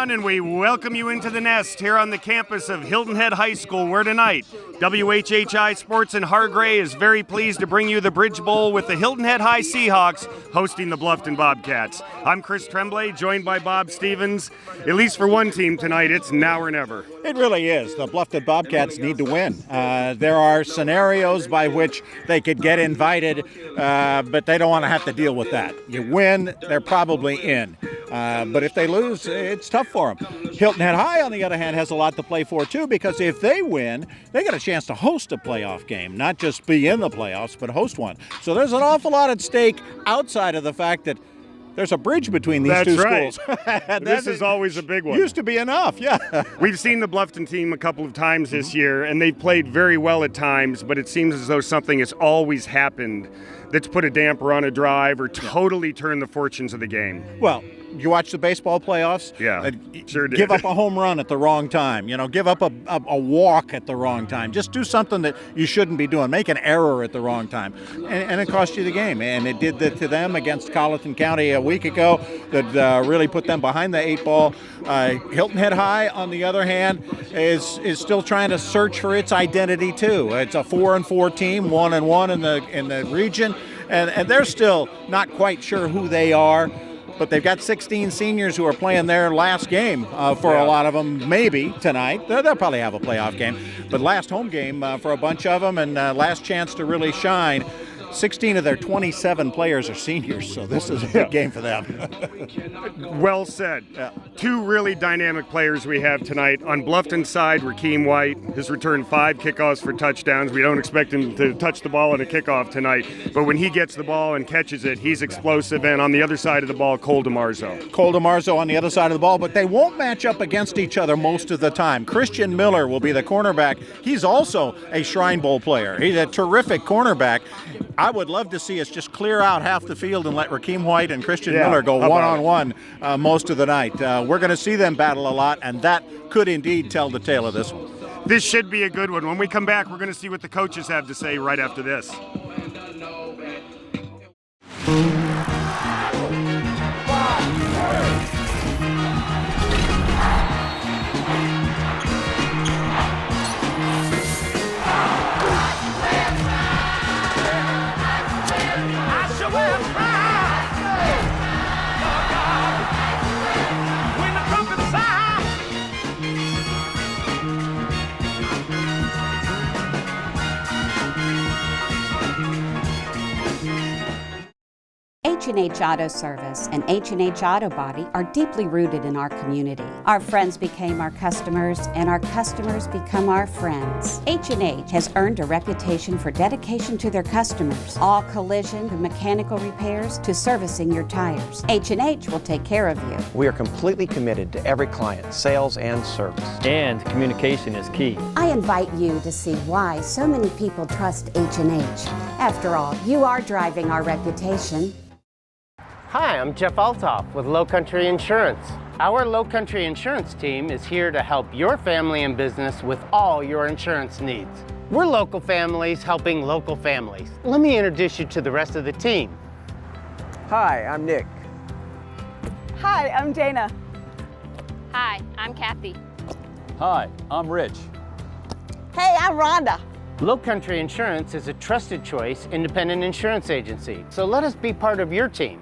everyone, and we welcome you into the nest here on the campus of Hilton Head High School, where tonight WHHI Sports in Hargray is very pleased to bring you the Bridge Bowl with the Hilton Head High Seahawks hosting the Bluffton Bobcats. I'm Chris Tremblay, joined by Bob Stevens. At least for one team tonight, it's now or never. It really is. The Bluffton Bobcats need to win. There are scenarios by which they could get invited, but they don't want to have to deal with that. You win, they're probably in. But if they lose, it's tough for them. Hilton Head High, on the other hand, has a lot to play for, too, because if they win, they got a chance to host a playoff game, not just be in the playoffs, but host one. So there's an awful lot at stake outside of the fact that there's a bridge between these two schools. This is always a big one. Used to be enough, yeah. We've seen the Bluffton team a couple of times this year, and they've played very well at times, but it seems as though something has always happened that's put a damper on a drive or totally turned the fortunes of the game. Well, you watch the baseball playoffs? Yeah, sure did. Give up a home run at the wrong time. Give up a walk at the wrong time. Just do something that you shouldn't be doing. Make an error at the wrong time. And it cost you the game. And it did that to them against Colleton County a week ago that really put them behind the eight ball. Hilton Head High, on the other hand, is still trying to search for its identity, too. It's a 4-4 team, 1-1 in the region. And they're still not quite sure who they are. But they've got 16 seniors who are playing their last game for a lot of them, maybe tonight. They'll probably have a playoff game. But last home game for a bunch of them and last chance to really shine. 16 of their 27 players are seniors, so this is a big game for them. Well said. Yeah. Two really dynamic players we have tonight. On Bluffton's side, Rakeem White has returned 5 kickoffs for touchdowns. We don't expect him to touch the ball in a kickoff tonight, but when he gets the ball and catches it, he's explosive. And on the other side of the ball, Cole DeMarzo. Cole DeMarzo on the other side of the ball, but they won't match up against each other most of the time. Christian Miller will be the cornerback. He's also a Shrine Bowl player. He's a terrific cornerback. I would love to see us just clear out half the field and let Rakeem White and Christian Miller go one-on-one most of the night. We're going to see them battle a lot, and that could indeed tell the tale of this one. This should be a good one. When we come back, we're going to see what the coaches have to say right after this. H&H Auto Service and H&H Auto Body are deeply rooted in our community. Our friends became our customers, and our customers become our friends. H&H has earned a reputation for dedication to their customers. All collision and mechanical repairs to servicing your tires. H&H will take care of you. We are completely committed to every client, sales and service. And communication is key. I invite you to see why so many people trust H&H. After all, you are driving our reputation. Hi, I'm Jeff Altoff with Lowcountry Insurance. Our Lowcountry Insurance team is here to help your family and business with all your insurance needs. We're local families helping local families. Let me introduce you to the rest of the team. Hi, I'm Nick. Hi, I'm Dana. Hi, I'm Kathy. Hi, I'm Rich. Hey, I'm Rhonda. Lowcountry Insurance is a trusted choice independent insurance agency, so let us be part of your team.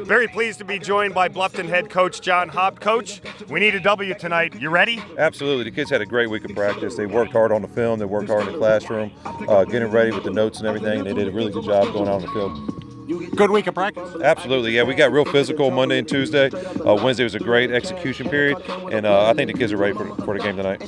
Very pleased to be joined by Bluffton head coach John Hobb. Coach, we need a W tonight. You ready? Absolutely. The kids had a great week of practice. They worked hard on the film. They worked hard in the classroom, getting ready with the notes and everything. They did a really good job going out on the field. Good week of practice. Absolutely, yeah. We got real physical Monday and Tuesday. Wednesday was a great execution period, and I think the kids are ready for the game tonight.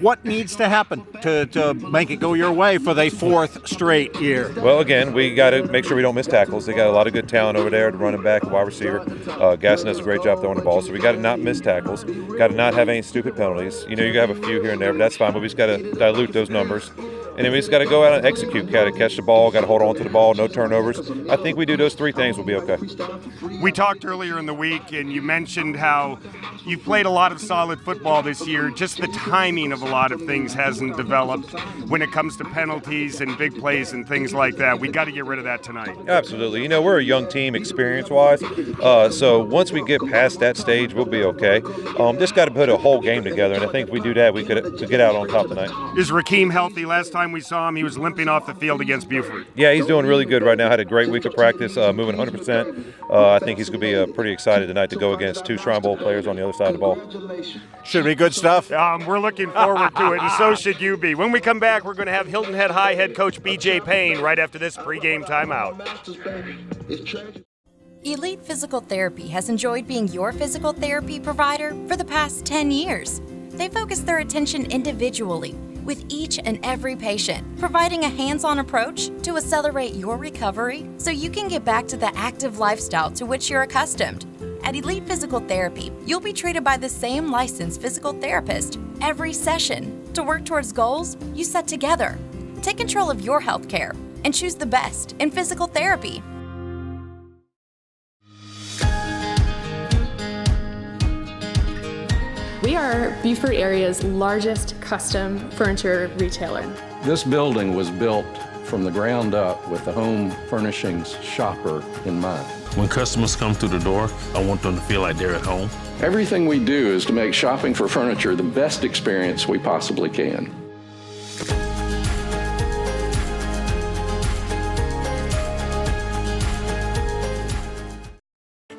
What needs to happen to make it go your way for the 4th straight year? Well, again, we got to make sure we don't miss tackles. They got a lot of good talent over there, the running back, wide receiver. Gasson does a great job throwing the ball, so we got to not miss tackles. Got to not have any stupid penalties. You know, you have a few here and there, but that's fine. But we just got to dilute those numbers. and then we just got to go out and execute. Got to catch the ball, got to hold on to the ball, no turnovers. I think we do those 3 things, we'll be okay. We talked earlier in the week, and you mentioned how you've played a lot of solid football this year. Just the timing of a lot of things hasn't developed when it comes to penalties and big plays and things like that. We got to get rid of that tonight. Absolutely. We're a young team experience-wise, so once we get past that stage, we'll be okay. Just got to put a whole game together, and I think if we do that, we could get out on top tonight. Is Rakeem healthy? Last time we saw him, he was limping off the field against Beaufort. Yeah, he's doing really good right now. Had a great week of practice, moving 100%. I think he's going to be pretty excited tonight to go against 2 Shrine Bowl players on the other side of the ball. Should be good stuff. We're looking forward to it, and so should you be. When we come back, we're going to have Hilton Head High head coach BJ Payne right after this pregame timeout. Elite Physical Therapy has enjoyed being your physical therapy provider for the past 10 years. They focus their attention individually with each and every patient, providing a hands-on approach to accelerate your recovery so you can get back to the active lifestyle to which you're accustomed. At Elite Physical Therapy, you'll be treated by the same licensed physical therapist every session to work towards goals you set together. Take control of your health care and choose the best in physical therapy. We are Beaufort area's largest custom furniture retailer. This building was built from the ground up with the home furnishings shopper in mind. When customers come through the door, I want them to feel like they're at home. Everything we do is to make shopping for furniture the best experience we possibly can.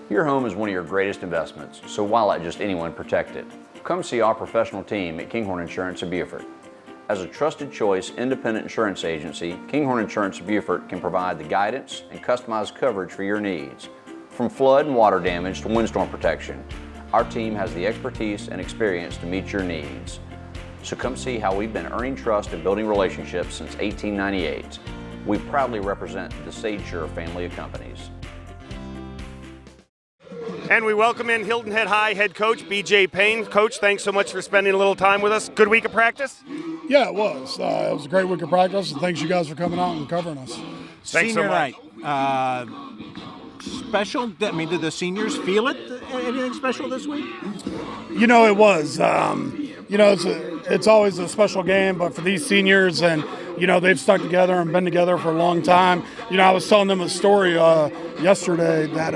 Your home is one of your greatest investments, so why let just anyone protect it? Come see our professional team at Kinghorn Insurance of Beaufort. As a trusted choice independent insurance agency, Kinghorn Insurance of Beaufort can provide the guidance and customized coverage for your needs. From flood and water damage to windstorm protection, our team has the expertise and experience to meet your needs. So come see how we've been earning trust and building relationships since 1898. We proudly represent the Sage Sure family of companies. And we welcome in Hilton Head High head coach BJ Payne. Coach, thanks so much for spending a little time with us. Good week of practice? Yeah, it was. It was a great week of practice, and thanks you guys for coming out and covering us. Thanks Senior so much. night. Special? Did the seniors feel it? Anything special this week? It was. It's always a special game, but for these seniors, and they've stuck together and been together for a long time. I was telling them a story yesterday that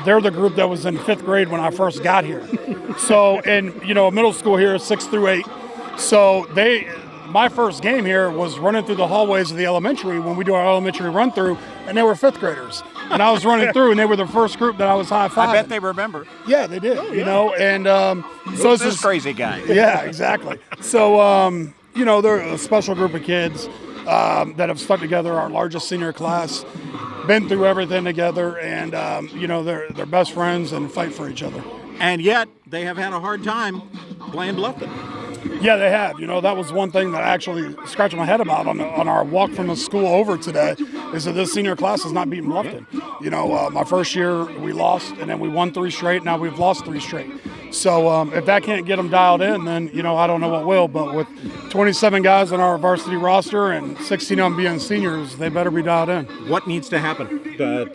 they're the group that was in 5th grade when I first got here. So, and middle school here is 6 through 8. So my first game here was running through the hallways of the elementary when we do our elementary run through, and they were 5th graders. And I was running through, and they were the first group that I was high-fiving. I bet they remember. Yeah, they did. And so it's this crazy guy. Yeah, exactly. So they're a special group of kids that have stuck together. Our largest senior class, been through everything together, and they're best friends and fight for each other. And yet they have had a hard time playing Bluffton. Yeah, they have. That was one thing that I actually scratched my head about on our walk from the school over today, is that this senior class has not beaten Bluffton. My first year we lost, and then we won 3 straight. Now we've lost 3 straight. So if that can't get them dialed in, then, I don't know what will. But with 27 guys on our varsity roster and 16 of them being seniors, they better be dialed in. What needs to happen to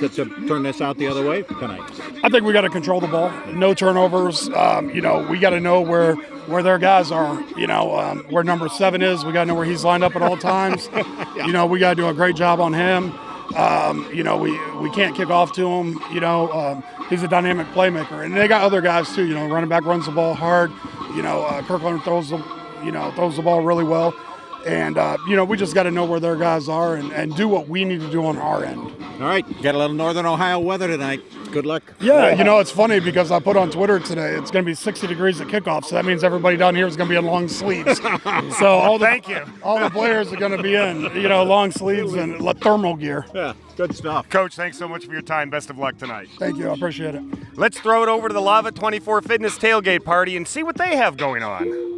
turn this out the other way tonight? I think we got to control the ball. No turnovers. We got to know where their guys are. Where number 7 is. We got to know where he's lined up at all times. Yeah. We got to do a great job on him. We can't kick off to him. He's a dynamic playmaker, and they got other guys too. Running back runs the ball hard. Kirkland throws the ball really well, and we just got to know where their guys are and do what we need to do on our end. All right, got a little Northern Ohio weather tonight. Good luck. Yeah, it's funny because I put on Twitter today, it's going to be 60 degrees at kickoff, so that means everybody down here is going to be in long sleeves. So all the players are going to be in, long sleeves and thermal gear. Yeah, good stuff. Coach, thanks so much for your time. Best of luck tonight. Thank you. I appreciate it. Let's throw it over to the Lava 24 Fitness tailgate party and see what they have going on.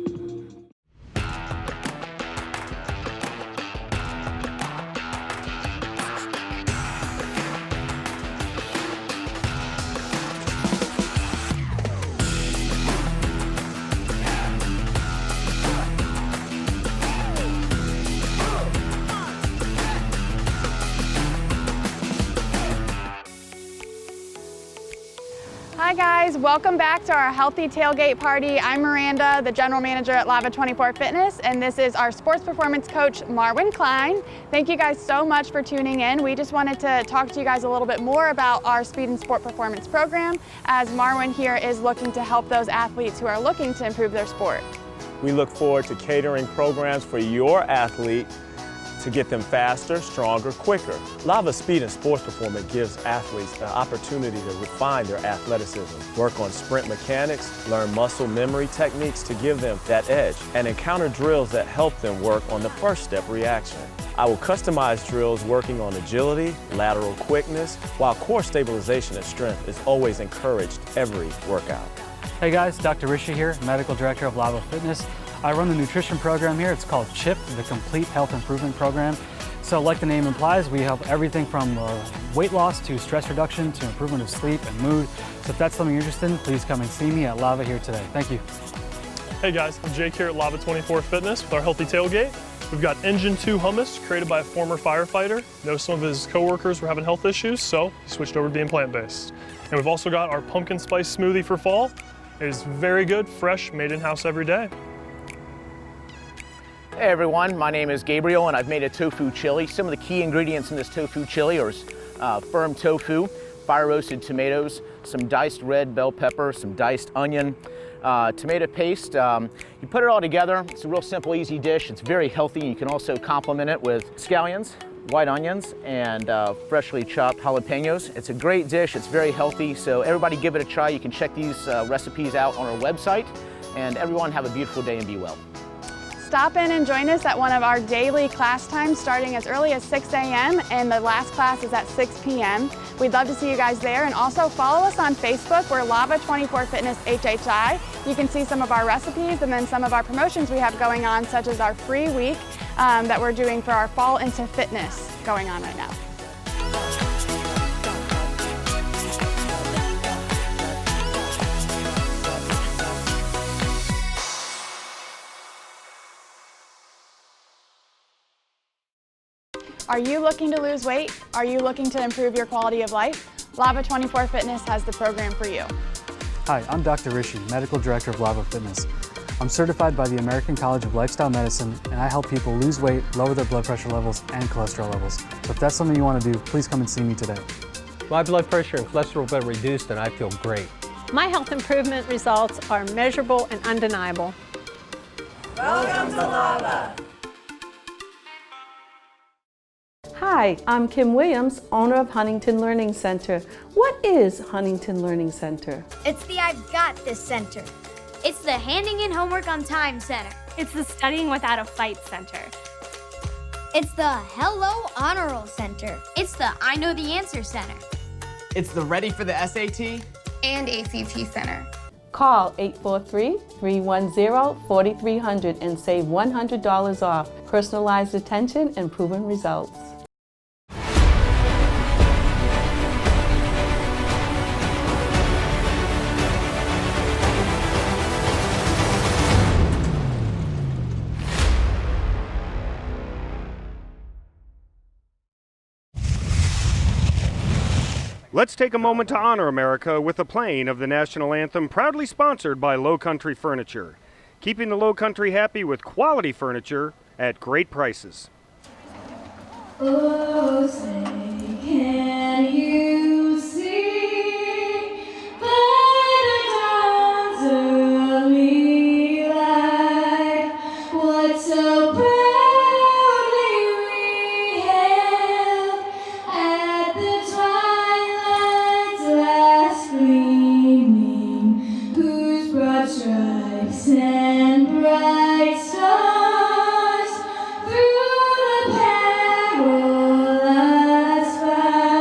guys, welcome back to our Healthy Tailgate Party. I'm Miranda, the General Manager at Lava 24 Fitness, and this is our Sports Performance Coach, Marwin Klein. Thank you guys so much for tuning in. We just wanted to talk to you guys a little bit more about our Speed and Sport Performance program, as Marwin here is looking to help those athletes who are looking to improve their sport. We look forward to catering programs for your athlete to get them faster, stronger, quicker. Lava Speed and Sports Performance gives athletes the opportunity to refine their athleticism, work on sprint mechanics, learn muscle memory techniques to give them that edge, and encounter drills that help them work on the first step reaction. I will customize drills working on agility, lateral quickness, while core stabilization and strength is always encouraged every workout. Hey guys, Dr. Rishi here, Medical Director of Lava Fitness. I run the nutrition program here. It's called CHIP, the Complete Health Improvement Program. So like the name implies, we help everything from weight loss to stress reduction to improvement of sleep and mood. So if that's something you're interested in, please come and see me at Lava here today. Thank you. Hey guys, I'm Jake here at Lava 24 Fitness with our Healthy Tailgate. We've got Engine 2 hummus created by a former firefighter. Know some of his coworkers were having health issues, so he switched over to being plant-based. And we've also got our pumpkin spice smoothie for fall. It is very good, fresh, made in-house every day. Hey everyone, my name is Gabriel and I've made a tofu chili. Some of the key ingredients in this tofu chili are firm tofu, fire roasted tomatoes, some diced red bell pepper, some diced onion, tomato paste. You put it all together. It's a real simple, easy dish. It's very healthy. You can also complement it with scallions, white onions, and freshly chopped jalapenos. It's a great dish. It's very healthy. So everybody give it a try. You can check these recipes out on our website. And everyone have a beautiful day and be well. Stop in and join us at one of our daily class times starting as early as 6 a.m. and the last class is at 6 p.m. We'd love to see you guys there, and also follow us on Facebook. We're Lava 24 Fitness HHI. You can see some of our recipes and then some of our promotions we have going on, such as our free week that we're doing for our Fall into Fitness going on right now. Are you looking to lose weight? Are you looking to improve your quality of life? Lava 24 Fitness has the program for you. Hi, I'm Dr. Rishi, Medical Director of Lava Fitness. I'm certified by the American College of Lifestyle Medicine, and I help people lose weight, lower their blood pressure levels, and cholesterol levels. So if that's something you want to do, please come and see me today. My blood pressure and cholesterol have been reduced, and I feel great. My health improvement results are measurable and undeniable. Welcome to Lava. Hi, I'm Kim Williams, owner of Huntington Learning Center. What is Huntington Learning Center? It's the I've Got This Center. It's the Handing in Homework on Time Center. It's the Studying Without a Fight Center. It's the Hello Honor Roll Center. It's the I Know the Answer Center. It's the Ready for the SAT and ACT Center. Call 843-310-4300 and save $100 off. Personalized attention and proven results. Let's take a moment to honor America with a playing of the national anthem, proudly sponsored by Lowcountry Furniture. Keeping the Lowcountry happy with quality furniture at great prices. Oh, say, can you see by the dawn's early light what so proudly we hailed at the twilight's last gleaming, whose broad stripes and bright stars through the perilous fight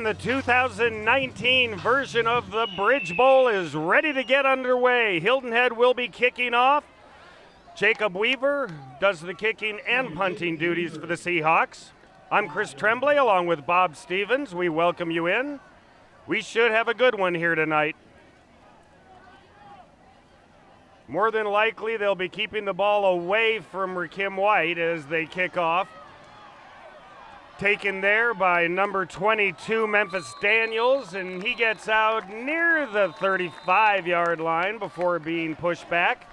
the 2019 version of the Bridge Bowl is ready to get underway. Hilton Head will be kicking off. Jacob Weaver does the kicking and punting duties for the Seahawks. I'm Chris Tremblay along with Bob Stevens. We welcome you in. We should have a good one here tonight. More than likely, they'll be keeping the ball away from Rakim White as they kick off. Taken there by number 22, Memphis Daniels, and he gets out near the 35-yard line before being pushed back.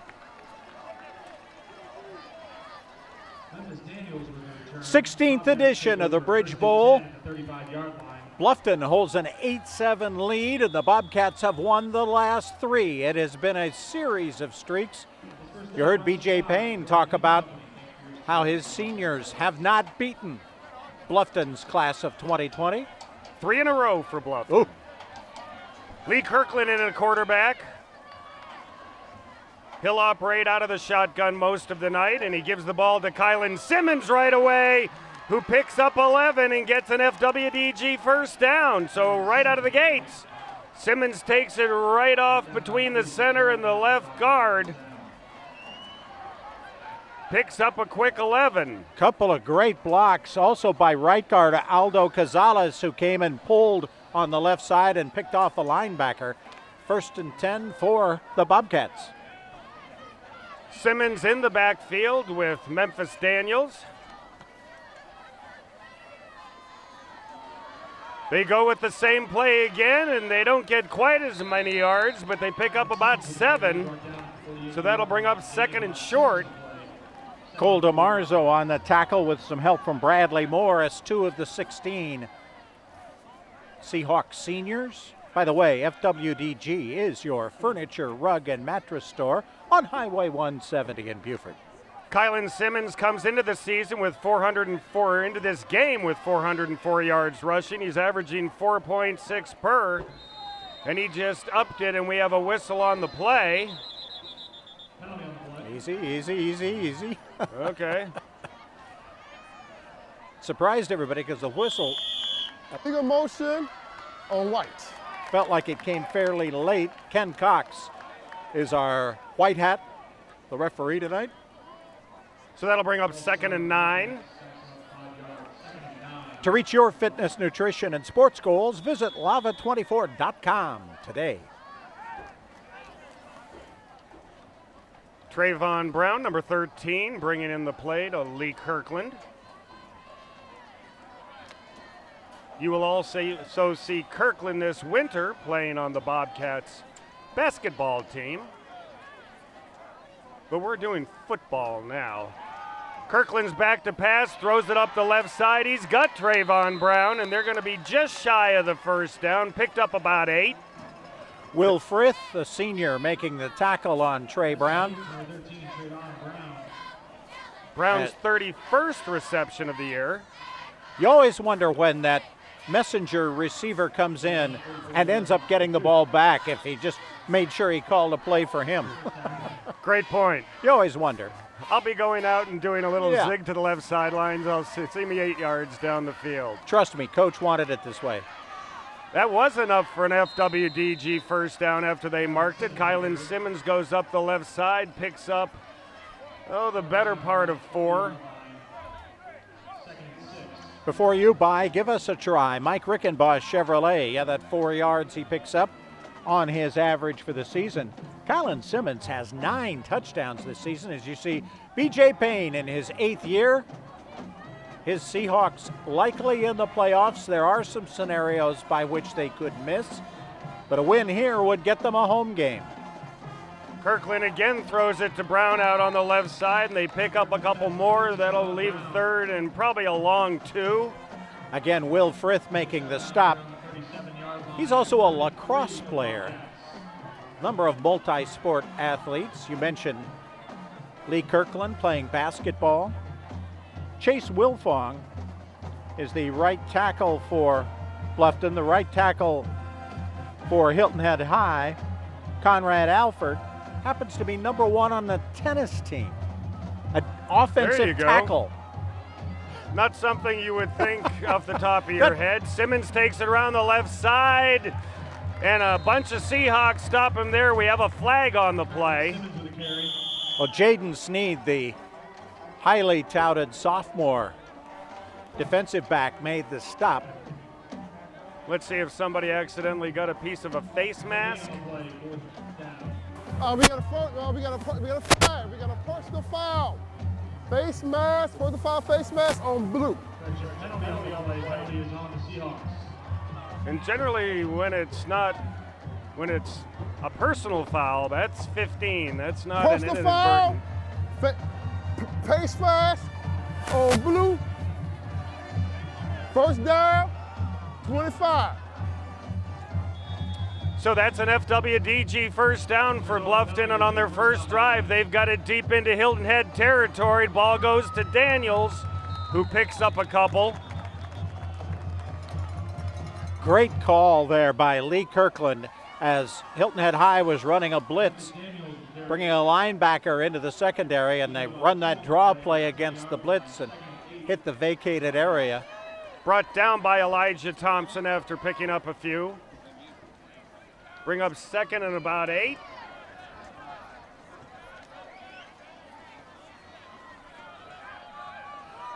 16th edition of the Bridge Bowl. Bluffton holds an 8-7 lead, and the Bobcats have won the last 3. It has been a series of streaks. You heard B.J. Payne talk about how his seniors have not beaten Bluffton's class of 2020. 3 in a row for Bluffton. Ooh. Lee Kirkland in at quarterback. He'll operate out of the shotgun most of the night, and he gives the ball to Kylan Simmons right away, who picks up 11 and gets an FWDG first down. So right out of the gates, Simmons takes it right off between the center and the left guard. Picks up a quick 11. Couple of great blocks also by right guard Aldo Cazales, who came and pulled on the left side and picked off a linebacker. 1st and 10 for the Bobcats. Simmons in the backfield with Memphis Daniels. They go with the same play again, and they don't get quite as many yards, but they pick up about 7. So that'll bring up 2nd and short. Cole DeMarzo on the tackle with some help from Bradley Morris, 2 of the 16 Seahawks seniors. By the way, FWDG is your furniture, rug, and mattress store on Highway 170 in Beaufort. Kylan Simmons comes into the season with 404, into this game with 404 yards rushing. He's averaging 4.6 per, and he just upped it, and we have a whistle on the play. Easy, easy, easy, easy. Okay. Surprised everybody because the whistle. Legal motion on White. Felt like it came fairly late. Ken Cox is our white hat, the referee tonight. So that'll bring up 2nd and 9. To reach your fitness, nutrition, and sports goals, visit lava24.com today. Trayvon Brown, number 13, bringing in the play to Lee Kirkland. You will also see Kirkland this winter playing on the Bobcats basketball team. But we're doing football now. Kirkland's back to pass, throws it up the left side. He's got Trayvon Brown, and they're going to be just shy of the first down, picked up about 8. Will Frith, the senior, making the tackle on Trey Brown. Brown's 31st reception of the year. You always wonder when that messenger receiver comes in and ends up getting the ball back if he just made sure he called a play for him. Great point. You always wonder. I'll be going out and doing a little zig to the left sidelines. I'll see me 8 yards down the field. Trust me, Coach wanted it this way. That was enough for an FWDG first down after they marked it. Kylan Simmons goes up the left side, picks up, the better part of 4. Before you buy, give us a try. Mike Rickenboss Chevrolet. Yeah, that 4 yards he picks up on his average for the season. Kylan Simmons has 9 touchdowns this season. As you see, B.J. Payne in his 8th year. His Seahawks likely in the playoffs. There are some scenarios by which they could miss, but a win here would get them a home game. Kirkland again throws it to Brown out on the left side, and they pick up a couple more. That'll leave 3rd and probably a long 2. Again, Will Frith making the stop. He's also a lacrosse player. Number of multi-sport athletes. You mentioned Lee Kirkland playing basketball. Chase Wilfong is the right tackle for Bluffton, the right tackle for Hilton Head High. Conrad Alford happens to be number 1 on the tennis team. An offensive tackle. Not something you would think off the top of your head. Simmons takes it around the left side, and a bunch of Seahawks stop him there. We have a flag on the play. Well, Jaden Sneed, the highly touted sophomore defensive back, made the stop. Let's see if somebody accidentally got a piece of a face mask. We got a flag. We got a personal foul. Face mask, for the foul face mask on blue. And generally when it's a personal foul, that's 15. That's not Personal an foul, inadvertent. face mask on blue. First down, 25. So that's an FWDG first down for Bluffton, and on their first drive, they've got it deep into Hilton Head territory. Ball goes to Daniels, who picks up a couple. Great call there by Lee Kirkland as Hilton Head High was running a blitz, bringing a linebacker into the secondary, and they run that draw play against the blitz and hit the vacated area. Brought down by Elijah Thompson after picking up a few. Bring up second and about 8.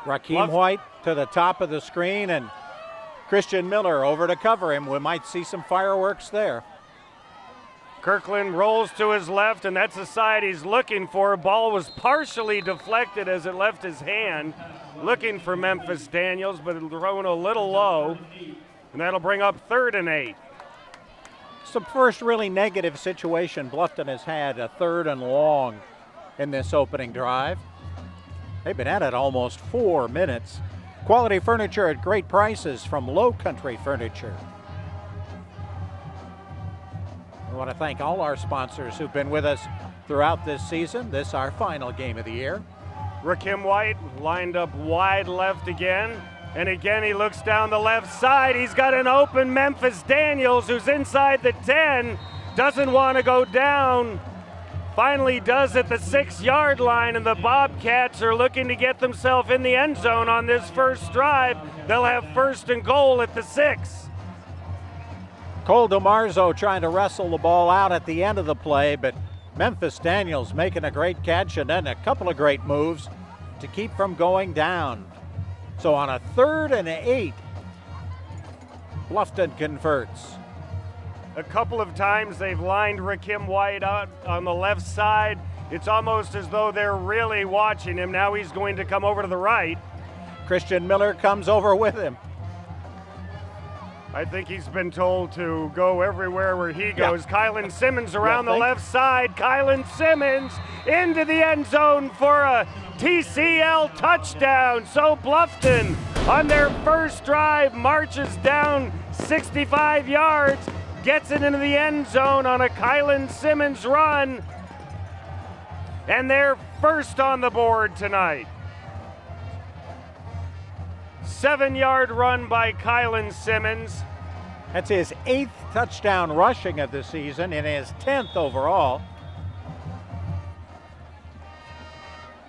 Raheem White to the top of the screen, and Christian Miller over to cover him. We might see some fireworks there. Kirkland rolls to his left, and that's the side he's looking for. Ball was partially deflected as it left his hand. Looking for Memphis Daniels, but thrown a little low, and that'll bring up 3rd and 8. It's the first really negative situation Bluffton has had, a 3rd and long in this opening drive. They've been at it almost 4 minutes. Quality furniture at great prices from Lowcountry Furniture. I want to thank all our sponsors who've been with us throughout this season. This is our final game of the year. Raheem White lined up wide left again. And again, he looks down the left side. He's got an open Memphis Daniels who's inside the 10. Doesn't want to go down. Finally does at the 6-yard line, and the Bobcats are looking to get themselves in the end zone on this first drive. They'll have 1st and goal at the 6. Cole DeMarzo trying to wrestle the ball out at the end of the play, but Memphis Daniels making a great catch and then a couple of great moves to keep from going down. So on a 3rd and 8, Bluffton converts. A couple of times they've lined Raheem White out on the left side. It's almost as though they're really watching him. Now he's going to come over to the right. Christian Miller comes over with him. I think he's been told to go everywhere where he goes. Yeah. Kylan Simmons around the left side. Kylan Simmons into the end zone for a TCL touchdown. So Bluffton on their first drive marches down 65 yards, gets it into the end zone on a Kylan Simmons run, and they're first on the board tonight. 7-yard run by Kylan Simmons. That's his 8th touchdown rushing of the season and his 10th overall.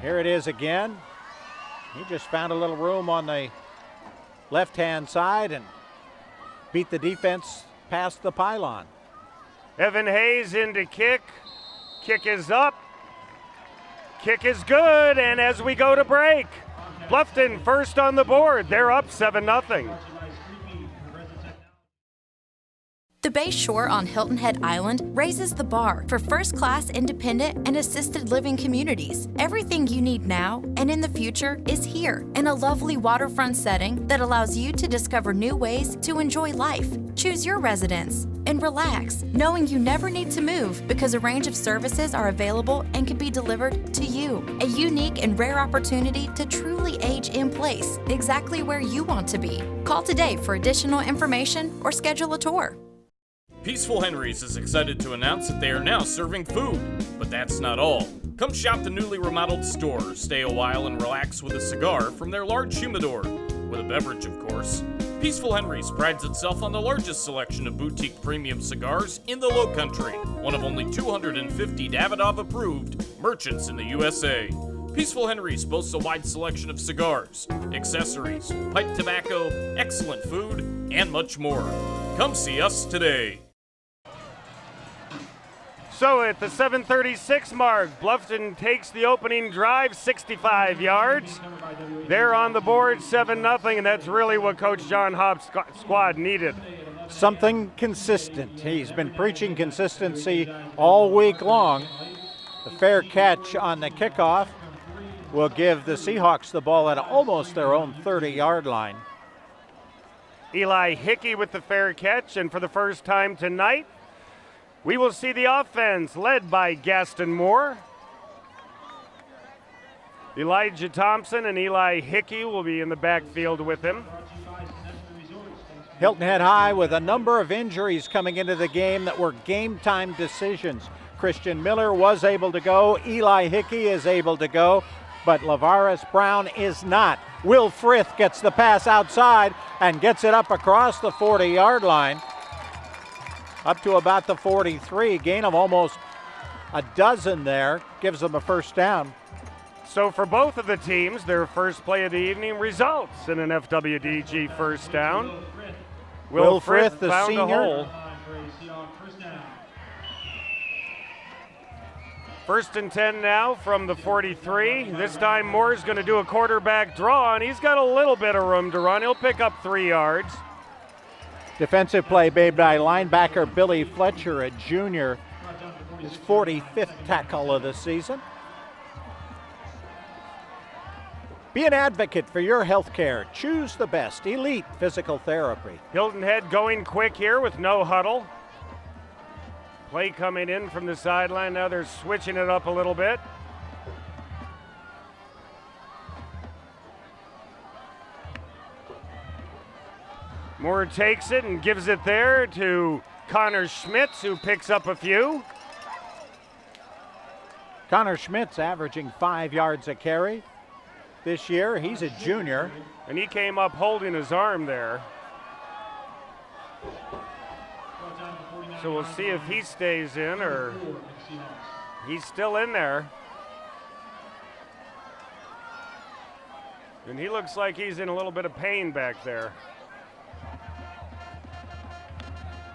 Here it is again. He just found a little room on the left-hand side and beat the defense past the pylon. Evan Hayes into kick. Kick is up. Kick is good, and as we go to break, Bluffton first on the board. They're up 7-0. The Bay Shore on Hilton Head Island raises the bar for first-class independent and assisted living communities. Everything you need now and in the future is here in a lovely waterfront setting that allows you to discover new ways to enjoy life. Choose your residence and relax, knowing you never need to move because a range of services are available and can be delivered to you. A unique and rare opportunity to truly age in place, exactly where you want to be. Call today for additional information or schedule a tour. Peaceful Henry's is excited to announce that they are now serving food, but that's not all. Come shop the newly remodeled store, stay a while and relax with a cigar from their large humidor, with a beverage of course. Peaceful Henry's prides itself on the largest selection of boutique premium cigars in the Lowcountry, one of only 250 Davidoff approved merchants in the USA. Peaceful Henry's boasts a wide selection of cigars, accessories, pipe tobacco, excellent food, and much more. Come see us today. So at the 7:36 mark, Bluffton takes the opening drive, 65 yards. They're on the board, 7-0, and that's really what Coach John Hobbs' squad needed. Something consistent. He's been preaching consistency all week long. The fair catch on the kickoff will give the Seahawks the ball at almost their own 30-yard line. Eli Hickey with the fair catch, and for the first time tonight, we will see the offense led by Gaston Moore. Elijah Thompson and Eli Hickey will be in the backfield with him. Hilton Head High with a number of injuries coming into the game that were game-time decisions. Christian Miller was able to go. Eli Hickey is able to go, but Lavaris Brown is not. Will Frith gets the pass outside and gets it up across the 40-yard line, up to about the 43. Gain of almost a dozen there, gives them a first down. So for both of the teams, their first play of the evening results in an FWDG first down. Will Frith, the found senior. a hole. First and 10 now from the 43. This time Moore's going to do a quarterback draw, and he's got a little bit of room to run. He'll pick up 3 yards. Defensive play made by linebacker Billy Fletcher, a junior, his 45th tackle of the season. Be an advocate for your health care. Choose the best, Elite Physical Therapy. Hilton Head going quick here with no huddle. Play coming in from the sideline. Now they're switching it up a little bit. Moore takes it and gives it there to Connor Schmitz, who picks up a few. Connor Schmitz averaging 5 yards a carry this year. He's a junior. And he came up holding his arm there. So we'll see if he stays in or he's still in there. And he looks like he's in a little bit of pain back there.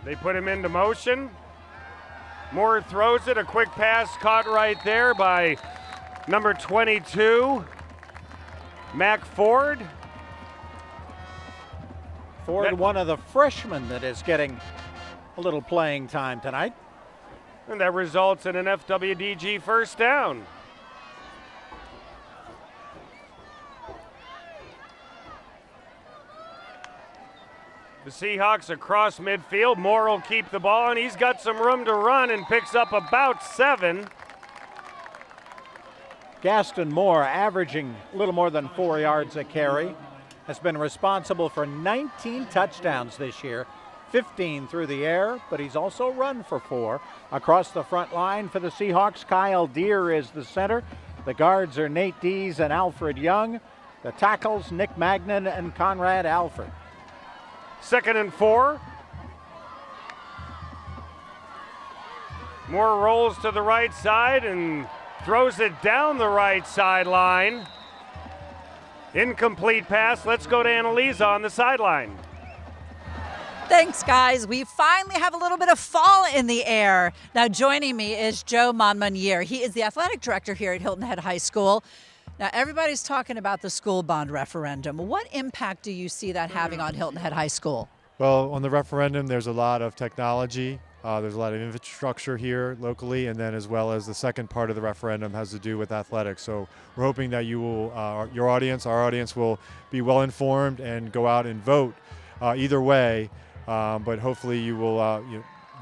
They put him into motion. Moore throws it, a quick pass caught right there by number 22, Mac Ford. Ford, one of the freshmen that is getting a little playing time tonight. And that results in an FWDG first down. The Seahawks across midfield. Moore will keep the ball, and he's got some room to run and picks up about 7. Gaston Moore, averaging a little more than 4 yards a carry, has been responsible for 19 touchdowns this year, 15 through the air, but he's also run for 4. Across the front line for the Seahawks, Kyle Deere is the center. The guards are Nate Dees and Alfred Young. The tackles, Nick Magnan and Conrad Alfred. 2nd and 4. Moore rolls to the right side and throws it down the right sideline. Incomplete pass. Let's go to Annalisa on the sideline. Thanks, guys. We finally have a little bit of fall in the air. Now, joining me is Joe Monmonier. He is the athletic director here at Hilton Head High School. Now, everybody's talking about the school bond referendum. What impact do you see that having on Hilton Head High School? Well, on the referendum, there's a lot of technology. There's a lot of infrastructure here locally, and then as well as the second part of the referendum has to do with athletics. So we're hoping that you will, your audience, our audience will be well informed and go out and vote either way. But hopefully you will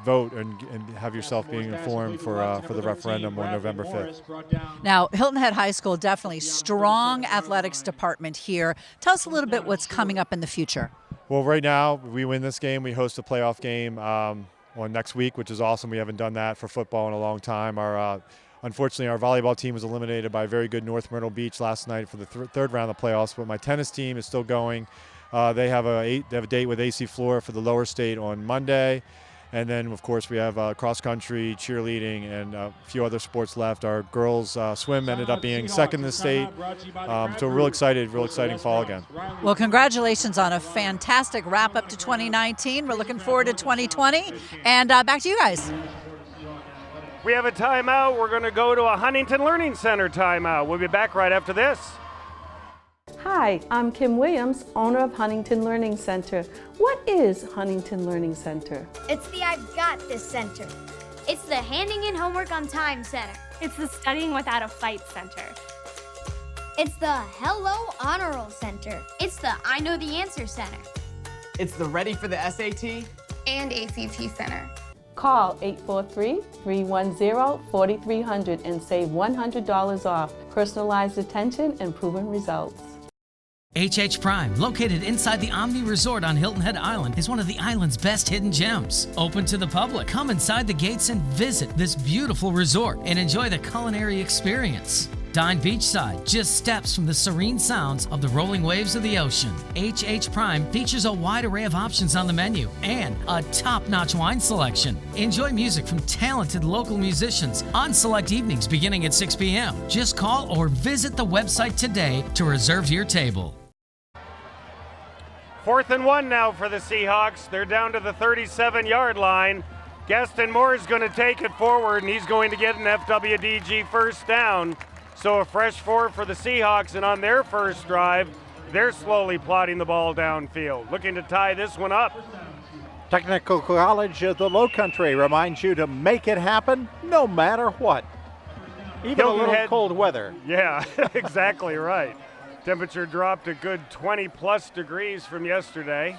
vote and have yourself being informed for the referendum on November 5th. Now, Hilton Head High School, definitely strong athletics department here. Tell us a little bit what's coming up in the future. Well, right now, we win this game. We host a playoff game on next week, which is awesome. We haven't done that for football in a long time. Unfortunately, our volleyball team was eliminated by very good North Myrtle Beach last night for the third round of the playoffs, but my tennis team is still going. They have a date with AC Flora for the lower state on Monday. And then, of course, we have cross country, cheerleading, and a few other sports left. Our girls swim ended up being second in the state. So we're real exciting fall again. Well, congratulations on a fantastic wrap up to 2019. We're looking forward to 2020. And back to you guys. We have a timeout. We're going to go to a Huntington Learning Center timeout. We'll be back right after this. Hi, I'm Kim Williams, owner of Huntington Learning Center. What is Huntington Learning Center? It's the I've Got This Center. It's the Handing in Homework on Time Center. It's the Studying Without a Fight Center. It's the Hello Honor Roll Center. It's the I Know the Answer Center. It's the Ready for the SAT And ACT Center. Call 843-310-4300 and save $100 off. Personalized attention and proven results. HH Prime, located inside the Omni Resort on Hilton Head Island, is one of the island's best hidden gems. Open to the public. Come inside the gates and visit this beautiful resort and enjoy the culinary experience. Dine beachside, just steps from the serene sounds of the rolling waves of the ocean. HH Prime features a wide array of options on the menu and a top-notch wine selection. Enjoy music from talented local musicians on select evenings beginning at 6 p.m. Just call or visit the website today to reserve your table. 4th and 1 now for the Seahawks. They're down to the 37-yard line. Gaston Moore is going to take it forward, and he's going to get an FWDG first down. So a fresh 4 for the Seahawks, and on their first drive, they're slowly plotting the ball downfield, looking to tie this one up. Technical College of the Lowcountry reminds you to make it happen no matter what. Even Hilton a little Head, cold weather. Yeah, exactly right. Temperature dropped a good 20-plus degrees from yesterday.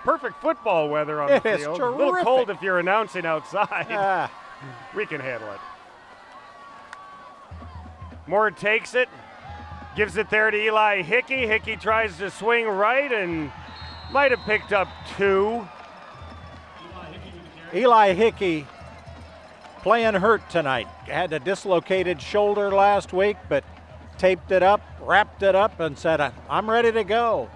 Perfect football weather on the It is field. terrific. A little cold if you're announcing outside. We can handle it. Moore takes it, gives it there to Eli Hickey. Hickey tries to swing right and might have picked up 2. Eli Hickey playing hurt tonight. Had a dislocated shoulder last week, but taped it up, wrapped it up, and said, I'm ready to go.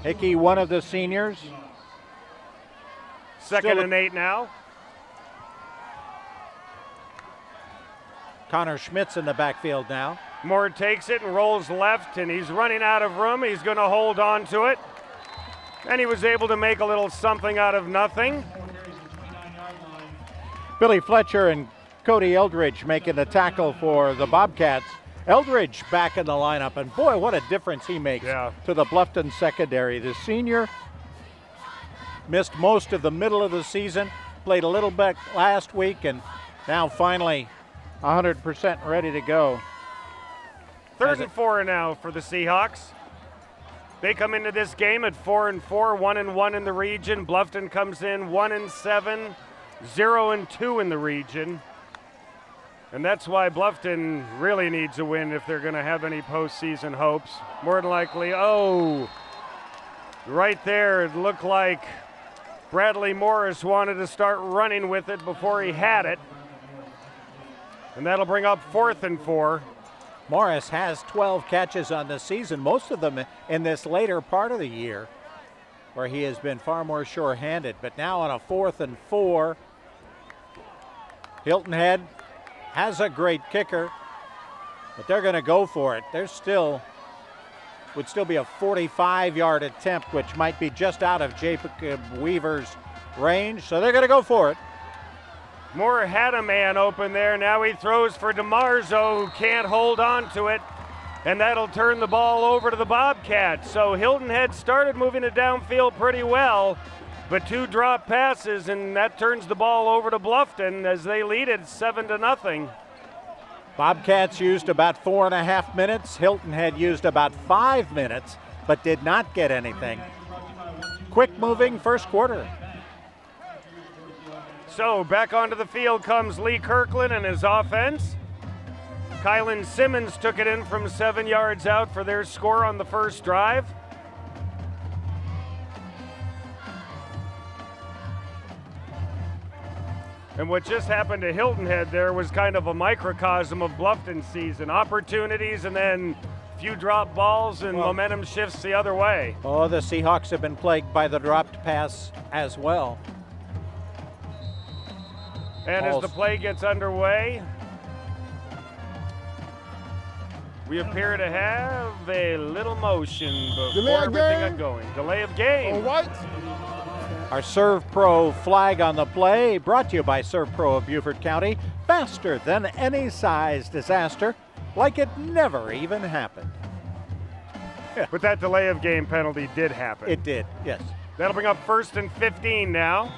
Hickey, one of the seniors. Second and 8 now. Connor Schmidt's in the backfield now. Moore takes it and rolls left, and he's running out of room. He's going to hold on to it. And he was able to make a little something out of nothing. Billy Fletcher and Cody Eldridge making the tackle for the Bobcats. Eldridge back in the lineup, and boy, what a difference he makes to the Bluffton secondary. The senior missed most of the middle of the season, played a little bit last week, and now finally 100% ready to go. 3rd and 4 now for the Seahawks. They come into this game at 4-4, 1-1 in the region. Bluffton comes in 1-7, 0-2 in the region. And that's why Bluffton really needs a win if they're going to have any postseason hopes. More than likely, right there, it looked like Bradley Morris wanted to start running with it before he had it. And that'll bring up 4th and 4. Morris has 12 catches on the season, most of them in this later part of the year, where he has been far more sure-handed. But now on a 4th and 4, Hilton Head has a great kicker, but they're going to go for it. Would still be a 45-yard attempt, which might be just out of Jacob Weaver's range, so they're going to go for it. Moore had a man open there. Now he throws for DeMarzo, who can't hold on to it, and that'll turn the ball over to the Bobcats. So Hilton Head started moving it downfield pretty well, but 2 drop passes, and that turns the ball over to Bluffton as they lead it 7-0. Bobcats used about 4.5 minutes. Hilton Head used about 5 minutes, but did not get anything. Quick moving first quarter. So back onto the field comes Lee Kirkland and his offense. Kylan Simmons took it in from 7 yards out for their score on the first drive. And what just happened to Hilton Head there was kind of a microcosm of Bluffton's season. Opportunities and then few drop balls and momentum shifts the other way. Oh, the Seahawks have been plagued by the dropped pass as well. And as the play gets underway, we appear to have a little motion before everything got going. Delay of game. On white. Our Serve Pro flag on the play, brought to you by Serve Pro of Beaufort County. Faster than any size disaster, like it never even happened. But that delay of game penalty did happen. It did, yes. That'll bring up 1st and 15 now.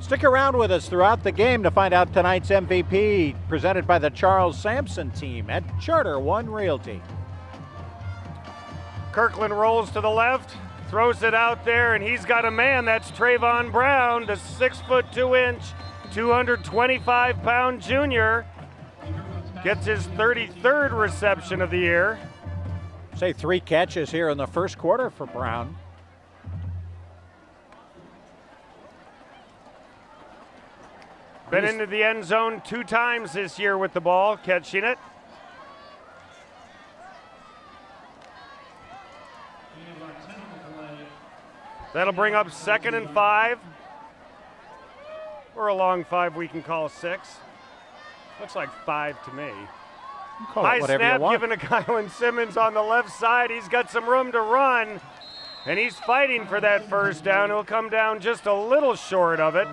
Stick around with us throughout the game to find out tonight's MVP, presented by the Charles Sampson team at Charter One Realty. Kirkland rolls to the left, throws it out there, and he's got a man. That's Trayvon Brown, the 6'2", 225-pound junior. Gets his 33rd reception of the year. Say 3 catches here in the first quarter for Brown. Been into the end zone 2 times this year with the ball, catching it. That'll bring up 2nd and 5. Or a long 5 we can call 6. Looks like 5 to me. High snap given to Kylan Simmons on the left side. He's got some room to run, and he's fighting for that first down. He'll come down just a little short of it.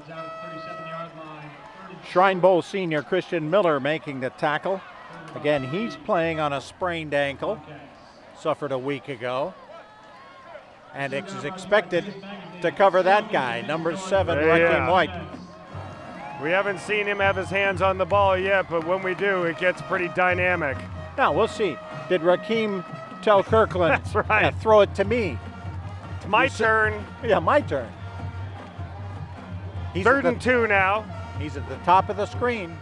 Shrine Bowl senior Christian Miller making the tackle. Again, he's playing on a sprained ankle, suffered a week ago, and is expected to cover that guy, number 7, Raheem White. We haven't seen him have his hands on the ball yet, but when we do, it gets pretty dynamic. Now, we'll see. Did Raheem tell Kirkland, That's right. throw it to me? It's my turn. Yeah, my turn. He's 3rd and 2 now. He's at the top of the screen.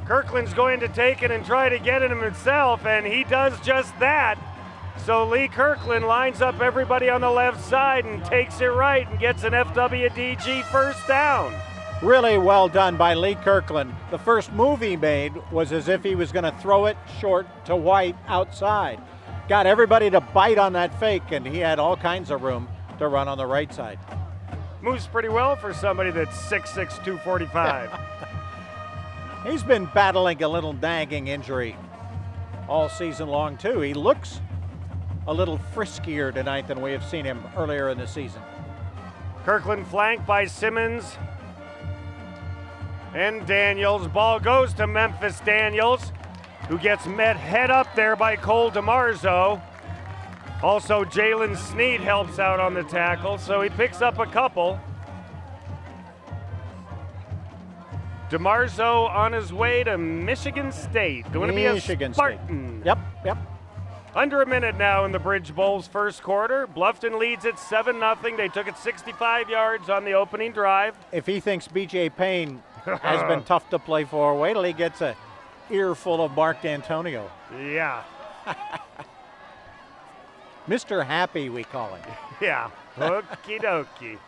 Kirkland's going to take it and try to get it himself, and he does just that. So Lee Kirkland lines up everybody on the left side and takes it right and gets an FWDG first down. Really well done by Lee Kirkland. The first move he made was as if he was going to throw it short to White outside. Got everybody to bite on that fake, and he had all kinds of room to run on the right side. Moves pretty well for somebody that's 6'6", 245. He's been battling a little nagging injury all season long, too. He looks a little friskier tonight than we have seen him earlier in the season. Kirkland flanked by Simmons and Daniels. Ball goes to Memphis Daniels, who gets met head up there by Cole DeMarzo. Also, Jalen Sneed helps out on the tackle, so he picks up a couple. DeMarzo on his way to Michigan State. Going to be a Spartan. Yep. Under a minute now in the Bridge Bowl's first quarter. Bluffton leads at 7-0. They took it 65 yards on the opening drive. If he thinks B.J. Payne has been tough to play for, wait till he gets a earful of Mark D'Antonio. Yeah. Mr. Happy, we call him. Yeah, okie dokie.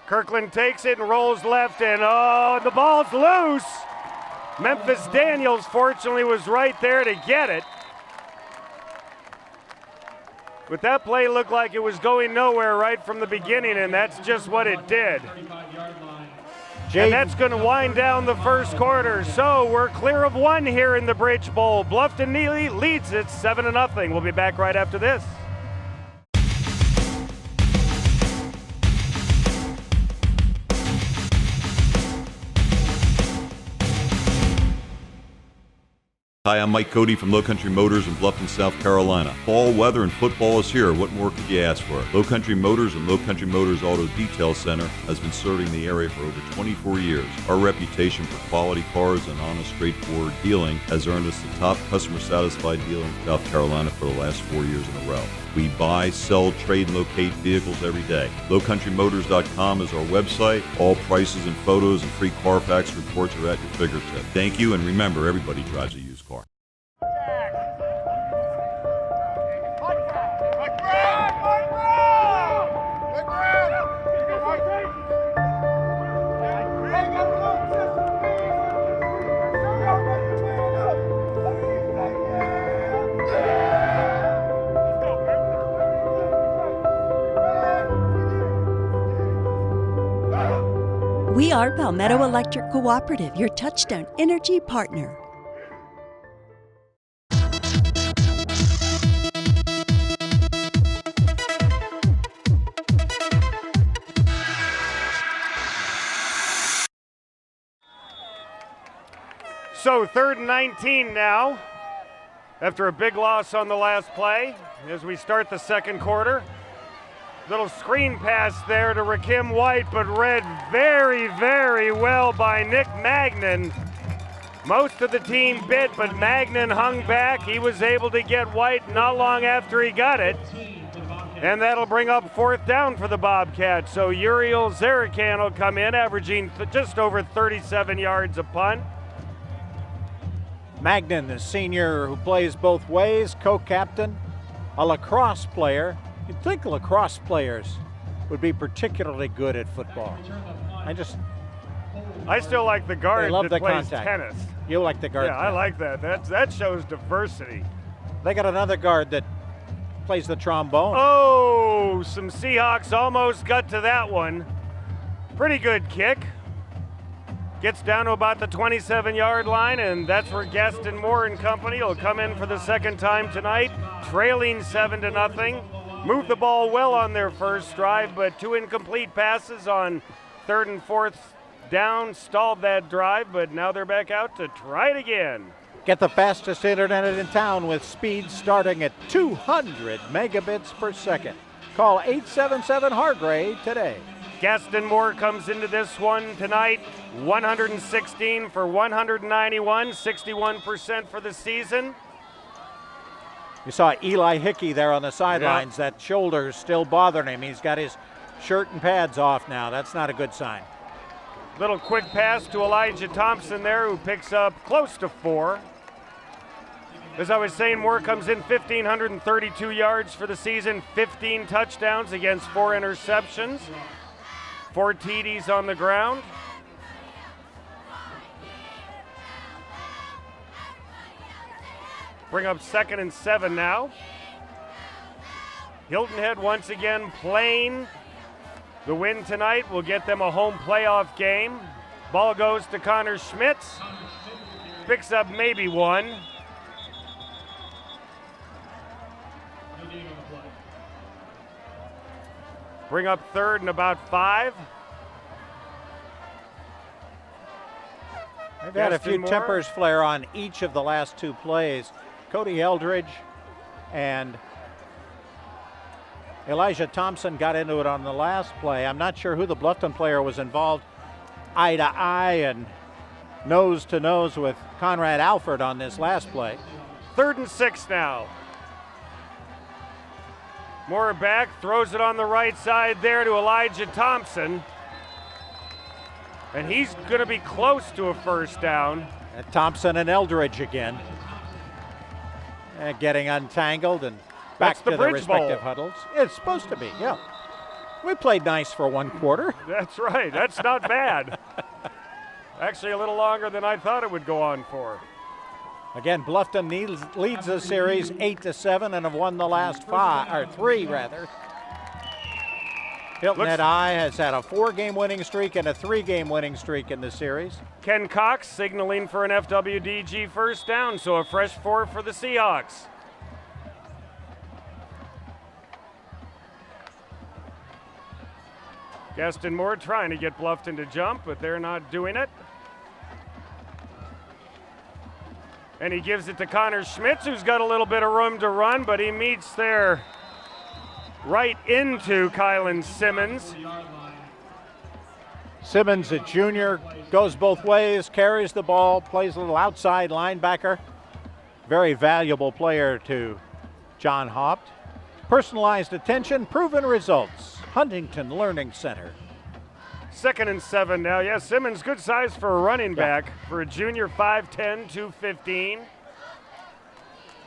Kirkland takes it and rolls left, and the ball's loose. Memphis Daniels, fortunately, was right there to get it. But that play looked like it was going nowhere right from the beginning, and that's just what it did. And that's going to wind down the first quarter. So we're clear of 1 here in the Bridge Bowl. Bluffton Neely leads it 7-0. We'll be back right after this. Hi, I'm Mike Cody from Lowcountry Motors in Bluffton, South Carolina. Fall weather and football is here. What more could you ask for? Lowcountry Motors and Lowcountry Motors Auto Detail Center has been serving the area for over 24 years. Our reputation for quality cars and honest, straightforward dealing has earned us the top customer satisfied dealer in South Carolina for the last 4 years in a row. We buy, sell, trade, and locate vehicles every day. LowCountryMotors.com is our website. All prices and photos and free Carfax reports are at your fingertips. Thank you, and remember, everybody drives a used car. We are Palmetto Electric Cooperative, your Touchstone Energy partner. So 3rd and 19 now, after a big loss on the last play, as we start the second quarter. Little screen pass there to Rakim White, but read very, very well by Nick Magnan. Most of the team bit, but Magnan hung back. He was able to get White not long after he got it. And that'll bring up 4th down for the Bobcats. So Uriel Zarakan will come in, averaging just over 37 yards a punt. Magnan, the senior who plays both ways, co-captain, a lacrosse player. You'd think lacrosse players would be particularly good at football. I still like the guard love that the plays contact. tennis. You like the guard? Yeah, I like that. That shows diversity. They got another guard that plays the trombone. Oh, some Seahawks almost got to that one. Pretty good kick. Gets down to about the 27-yard line, and that's where Gaston Moore and company will come in for the second time tonight, trailing 7-0. Moved the ball well on their first drive, but 2 incomplete passes on 3rd and 4th down stalled that drive, but now they're back out to try it again. Get the fastest internet in town with speed starting at 200 megabits per second. Call 877-HARGRAY today. Gaston Moore comes into this one tonight, 116 for 191, 61% for the season. You saw Eli Hickey there on the sidelines. That shoulder's still bothering him. He's got his shirt and pads off now. That's not a good sign. Little quick pass to Elijah Thompson there, who picks up close to 4. As I was saying, Moore comes in 1,532 yards for the season, 15 touchdowns against 4 interceptions, 4 TDs on the ground. Bring up 2nd and 7 now. Hilton Head once again playing. The win tonight will get them a home playoff game. Ball goes to Connor Schmitz. Picks up maybe 1. Bring up 3rd and about 5. They've had a few tempers flare on each of the last 2 plays. Cody Eldridge and Elijah Thompson got into it on the last play. I'm not sure who the Bluffton player was involved eye to eye and nose to nose with Conrad Alford on this last play. 3rd and 6 now. Moore back, throws it on the right side there to Elijah Thompson. And he's going to be close to a 1st down. And Thompson and Eldridge again. Getting untangled and back to the respective huddles. It's supposed to be, yeah. We played nice for 1 quarter. That's right. That's not bad. Actually, a little longer than I thought it would go on for. Again, Bluffton leads the series 8-7 and have won the last 3 rather. Hilton Head High has had a 4-game winning streak and a 3-game winning streak in the series. Ken Cox signaling for an FWDG 1st down, so a fresh 4 for the Seahawks. Gaston Moore trying to get Bluffton to jump, but they're not doing it. And he gives it to Connor Schmitz, who's got a little bit of room to run, but he meets there right into Kylan Simmons. Simmons, a junior, goes both ways, carries the ball, plays a little outside linebacker. Very valuable player to John Haupt. Personalized attention, proven results. Huntington Learning Center. 2nd and 7 now. Yeah, Simmons, good size for a running back. For a junior, 5'10", 215.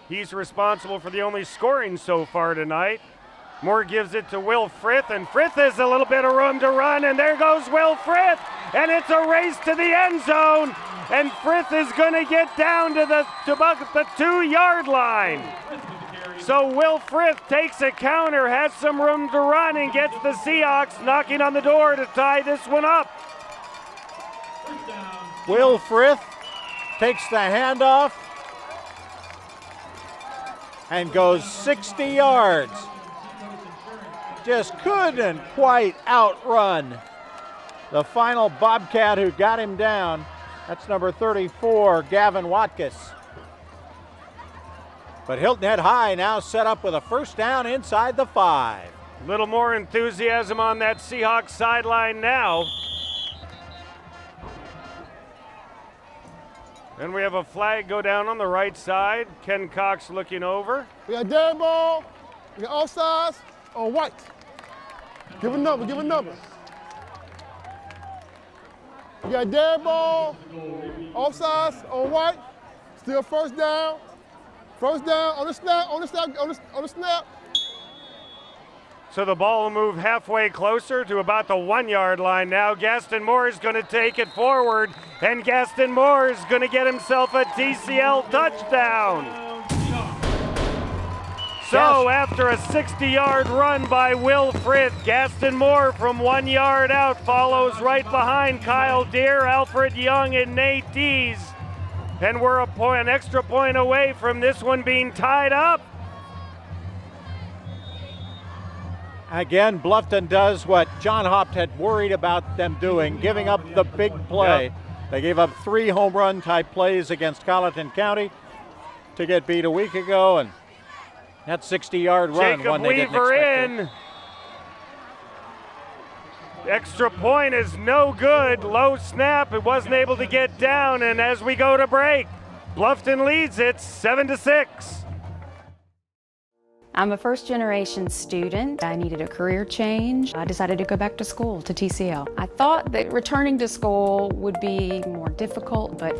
He's responsible for the only scoring so far tonight. Moore gives it to Will Frith, and Frith has a little bit of room to run, and there goes Will Frith, and it's a race to the end zone, and Frith is going to get down to about the 2-yard line. So Will Frith takes a counter, has some room to run, and gets the Seahawks knocking on the door to tie this one up. Will Frith takes the handoff and goes 60 yards. Just couldn't quite outrun the final Bobcat who got him down. That's number 34, Gavin Watkiss. But Hilton Head High now set up with a first down inside the 5. A little more enthusiasm on that Seahawks sideline now. And we have a flag go down on the right side. Ken Cox looking over. We got dead ball. We got offsides on white. Give a number, give a number. We got dead ball, offsides on white. Still first down. First down on the snap, on the snap. So the ball will move halfway closer to about the 1 yard line now. Gaston Moore is going to take it forward, and Gaston Moore is going to get himself a TCL touchdown. So after a 60-yard run by Will Frith, Gaston Moore from 1 yard out follows right behind Kyle Deere, Alfred Young, and Nate Dees. And we're an extra point away from this one being tied up. Again, Bluffton does what John Hopt had worried about them doing, giving up the big play. Yep. They gave up 3 home run type plays against Colleton County to get beat a week ago, and that 60-yard run, Jacob one they didn't Weaver expect. in. Extra point is no good. Low snap. It wasn't able to get down. And as we go to break, Bluffton leads it 7-6. I'm a first-generation student. I needed a career change. I decided to go back to school, to TCL. I thought that returning to school would be more difficult, but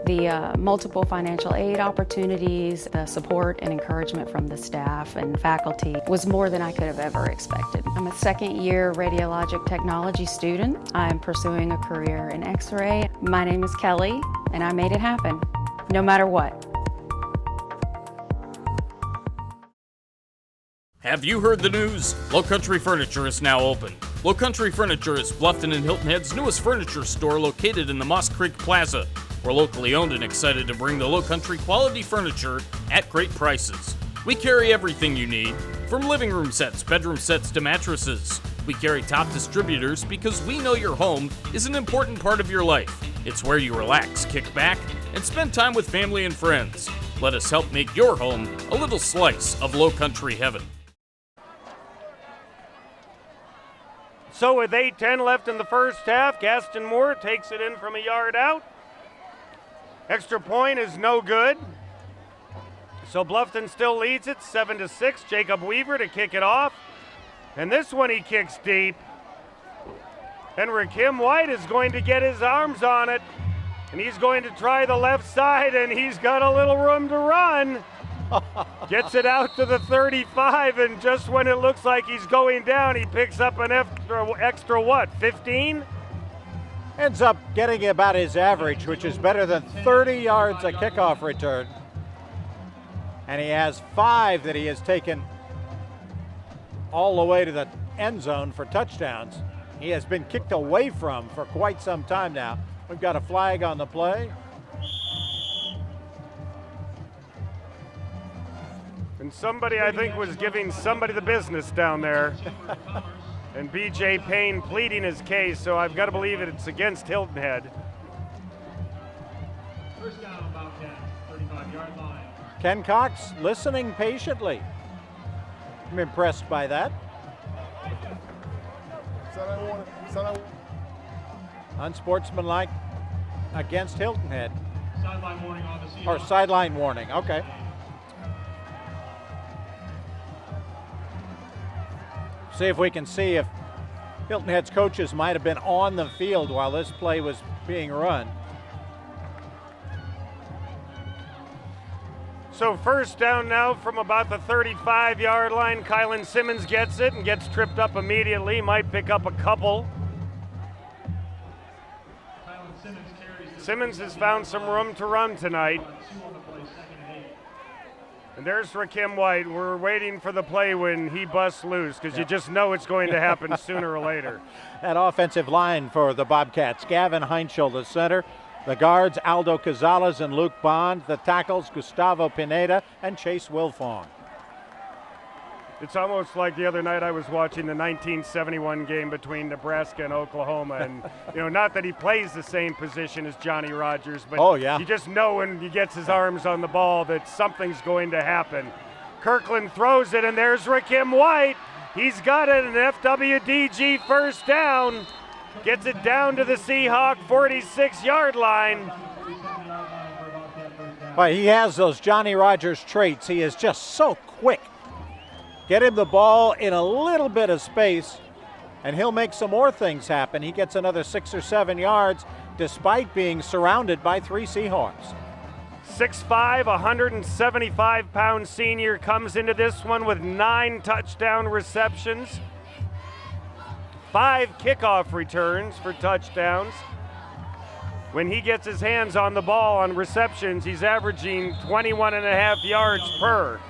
the multiple financial aid opportunities, the support and encouragement from the staff and faculty was more than I could have ever expected. I'm a second-year radiologic technology student. I'm pursuing a career in X-ray. My name is Kelly, and I made it happen, no matter what. Have you heard the news? Lowcountry Furniture is now open. Lowcountry Furniture is Bluffton and Hilton Head's newest furniture store located in the Moss Creek Plaza. We're locally owned and excited to bring the Lowcountry quality furniture at great prices. We carry everything you need, from living room sets, bedroom sets to mattresses. We carry top distributors because we know your home is an important part of your life. It's where you relax, kick back, and spend time with family and friends. Let us help make your home a little slice of Lowcountry heaven. So with 8:10 left in the first half, Gaston Moore takes it in from a yard out. Extra point is no good. So Bluffton still leads it 7-6. Jacob Weaver to kick it off. And this one he kicks deep. And Rakim White is going to get his arms on it. And he's going to try the left side, and he's got a little room to run. Gets it out to the 35, and just when it looks like he's going down, he picks up an extra what, 15? Ends up getting about his average, which is better than 30 yards a kickoff return. And he has 5 that he has taken all the way to the end zone for touchdowns. He has been kicked away from for quite some time now. We've got a flag on the play. And somebody, I think, was giving somebody the business down there. And B.J. Payne pleading his case, so I've got to believe it's against Hilton Head. First down, Bobcats, 35-yard line. Ken Cox listening patiently. I'm impressed by that. Unsportsmanlike against Hilton Head. Sideline warning on the Seahawks. Or sideline warning, okay. See if we can see if Hilton Head's coaches might have been on the field while this play was being run. So first down now from about the 35-yard line. Kylan Simmons gets it and gets tripped up immediately. Might pick up a couple. Simmons has found some room to run tonight. And there's Rakim White. We're waiting for the play when he busts loose, because you just know it's going to happen sooner or later. That offensive line for the Bobcats. Gavin Heinschel, the center. The guards, Aldo Cazales and Luke Bond. The tackles, Gustavo Pineda and Chase Wilfong. It's almost like the other night I was watching the 1971 game between Nebraska and Oklahoma, and not that he plays the same position as Johnny Rodgers, but you just know when he gets his arms on the ball that something's going to happen. Kirkland throws it, and there's Rakim White. He's got it, an FWDG first down. Gets it down to the Seahawk 46-yard line. But he has those Johnny Rodgers traits. He is just so quick. Get him the ball in a little bit of space, and he'll make some more things happen. He gets another 6 or 7 yards despite being surrounded by 3 Seahawks. 6'5", 175-pound senior comes into this one with 9 touchdown receptions, 5 kickoff returns for touchdowns. When he gets his hands on the ball on receptions, he's averaging 21.5 yards per.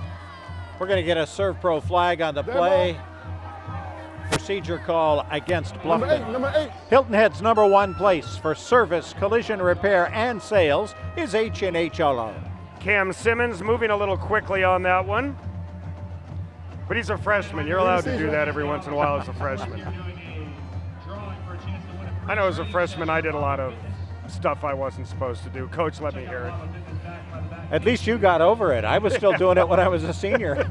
We're going to get a Serve Pro flag on the play. Procedure call against Bluffton. Number 8. Hilton Head's #1 place for service, collision repair, and sales is H&H Auto. Cam Simmons moving a little quickly on that one. But he's a freshman. You're allowed to do that every once in a while as a freshman. I know as a freshman I did a lot of stuff I wasn't supposed to do. Coach let me hear it. At least you got over it. I was still doing it when I was a senior.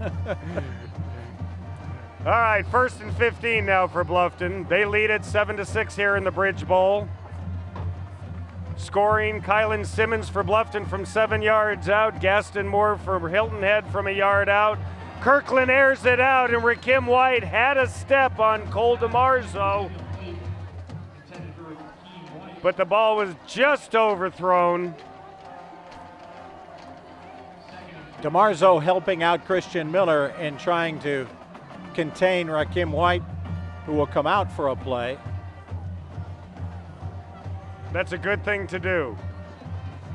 All right, 1st and 15 now for Bluffton. They lead it 7-6 here in the Bridge Bowl. Scoring, Kylan Simmons for Bluffton from 7 yards out. Gaston Moore for Hilton Head from a yard out. Kirkland airs it out, and Rakim White had a step on Cole DeMarzo. But the ball was just overthrown. DeMarzo helping out Christian Miller in trying to contain Rakim White, who will come out for a play. That's a good thing to do.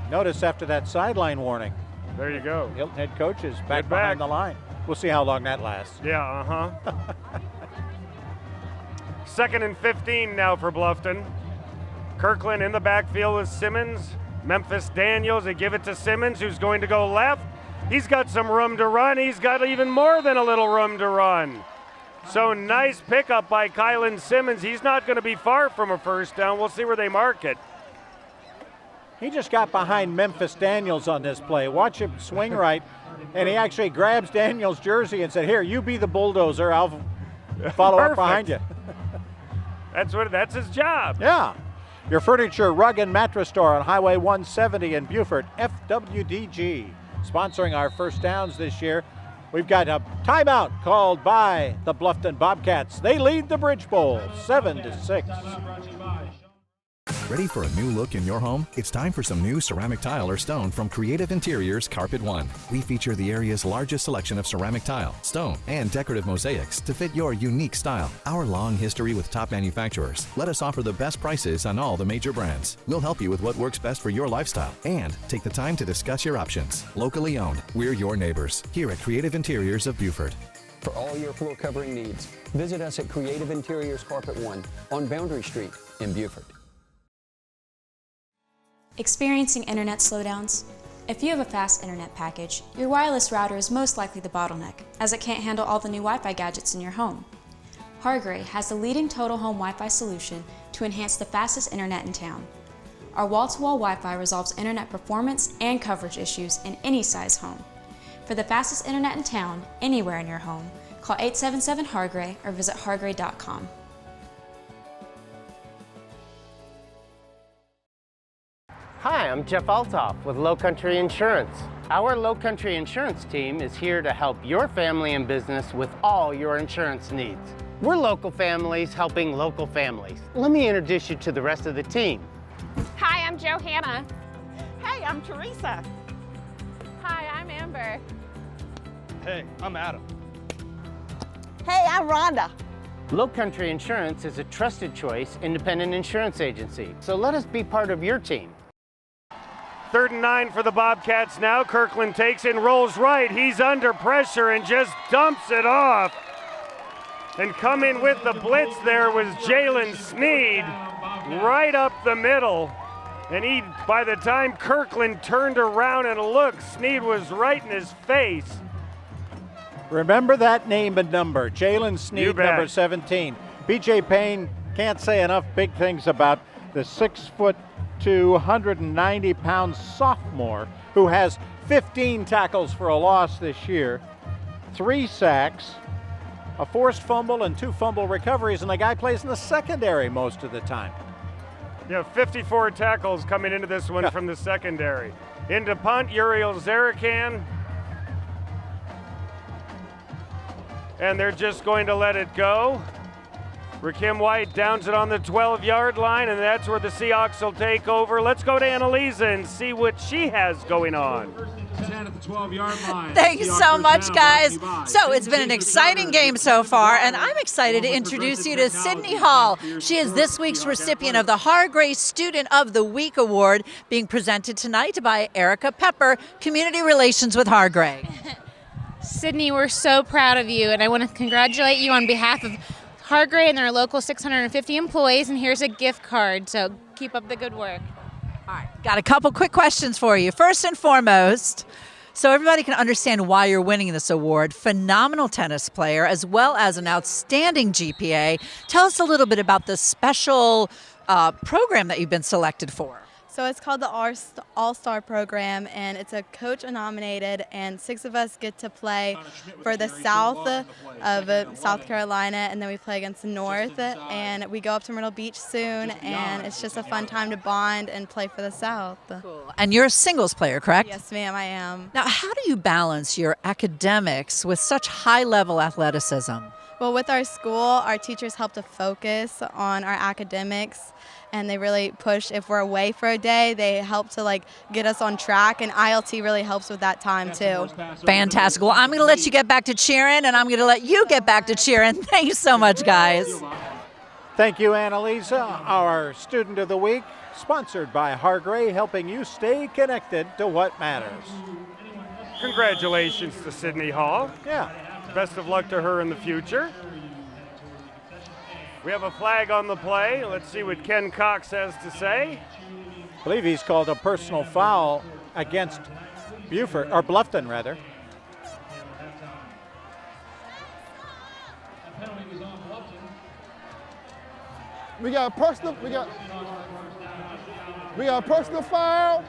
Notice after that sideline warning. There you go. Hilton Head coach is back behind the line. We'll see how long that lasts. Yeah, 2nd and 15 now for Bluffton. Kirkland in the backfield with Simmons. Memphis Daniels, they give it to Simmons, who's going to go left. He's got some room to run. He's got even more than a little room to run. So nice pickup by Kylan Simmons. He's not going to be far from a first down. We'll see where they mark it. He just got behind Memphis Daniels on this play. Watch him swing right, and he actually grabs Daniels' jersey and said, "Here, you be the bulldozer. I'll follow up behind you." That's his job. Yeah. Your furniture, rug, and mattress store on Highway 170 in Beaufort, FWDG. Sponsoring our first downs this year. We've got a timeout called by the Bluffton Bobcats. They lead the Bridge Bowl 7-6. Ready for a new look in your home? It's time for some new ceramic tile or stone from Creative Interiors Carpet One. We feature the area's largest selection of ceramic tile, stone, and decorative mosaics to fit your unique style. Our long history with top manufacturers let us offer the best prices on all the major brands. We'll help you with what works best for your lifestyle and take the time to discuss your options. Locally owned, we're your neighbors here at Creative Interiors of Beaufort. For all your floor covering needs, visit us at Creative Interiors Carpet One on Boundary Street in Beaufort. Experiencing internet slowdowns? If you have a fast internet package, your wireless router is most likely the bottleneck, as it can't handle all the new Wi-Fi gadgets in your home. Hargray has the leading total home Wi-Fi solution to enhance the fastest internet in town. Our wall-to-wall Wi-Fi resolves internet performance and coverage issues in any size home. For the fastest internet in town, anywhere in your home, call 877-HARGRAY or visit hargray.com. Hi, I'm Jeff Altoff with Lowcountry Insurance. Our Lowcountry Insurance team is here to help your family and business with all your insurance needs. We're local families helping local families. Let me introduce you to the rest of the team. Hi, I'm Johanna. Hey, I'm Teresa. Hi, I'm Amber. Hey, I'm Adam. Hey, I'm Rhonda. Lowcountry Insurance is a trusted choice independent insurance agency, so let us be part of your team. 3rd and 9 for the Bobcats now. Kirkland takes it and rolls right. He's under pressure and just dumps it off. And coming with the blitz there was Jalen Sneed right up the middle. And by the time Kirkland turned around and looked, Sneed was right in his face. Remember that name and number, Jalen You Sneed, bet. number 17. B.J. Payne, can't say enough big things about the 6'2", 190-pound sophomore who has 15 tackles for a loss this year, 3 sacks, a forced fumble and 2 fumble recoveries, and the guy plays in the secondary most of the time. Yeah, 54 tackles coming into this one from the secondary. Into punt, Uriel Zarakan. And they're just going to let it go. Rakim White downs it on the 12-yard line, and that's where the Seahawks will take over. Let's go to Annalisa and see what she has going on. Thanks so much, guys. So it's been an exciting game so far, and I'm excited to introduce you to Sydney Hall. She is this week's recipient of the Hargray Student of the Week Award, being presented tonight by Erica Pepper, Community Relations with Hargray. Sydney, we're so proud of you, and I want to congratulate you on behalf of Hargray and their local 650 employees, and here's a gift card, so keep up the good work. All right, got a couple quick questions for you. First and foremost, so everybody can understand why you're winning this award, phenomenal tennis player as well as an outstanding GPA. Tell us a little bit about the special program that you've been selected for. So it's called the All-Star Program, and it's a coach-nominated, and 6 of us get to play for the South of South Carolina, and then we play against the North, and we go up to Myrtle Beach soon, and it's just a fun time to bond and play for the South. Cool. And you're a singles player, correct? Yes, ma'am, I am. Now, how do you balance your academics with such high-level athleticism? Well, with our school, our teachers help to focus on our academics, and they really push. If we're away for a day, they help to get us on track, and ILT really helps with that time too. Fantastic. Well, I'm going to let you get back to cheering, and I'm going to let you get back to cheering. Thanks so much, guys. Thank you, Annalisa, our Student of the Week, sponsored by Hargray, helping you stay connected to what matters. Congratulations to Sydney Hall. Yeah. Best of luck to her in the future. We have a flag on the play. Let's see what Ken Cox has to say. I believe he's called a personal foul against Beaufort, or Bluffton rather. We got a personal foul.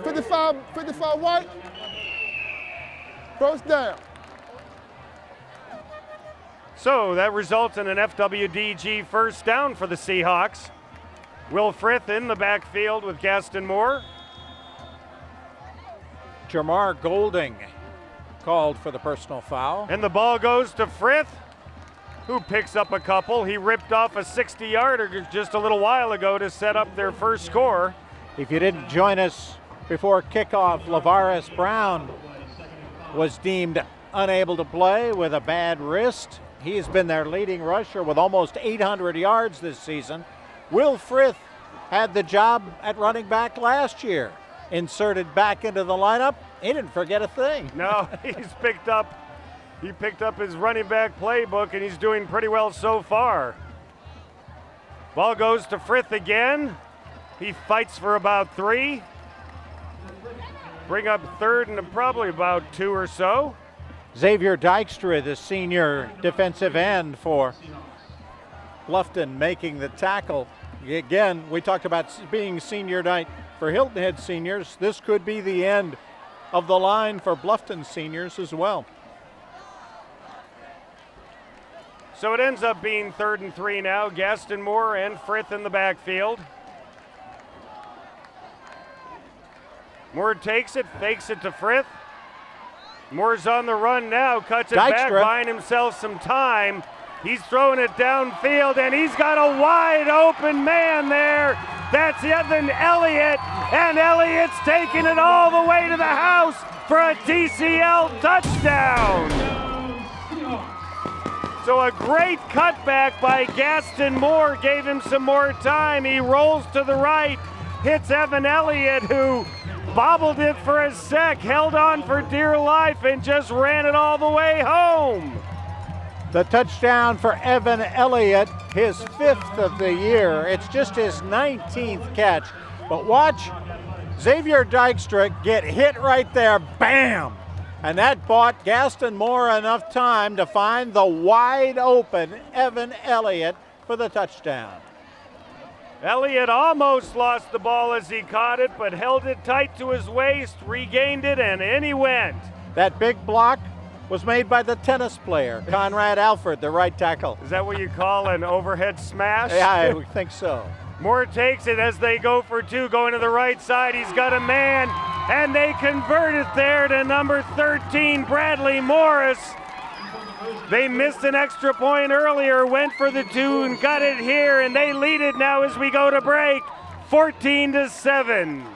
55 White. First down. So that results in an FWDG first down for the Seahawks. Will Frith in the backfield with Gaston Moore. Jamar Golding called for the personal foul. And the ball goes to Frith, who picks up a couple. He ripped off a 60-yarder just a little while ago to set up their first score. If you didn't join us before kickoff, Lavaris Brown was deemed unable to play with a bad wrist. He's been their leading rusher with almost 800 yards this season. Will Frith had the job at running back last year. Inserted back into the lineup. He didn't forget a thing. No, he picked up his running back playbook, and he's doing pretty well so far. Ball goes to Frith again. He fights for about 3. Bring up third and probably about 2 or so. Xavier Dykstra, the senior defensive end for Bluffton, making the tackle. Again, we talked about being senior night for Hilton Head seniors. This could be the end of the line for Bluffton seniors as well. So it ends up being 3rd and 3 now. Gaston Moore and Frith in the backfield. Moore takes it, fakes it to Frith. Moore's on the run now, cuts it back, buying himself some time. He's throwing it downfield, and he's got a wide open man there. That's Evan Elliott, and Elliott's taking it all the way to the house for a TCL touchdown. So a great cutback by Gaston Moore gave him some more time. He rolls to the right, hits Evan Elliott, who bobbled it for a sec, held on for dear life, and just ran it all the way home. The touchdown for Evan Elliott, his 5th of the year. It's just his 19th catch. But watch Xavier Dykstra get hit right there, bam! And that bought Gaston Moore enough time to find the wide open Evan Elliott for the touchdown. Elliott almost lost the ball as he caught it, but held it tight to his waist, regained it, and in he went. That big block was made by the tennis player, Conrad Alford, the right tackle. Is that what you call an overhead smash? Yeah, I would think so. Moore takes it as they go for 2, going to the right side. He's got a man, and they convert it there to number 13, Bradley Morris. They missed an extra point earlier, went for the 2 and got it here, and they lead it now as we go to break, 14-7.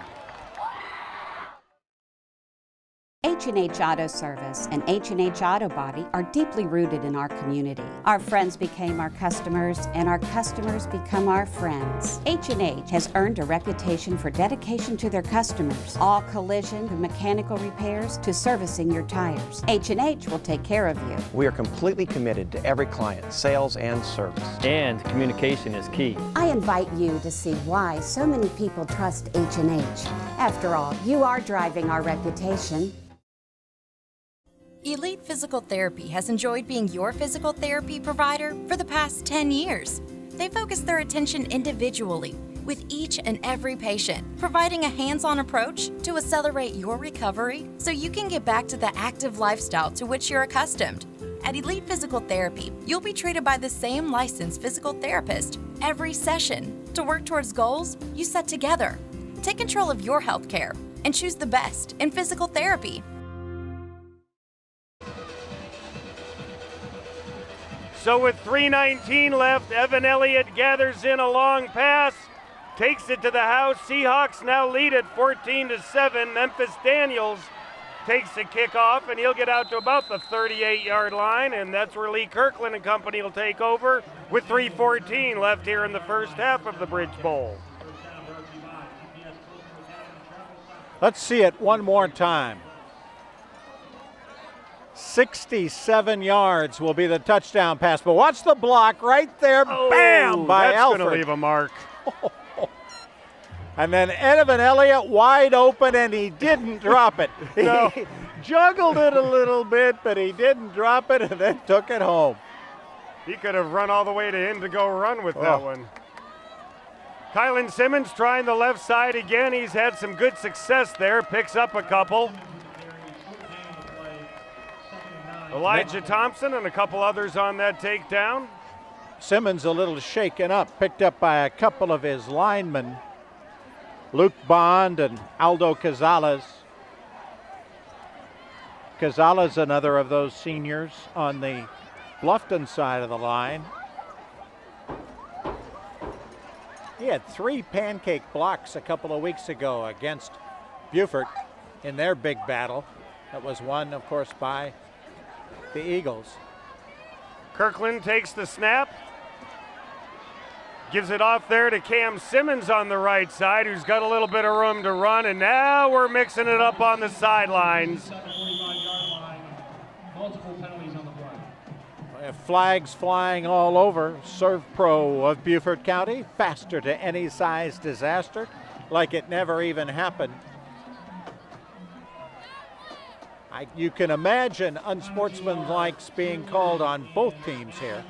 H&H Auto Service and H&H Auto Body are deeply rooted in our community. Our friends became our customers, and our customers become our friends. H&H has earned a reputation for dedication to their customers, all collision and mechanical repairs to servicing your tires. H&H will take care of you. We are completely committed to every client, sales and service. And communication is key. I invite you to see why so many people trust H&H. After all, you are driving our reputation. Elite Physical Therapy has enjoyed being your physical therapy provider for the past 10 years. They focus their attention individually with each and every patient, providing a hands-on approach to accelerate your recovery so you can get back to the active lifestyle to which you're accustomed. At Elite Physical Therapy, you'll be treated by the same licensed physical therapist every session to work towards goals you set together. Take control of your health care and choose the best in physical therapy. So with 3:19 left, Evan Elliott gathers in a long pass, takes it to the house. Seahawks now lead at 14-7. Memphis Daniels takes the kickoff, and he'll get out to about the 38-yard line, and that's where Lee Kirkland and company will take over with 3:14 left here in the first half of the Bridge Bowl. Let's see it one more time. 67 yards will be the touchdown pass. But watch the block right there. Bam! By Alford. That's going to leave a mark. And then Evan Elliott wide open, and he didn't drop it. No. He juggled it a little bit, but he didn't drop it and then took it home. He could have run all the way to Indigo Run with that one. Kylan Simmons trying the left side again. He's had some good success there. Picks up a couple. Elijah Thompson and a couple others on that takedown. Simmons a little shaken up, picked up by a couple of his linemen, Luke Bond and Aldo Cazales. Cazales, another of those seniors on the Bluffton side of the line. He had 3 pancake blocks a couple of weeks ago against Beaufort in their big battle. That was won, of course, by the Eagles. Kirkland takes the snap. Gives it off there to Cam Simmons on the right side, who's got a little bit of room to run, and now we're mixing it up on the sidelines. Flags flying all over. Serve Pro of Beaufort County, faster to any size disaster, like it never even happened. You can imagine unsportsmanlikes being called on both teams here.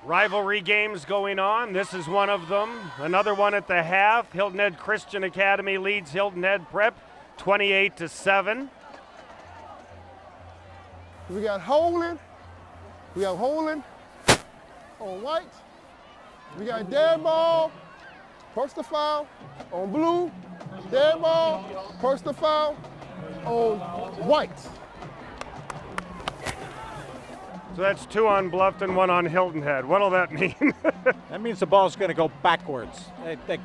Rivalry games going on. This is one of them. Another one at the half. Hilton Head Christian Academy leads Hilton Head Prep 28-7. We got holding. We have holding on white. We got dead ball, personal foul on blue, dead ball, personal foul on white. So that's 2 on Bluffton, 1 on Hilton Head. What'll that mean? That means the ball's going to go backwards. The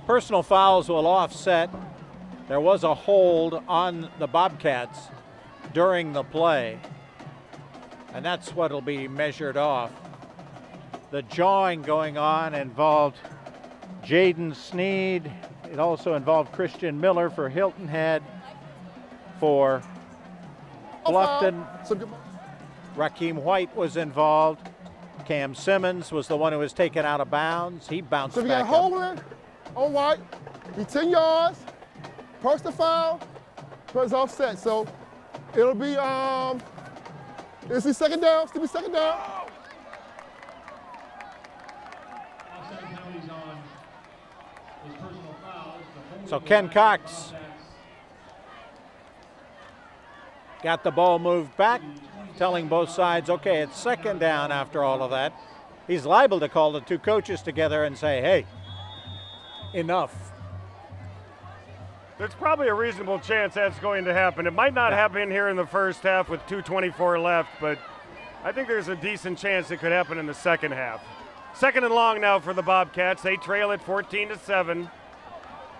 personal fouls will offset. There was a hold on the Bobcats during the play, and that's what'll be measured off. The jawing going on involved Jaden Sneed It also involved Christian Miller for Hilton Head. For Bluffton, Rakeem White was involved. Cam Simmons was the one who was taken out of bounds. He bounced So we back got holding on White, be 10 yards, personal foul, plus offset. So it'll be, is he second down? Still be second down? So Ken Cox got the ball moved back, telling both sides, okay, it's second down after all of that. He's liable to call the two coaches together and say, hey, enough. There's probably a reasonable chance that's going to happen. It might not happen here in the first half with 2:24 left, but I think there's a decent chance it could happen in the second half. Second and long now for the Bobcats. They trail at 14-7.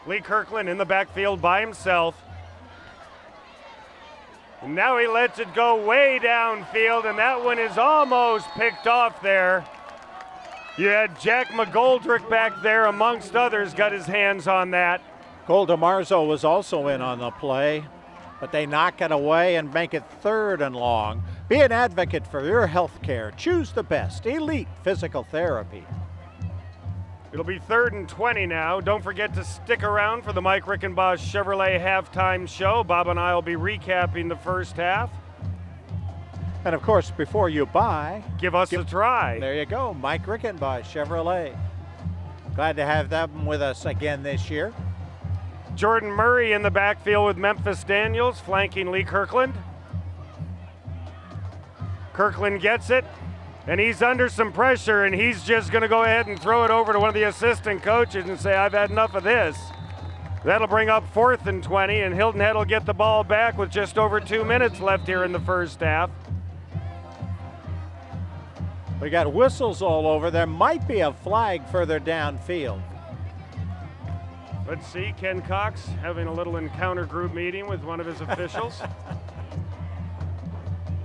Lee Kirkland in the backfield by himself. And now he lets it go way downfield, and that one is almost picked off there. You had Jack McGoldrick back there, amongst others, got his hands on that. Cole DeMarzo was also in on the play, but they knock it away and make it third and long. Be an advocate for your health care. Choose the best, Elite Physical Therapy. It'll be 3rd and 20 now. Don't forget to stick around for the Mike Rickenboss Chevrolet halftime show. Bob and I will be recapping the first half. And of course, before you buy, give us a try. There you go, Mike Rickenboss Chevrolet. Glad to have them with us again this year. Jordan Murray in the backfield with Memphis Daniels, flanking Lee Kirkland. Kirkland gets it, and he's under some pressure, and he's just going to go ahead and throw it over to one of the assistant coaches and say, I've had enough of this. That'll bring up 4th and 20, and Hilton Head will get the ball back with just over 2 minutes left here in the first half. We got whistles all over. There might be a flag further downfield. Let's see, Ken Cox having a little encounter group meeting with one of his officials,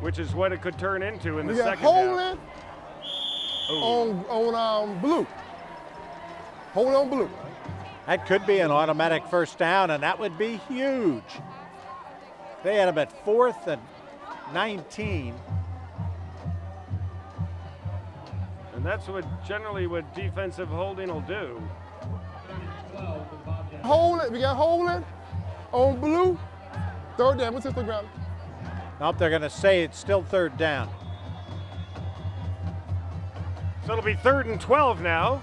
which is what it could turn into in the second half. On blue. Hold on blue. That could be an automatic first down, and that would be huge. They had him at 4th and 19. And that's generally what defensive holding will do. Hold it. We got holding on blue. 3rd down. What's the ground? Nope, they're going to say it's still 3rd down. So it'll be 3rd and 12 now.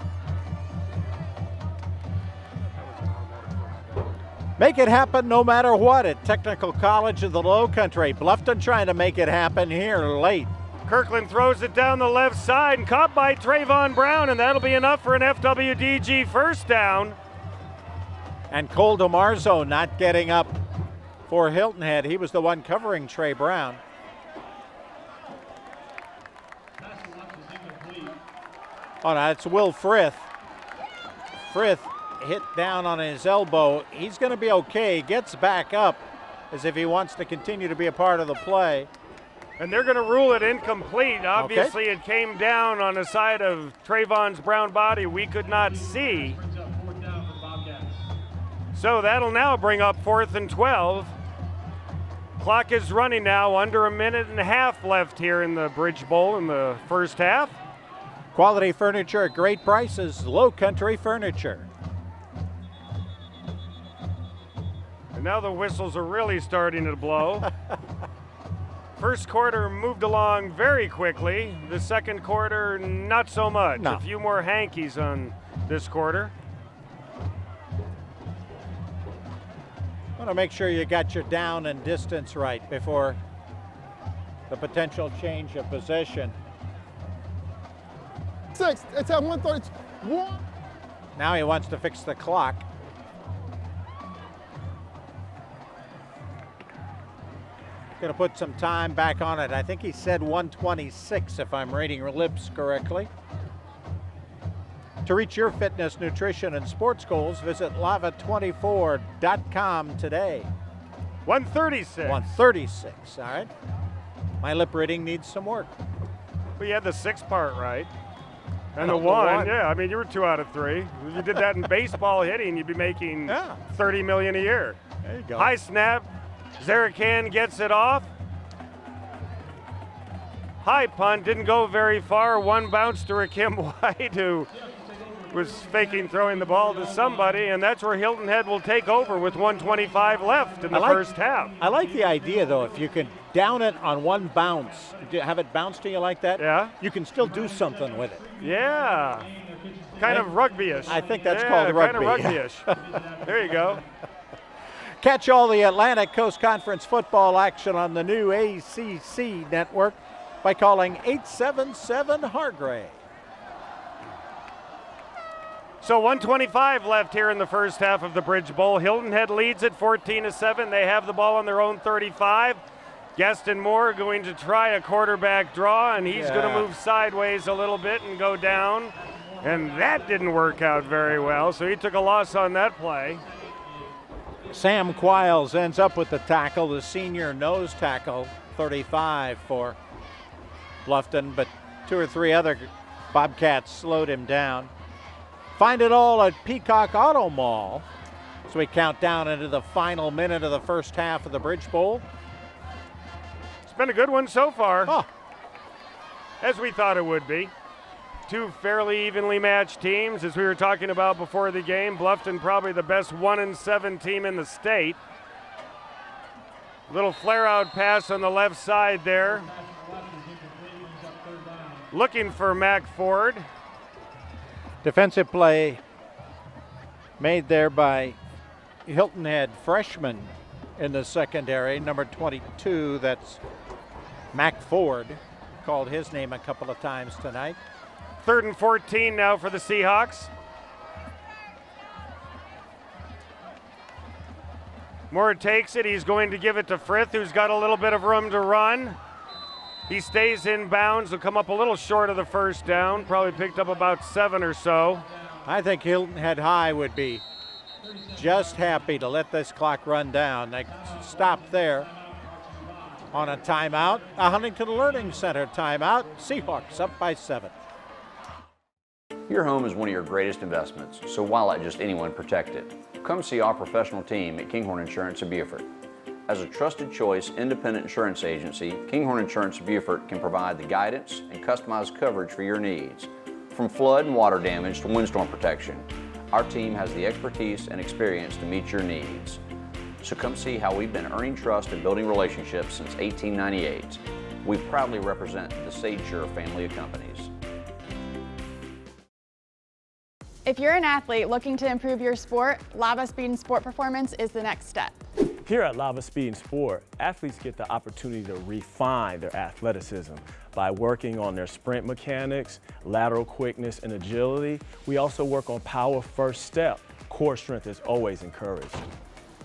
Make it happen no matter what at Technical College of the Lowcountry. Bluffton trying to make it happen here late. Kirkland throws it down the left side and caught by Trayvon Brown, and that'll be enough for an FWDG first down. And Cole DeMarzo not getting up for Hilton Head. He was the one covering Trey Brown. Oh, no, it's Will Frith. Frith hit down on his elbow. He's going to be okay. Gets back up as if he wants to continue to be a part of the play. And they're going to rule it incomplete. Obviously, It came down on the side of Trayvon's brown body. We could not see. So that'll now bring up 4th and 12. Clock is running now, under a minute and a half left here in the Bridge Bowl in the first half. Quality furniture at great prices, Lowcountry Furniture. And now the whistles are really starting to blow. First quarter moved along very quickly. The second quarter, not so much. No. A few more hankies on this quarter. Want to make sure you got your down and distance right before the potential change of possession. 6, it's at 1:31. Now he wants to fix the clock. Going to put some time back on it. I think he said 1:26 if I'm reading lips correctly. To reach your fitness, nutrition, and sports goals, visit lava24.com today. 136. 136, all right. My lip reading needs some work. Well, you had the 6th part right. And the one, yeah. I mean, you were 2 out of 3. If you did that in baseball hitting, you'd be making $30 million a year. There you go. High snap. Zarakan gets it off. High punt, didn't go very far. One bounce to Rakim White, who was faking throwing the ball to somebody, and that's where Hilton Head will take over with 1:25 left in the first half. I like the idea, though, if you can down it on one bounce, have it bounce to you like that, you can still do something with it. Yeah. Kind of rugby-ish. I think that's called rugby. Kind of rugby-ish. There you go. Catch all the Atlantic Coast Conference football action on the new ACC network by calling 877-HARGRAY. So 1:25 left here in the first half of the Bridge Bowl. Hilton Head leads at 14-7. They have the ball on their own 35. Gaston Moore going to try a quarterback draw, and he's going to move sideways a little bit and go down. And that didn't work out very well, so he took a loss on that play. Sam Quiles ends up with the tackle, the senior nose tackle, 35 for Bluffton, but 2 or 3 other Bobcats slowed him down. Find it all at Peacock Auto Mall. So we count down into the final minute of the first half of the Bridge Bowl. It's been a good one so far, as we thought it would be. 2 fairly evenly matched teams, as we were talking about before the game. Bluffton probably the best 1-7 team in the state. Little flare-out pass on the left side there. Looking for Mac Ford. Defensive play made there by Hilton Head freshman in the secondary, number 22, that's Mac Ford. Called his name a couple of times tonight. 3rd and 14 now for the Seahawks. Moore takes it. He's going to give it to Frith, who's got a little bit of room to run. He stays in bounds. Will come up a little short of the first down. Probably picked up about 7 or so. I think Hilton Head High would be just happy to let this clock run down. They stop there on a timeout. A Huntington Learning Center timeout. Seahawks up by 7. Your home is one of your greatest investments, so why let just anyone protect it? Come see our professional team at Kinghorn Insurance of Beaufort. As a trusted choice independent insurance agency, Kinghorn Insurance of Beaufort can provide the guidance and customized coverage for your needs. From flood and water damage to windstorm protection, our team has the expertise and experience to meet your needs. So come see how we've been earning trust and building relationships since 1898. We proudly represent the SageSure family of companies. If you're an athlete looking to improve your sport, Lava Speed and Sport Performance is the next step. Here at Lava Speed and Sport, athletes get the opportunity to refine their athleticism by working on their sprint mechanics, lateral quickness, and agility. We also work on power first step. Core strength is always encouraged.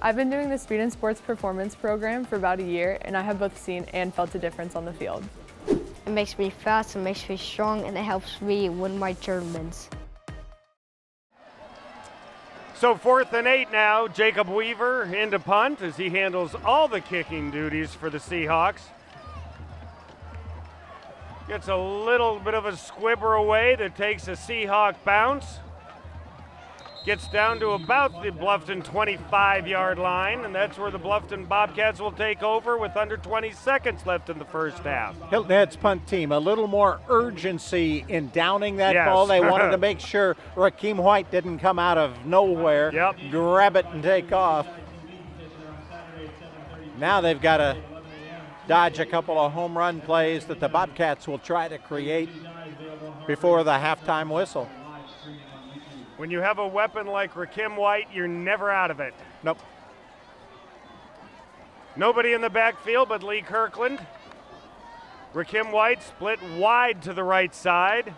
I've been doing the Speed and Sports Performance program for about a year, and I have both seen and felt a difference on the field. It makes me fast, it makes me strong, and it helps me win my tournaments. So 4th and 8 now. Jacob Weaver into punt as he handles all the kicking duties for the Seahawks. Gets a little bit of a squibber away that takes a Seahawk bounce. Gets down to about the Bluffton 25-yard line, and that's where the Bluffton Bobcats will take over with under 20 seconds left in the first half. Hilton Head's punt team, a little more urgency in downing that ball. They wanted to make sure Rakim White didn't come out of nowhere, grab it and take off. Now they've got to dodge a couple of home run plays that the Bobcats will try to create before the halftime whistle. When you have a weapon like Rakim White, you're never out of it. Nope. Nobody in the backfield but Lee Kirkland. Rakim White split wide to the right side.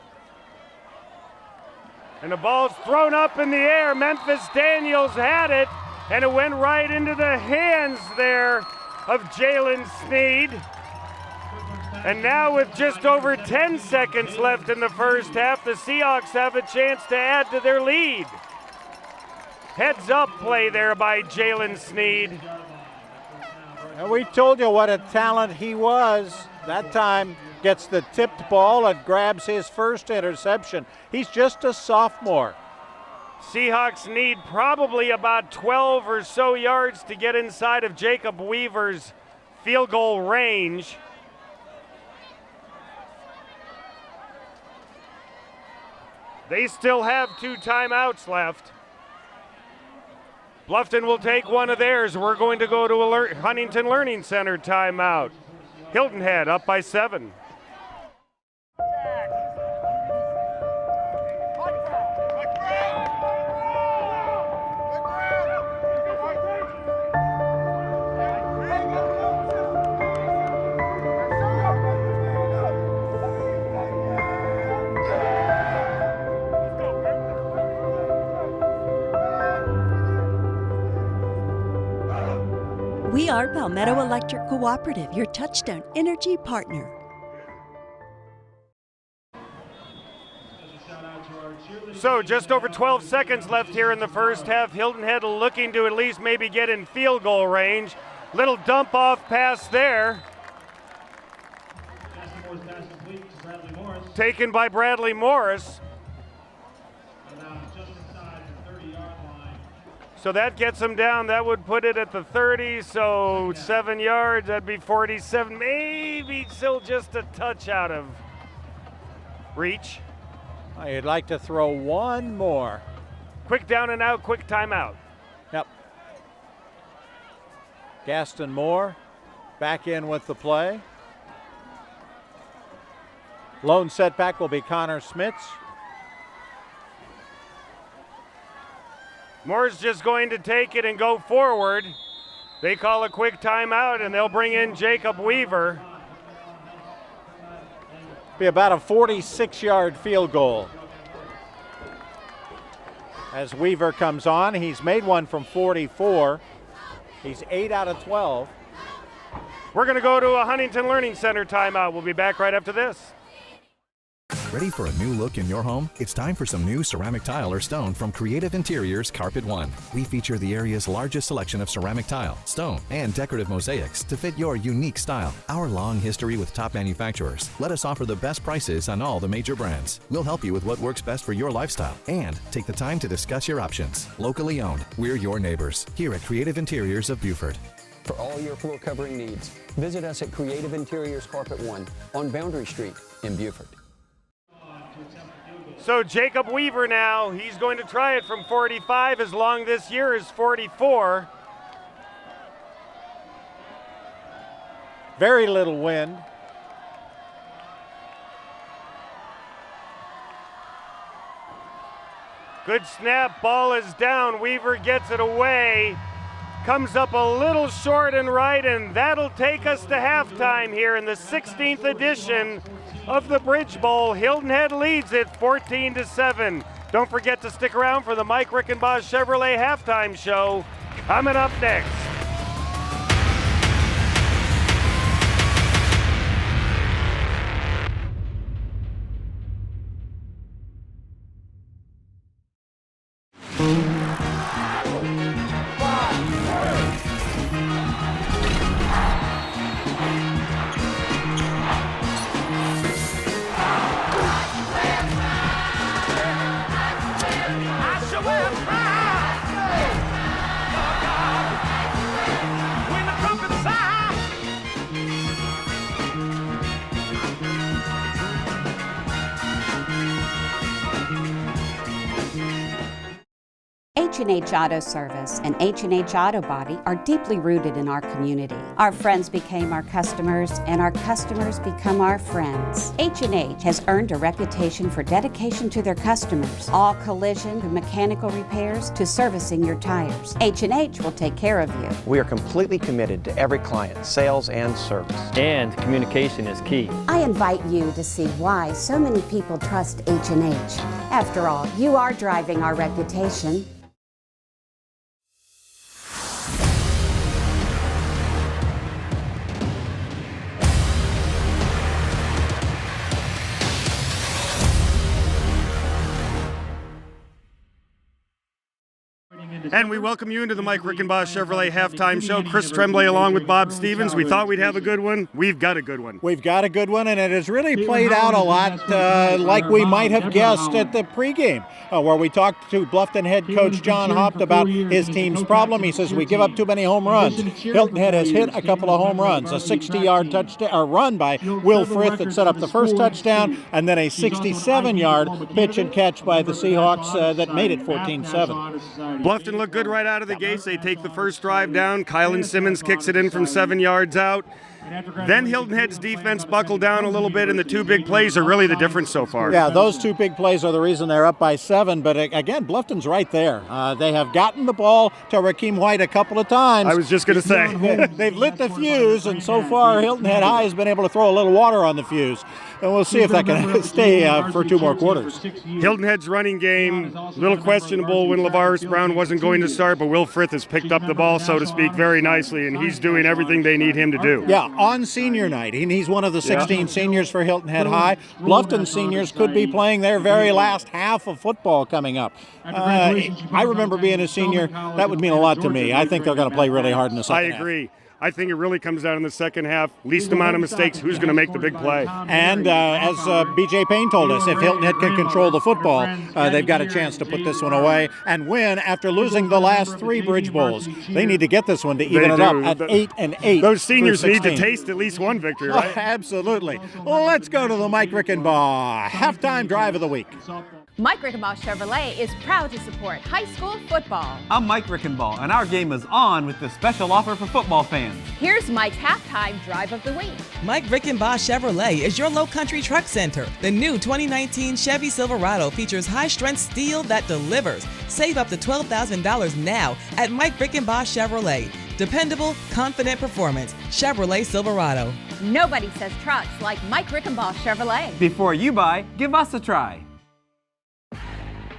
And the ball's thrown up in the air. Memphis Daniels had it, and it went right into the hands there of Jalen Sneed. And now with just over 10 seconds left in the first half, the Seahawks have a chance to add to their lead. Heads up play there by Jalen Sneed. And we told you what a talent he was. That time gets the tipped ball and grabs his first interception. He's just a sophomore. Seahawks need probably about 12 or so yards to get inside of Jacob Weaver's field goal range. They still have 2 timeouts left. Bluffton will take one of theirs. We're going to go to a Huntington Learning Center timeout. Hilton Head up by 7. We are Palmetto Electric Cooperative, your touchstone energy partner. So just over 12 seconds left here in the first half. Hilton Head looking to at least maybe get in field goal range. Little dump off pass there. Taken by Bradley Morris. So that gets him down. That would put it at the 30, so 7 yards. That'd be 47. Maybe still just a touch out of reach. I'd like to throw one more. Quick down and out, quick timeout. Yep. Gaston Moore back in with the play. Lone setback will be Connor Smits. Moore's just going to take it and go forward. They call a quick timeout and they'll bring in Jacob Weaver. Be about a 46-yard field goal. As Weaver comes on, he's made one from 44. He's 8 out of 12. We're going to go to a Huntington Learning Center timeout. We'll be back right after this. Ready for a new look in your home? It's time for some new ceramic tile or stone from Creative Interiors Carpet One. We feature the area's largest selection of ceramic tile, stone, and decorative mosaics to fit your unique style. Our long history with top manufacturers let us offer the best prices on all the major brands. We'll help you with what works best for your lifestyle and take the time to discuss your options. Locally owned, we're your neighbors here at Creative Interiors of Beaufort. For all your floor covering needs, visit us at Creative Interiors Carpet One on Boundary Street in Beaufort. So Jacob Weaver now, he's going to try it from 45 as long this year is 44. Very little wind. Good snap, ball is down. Weaver gets it away. Comes up a little short and right, and that'll take us to halftime here in the 16th edition of the Bridge Bowl. Hilton Head leads it 14-7. Don't forget to stick around for the Mike Rickenbaugh Chevrolet halftime show coming up next. H&H Auto Service and H&H Auto Body are deeply rooted in our community. Our friends became our customers, and our customers become our friends. H&H has earned a reputation for dedication to their customers, all collision and mechanical repairs to servicing your tires. H&H will take care of you. We are completely committed to every client, sales and service. And communication is key. I invite you to see why so many people trust H&H. After all, you are driving our reputation. And we welcome you into the Mike Rickenbaugh Chevrolet halftime show. Chris Tremblay along with Bob Stevens. We thought we'd have a good one. We've got a good one. We've got a good one, and it has really played out a lot like we might have guessed at the pregame, where we talked to Bluffton head coach John Haupt about his team's problem. He says we give up too many home runs. Hilton Head has hit a couple of home runs, a 60-yard touchdown run by Will Frith that set up the first touchdown, and then a 67-yard pitch and catch by the Seahawks that made it 14-7. Bluffton looked good right out of the gates. They take the first drive down. Kylan Simmons kicks it in from 7 yards out. Then Hilton Head's defense buckled down a little bit, and the two big plays are really the difference so far. Yeah, those two big plays are the reason they're up by 7. But again, Bluffton's right there. They have gotten the ball to Rakeem White a couple of times. I was just going to say. They've lit the fuse, and so far Hilton Head High has been able to throw a little water on the fuse. And we'll see if that can stay for 2 more quarters. Hilton Head's running game, a little questionable when LaVaris Brown wasn't going to start, but Will Frith has picked up the ball, so to speak, very nicely, and he's doing everything they need him to do. Yeah, on senior night. And he's one of the 16 seniors for Hilton Head High. Bluffton seniors could be playing their very last half of football coming up. I remember being a senior. That would mean a lot to me. I think they're going to play really hard in the second half. I agree. I think it really comes down in the second half. Least amount of mistakes, who's going to make the big play? And as B.J. Payne told us, if Hilton Head can control the football, they've got a chance to put this one away and win after losing the last 3 Bridge Bowls. They need to get this one to even it up at 8-8. Those seniors need to taste at least one victory, right? Oh, absolutely. Well, let's go to the Mike Rickenbaugh halftime drive of the week. Mike Rickenbaugh Chevrolet is proud to support high school football. I'm Mike Rickenbaugh, and our game is on with this special offer for football fans. Here's Mike's halftime drive of the week. Mike Rickenbaugh Chevrolet is your Lowcountry truck center. The new 2019 Chevy Silverado features high-strength steel that delivers. Save up to $12,000 now at Mike Rickenbaugh Chevrolet. Dependable, confident performance. Chevrolet Silverado. Nobody says trucks like Mike Rickenbaugh Chevrolet. Before you buy, give us a try.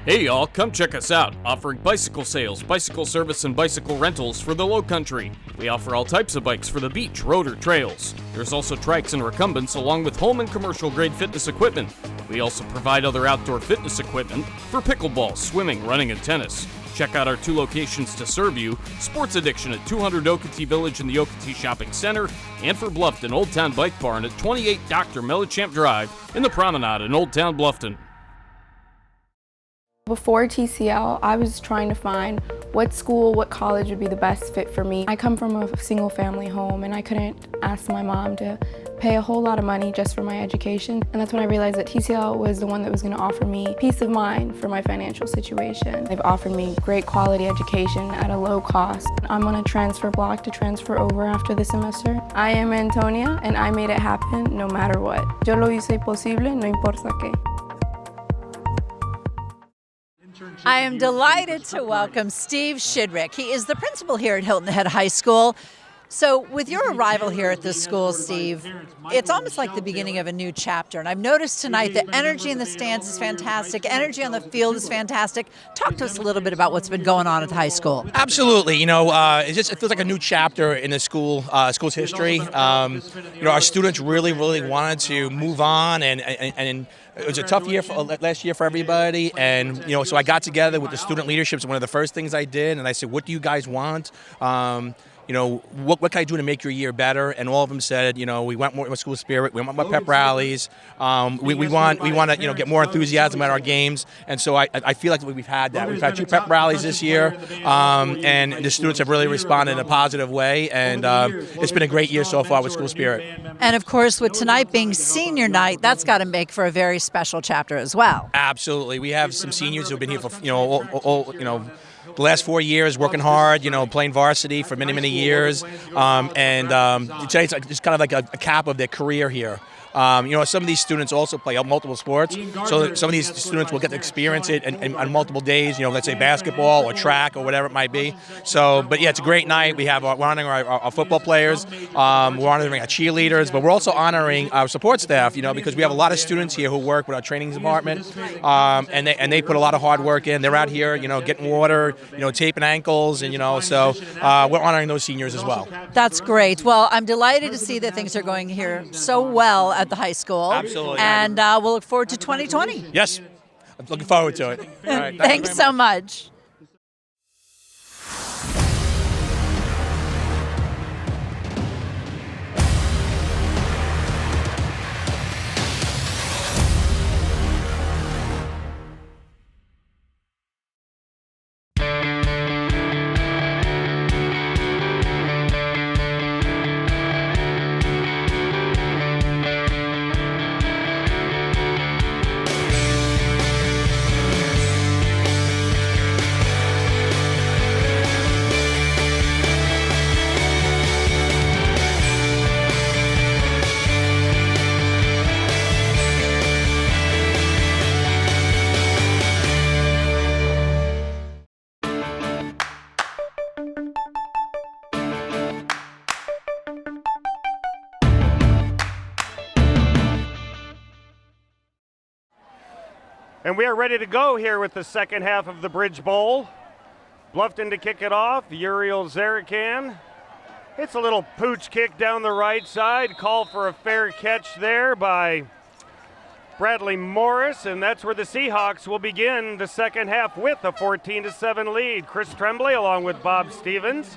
Hey y'all, come check us out, offering bicycle sales, bicycle service, and bicycle rentals for the Lowcountry. We offer all types of bikes for the beach, road, or trails. There's also trikes and recumbents along with home and commercial grade fitness equipment. We also provide other outdoor fitness equipment for pickleball, swimming, running, and tennis. Check out our 2 locations to serve you, Sports Addiction at 200 Okatee Village in the Okatee Shopping Center, and for Bluffton, Old Town Bike Barn at 28 Dr. Mellichamp Drive in the Promenade in Old Town Bluffton. Before TCL, I was trying to find what school, what college would be the best fit for me. I come from a single family home and I couldn't ask my mom to pay a whole lot of money just for my education. And that's when I realized that TCL was the one that was going to offer me peace of mind for my financial situation. They've offered me great quality education at a low cost. I'm on a transfer block to transfer over after the semester. I am Antonia and I made it happen no matter what. Yo lo hice posible, no importa qué. I am delighted to welcome Steve Shidrick. He is the principal here at Hilton Head High School. So with your arrival here at this school, Steve, it's almost like the beginning of a new chapter. And I've noticed tonight the energy in the stands is fantastic. Energy on the field is fantastic. Talk to us a little bit about what's been going on at the high school. Absolutely. You know, it feels like a new chapter in the school's history. Our students really wanted to move on, and it was a tough year last year for everybody. And, so I got together with the student leadership. It's one of the first things I did. And I said, what do you guys want? What can I do to make your year better? And all of them said, we want more school spirit, we want more pep rallies, we want to, get more enthusiasm at our games. And so I feel like we've had that. We've had 2 pep rallies this year, and the students have really responded in a positive way. And it's been a great year so far with school spirit. And of course, with tonight being senior night, that's got to make for a very special chapter as well. Absolutely. We have some seniors who've been here for, the last 4 years, working hard, playing varsity for many years. Today's just kind of like a cap of their career here. Some of these students also play multiple sports, so some of these students will get to experience it on multiple days, let's say basketball or track or whatever it might be. But yeah, it's a great night. We're honoring our football players, we're honoring our cheerleaders, but we're also honoring our support staff, because we have a lot of students here who work with our training department, and they put a lot of hard work in. They're out here, getting water, taping ankles, and so we're honoring those seniors as well. That's great. Well, I'm delighted to see that things are going here so well at the high school. Absolutely. And we'll look forward to 2020. Yes, I'm looking forward to it. All right. Thanks so much. And we are ready to go here with the second half of the Bridge Bowl. Bluffton to kick it off, Uriel Zarakan. It's a little pooch kick down the right side. Call for a fair catch there by Bradley Morris, and that's where the Seahawks will begin the second half with a 14-7 lead. Chris Tremblay along with Bob Stevens.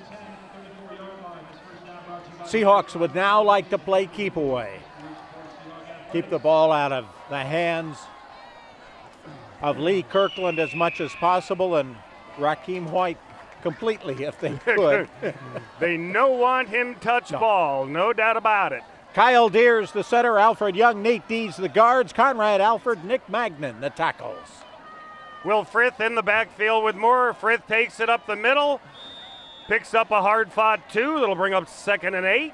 Seahawks would now like to play keep away. Keep the ball out of the hands of Lee Kirkland as much as possible, and Raheem White completely if they could. They no want him touch ball, no doubt about it. Kyle Deers, the center, Alfred Young, Nate Dees, the guards, Conrad Alford, Nick Magnan, the tackles. Will Frith in the backfield with Moore. Frith takes it up the middle, picks up a hard-fought 2. That'll bring up 2nd and 8.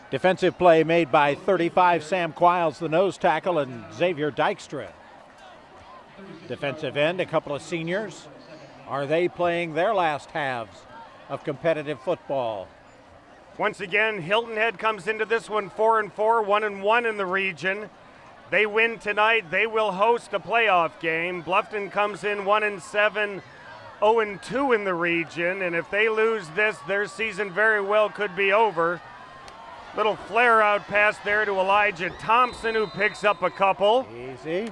Defensive play made by 35 Sam Quiles, the nose tackle, and Xavier Dykstra. Defensive end, a couple of seniors. Are they playing their last halves of competitive football? Once again, Hilton Head comes into this one 4-4, 1-1 in the region. They win tonight, they will host a playoff game. Bluffton comes in 1-7, 0-2 in the region, and if they lose this, their season very well could be over. Little flare out pass there to Elijah Thompson, who picks up a couple. Easy.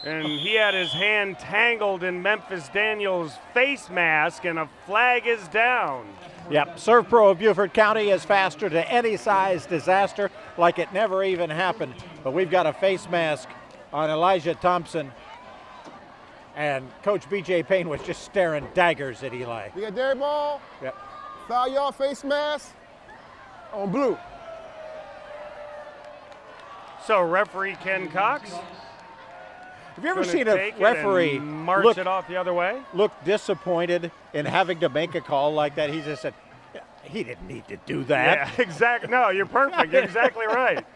And he had his hand tangled in Memphis Daniels' face mask, and a flag is down. Yep, Serve Pro of Beaufort County is faster to any size disaster, like it never even happened. But we've got a face mask on Elijah Thompson, and Coach B.J. Payne was just staring daggers at Eli. You got Derry ball? Yep. Foul y'all face mask on blue. So referee Ken Cox. Have you ever seen a referee march it off the other way? Look disappointed in having to make a call like that? He just said, he didn't need to do that. Yeah, exactly. No, you're perfect. You're exactly right.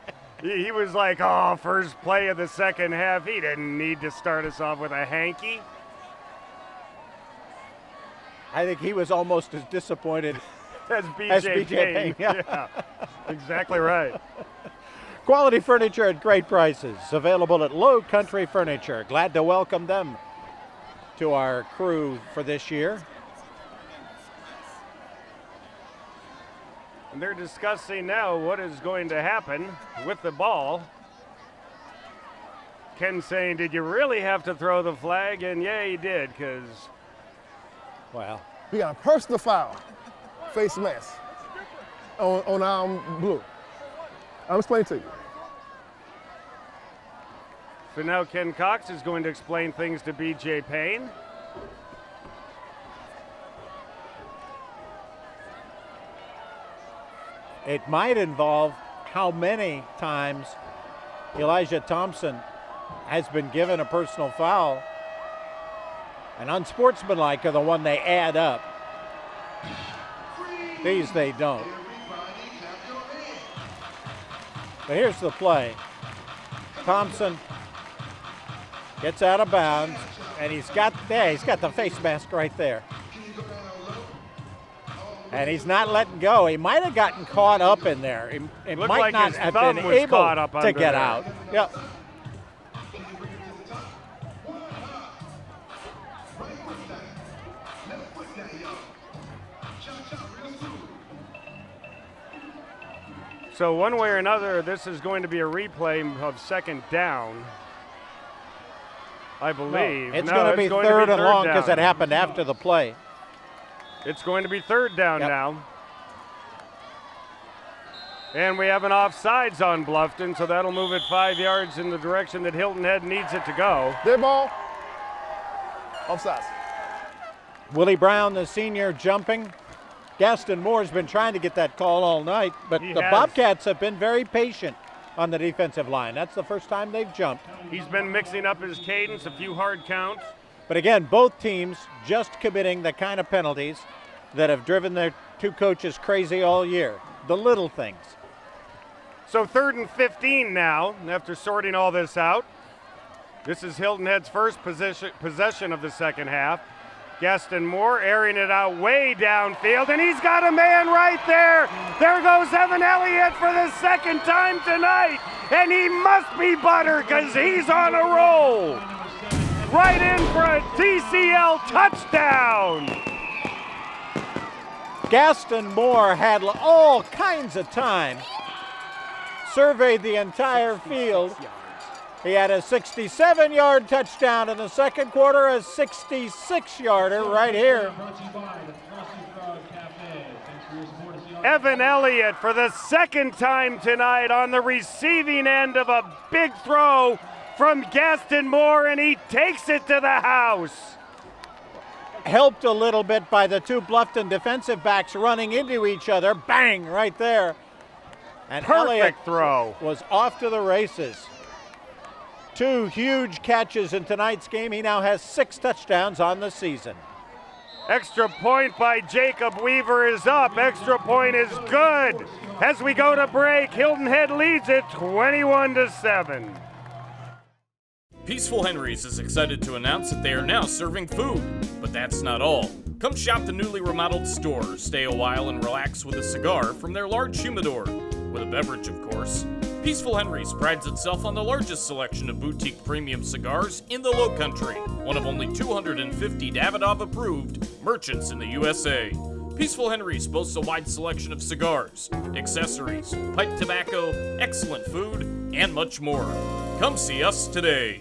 He was like, oh, first play of the second half. He didn't need to start us off with a hanky. I think he was almost as disappointed as B.J. Payne. Yeah. Exactly right. Quality furniture at great prices, available at Lowcountry Furniture. Glad to welcome them to our crew for this year. And they're discussing now what is going to happen with the ball. Ken saying, did you really have to throw the flag? And yeah, he did, because... Well, we got a personal foul, face mask, on blue. I'll explain to you. So now Ken Cox is going to explain things to B.J. Payne. It might involve how many times Elijah Thompson has been given a personal foul. And unsportsmanlike are the one they add up. These they don't. But here's the play. Thompson gets out of bounds, and he's got the face mask right there. And he's not letting go. He might have gotten caught up in there. He might like not his have thumb been was able caught up to under get there. out. Yep. So one way or another, this is going to be a replay of second down, I believe. No, it's going to be third and long because it happened after the play. It's going to be third down now. And we have an offsides on Bluffton, so that'll move it 5 yards in the direction that Hilton Head needs it to go. Dead ball. Offsides. Willie Brown, the senior, jumping. Gaston Moore's been trying to get that call all night, but the Bobcats have been very patient on the defensive line. That's the first time they've jumped. He's been mixing up his cadence, a few hard counts. But again, both teams just committing the kind of penalties that have driven their two coaches crazy all year. The little things. So 3rd and 15 now, after sorting all this out. This is Hilton Head's first possession of the second half. Gaston Moore airing it out way downfield, and he's got a man right there. There goes Evan Elliott for the second time tonight, and he must be butter because he's on a roll. Right in for a TCL touchdown. Gaston Moore had all kinds of time. Surveyed the entire field. He had a 67-yard touchdown in the second quarter, a 66-yarder right here. Evan Elliott for the second time tonight on the receiving end of a big throw from Gaston Moore, and he takes it to the house. Helped a little bit by the two Bluffton defensive backs running into each other. Bang, right there. And Perfect Elliott throw. Was off to the races. Two huge catches in tonight's game. He now has 6 touchdowns on the season. Extra point by Jacob Weaver is up. Extra point is good. As we go to break, Hilton Head leads it 21-7. Peaceful Henry's is excited to announce that they are now serving food. But that's not all. Come shop the newly remodeled store. Stay a while and relax with a cigar from their large humidor. With a beverage, of course. Peaceful Henry's prides itself on the largest selection of boutique premium cigars in the Lowcountry. One of only 250 Davidoff-approved merchants in the USA. Peaceful Henry's boasts a wide selection of cigars, accessories, pipe tobacco, excellent food, and much more. Come see us today.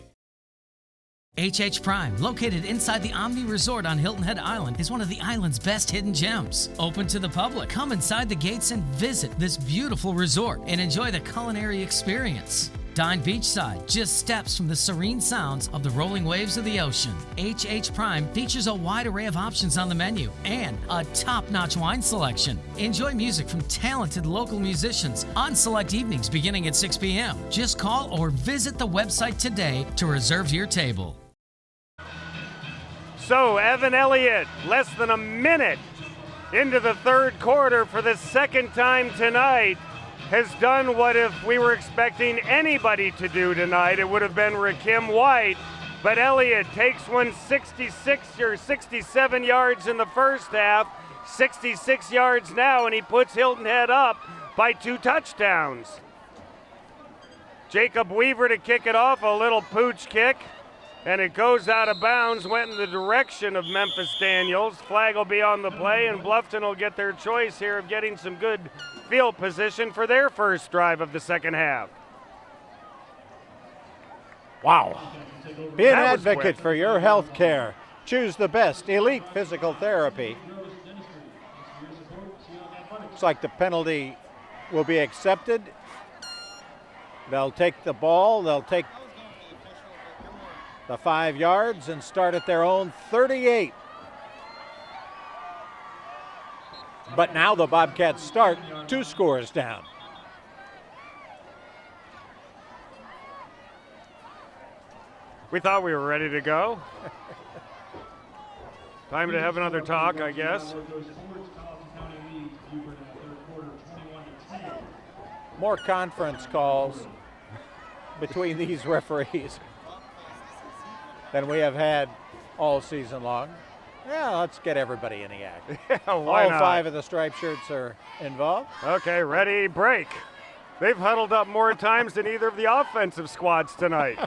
HH Prime, located inside the Omni Resort on Hilton Head Island, is one of the island's best hidden gems. Open to the public, come inside the gates and visit this beautiful resort and enjoy the culinary experience. Dine beachside, just steps from the serene sounds of the rolling waves of the ocean. HH Prime features a wide array of options on the menu and a top-notch wine selection. Enjoy music from talented local musicians on select evenings beginning at 6 p.m. Just call or visit the website today to reserve your table. So Evan Elliott, less than a minute into the third quarter for the second time tonight, has done what if we were expecting anybody to do tonight, it would have been Rakim White. But Elliott takes one 66 or 67 yards in the first half, 66 yards now, and he puts Hilton Head up by 2 touchdowns. Jacob Weaver to kick it off, a little pooch kick. And it goes out of bounds, went in the direction of Memphis Daniels. Flag will be on the play, and Bluffton will get their choice here of getting some good field position for their first drive of the second half. Wow. Be an advocate for your health care. Choose the best elite physical therapy. Looks like the penalty will be accepted. They'll take the ball, they'll take the 5 yards and start at their own 38. But now the Bobcats start 2 scores down. We thought we were ready to go. Time to have another talk, I guess. More conference calls between these referees than we have had all season long. Yeah, let's get everybody in the act. Why all not? 5 of the striped shirts are involved. Okay, ready, break. They've huddled up more times than either of the offensive squads tonight.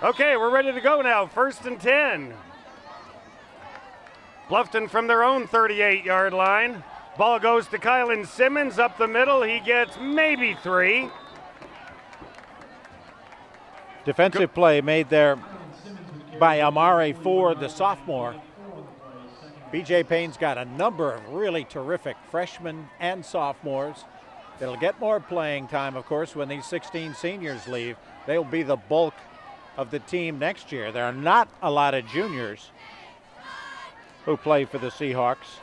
Okay, we're ready to go now. 1st and 10. Bluffton from their own 38-yard line. Ball goes to Kylan Simmons up the middle. He gets maybe 3. Defensive play made there by Amare Ford, the sophomore. BJ Payne's got a number of really terrific freshmen and sophomores. It'll get more playing time, of course, when these 16 seniors leave. They'll be the bulk of the team next year. There are not a lot of juniors who play for the Seahawks.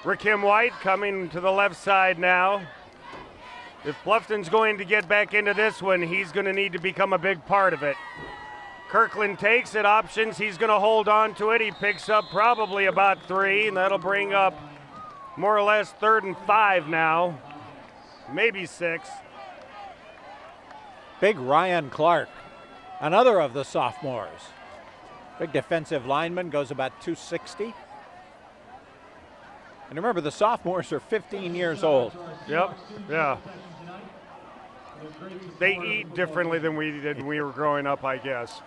Rakim White coming to the left side now. If Bluffton's going to get back into this one, he's going to need to become a big part of it. Kirkland takes it, options, he's going to hold on to it. He picks up probably about 3, and that'll bring up more or less 3rd and 5 now, maybe 6. Big Ryan Clark, another of the sophomores. Big defensive lineman, goes about 260. And remember, the sophomores are 15 years old. Yep, yeah. They eat differently than we did when we were growing up, I guess.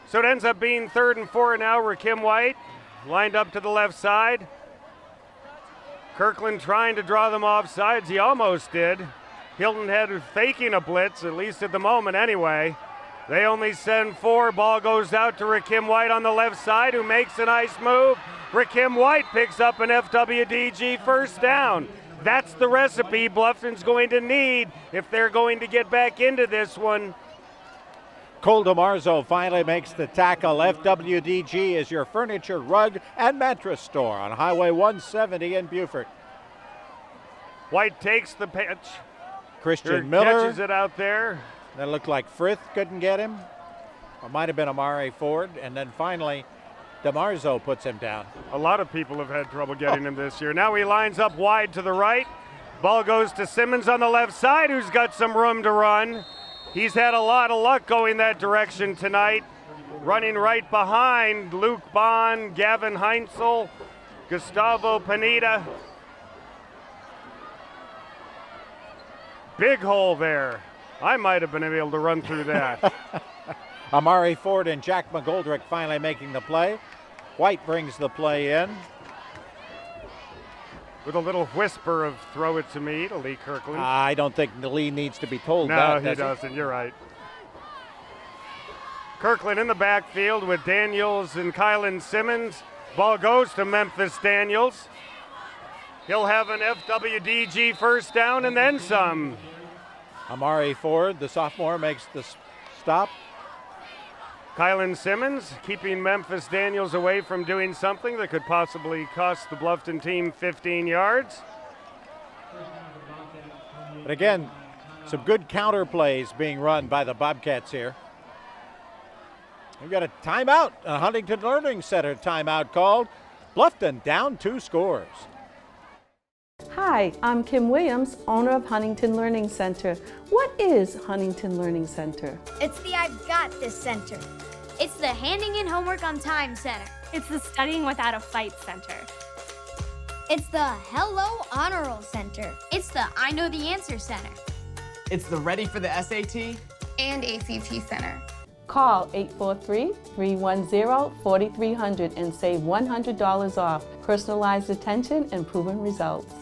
So it ends up being 3rd and 4 now. Rakim White lined up to the left side. Kirkland trying to draw them off sides. He almost did. Hilton Head faking a blitz, at least at the moment anyway. They only send 4. Ball goes out to Rakim White on the left side, who makes a nice move. Rakim White picks up an FWDG first down. That's the recipe Bluffton's going to need if they're going to get back into this one. Cole DeMarzo finally makes the tackle. FWDG is your furniture, rug, and mattress store on Highway 170 in Beaufort. White takes the pitch. Christian Miller catches it out there. That looked like Frith couldn't get him. It might have been Amari Ford. And then finally, DeMarzo puts him down. A lot of people have had trouble getting him this year. Now he lines up wide to the right. Ball goes to Simmons on the left side, who's got some room to run. He's had a lot of luck going that direction tonight. Running right behind Luke Bond, Gavin Heinzel, Gustavo Pineda. Big hole there. I might have been able to run through that. Amari Ford and Jack McGoldrick finally making the play. White brings the play in. With a little whisper of throw it to me to Lee Kirkland. I don't think Lee needs to be told that. No, he doesn't. You're right. Kirkland in the backfield with Daniels and Kylan Simmons. Ball goes to Memphis Daniels. He'll have an FWDG first down and then some. Amari Ford, the sophomore, makes the stop. Kylan Simmons keeping Memphis Daniels away from doing something that could possibly cost the Bluffton team 15 yards. But again, some good counter plays being run by the Bobcats here. We've got a timeout, a Huntington Learning Center timeout called. Bluffton down 2 scores. Hi, I'm Kim Williams, owner of Huntington Learning Center. What is Huntington Learning Center? It's the I've Got This Center. It's the Handing in Homework on Time Center. It's the Studying Without a Fight Center. It's the Hello Honor Roll Center. It's the I Know the Answer Center. It's the Ready for the SAT and ACT Center. Call 843-310-4300 and save $100 off. Personalized attention and proven results.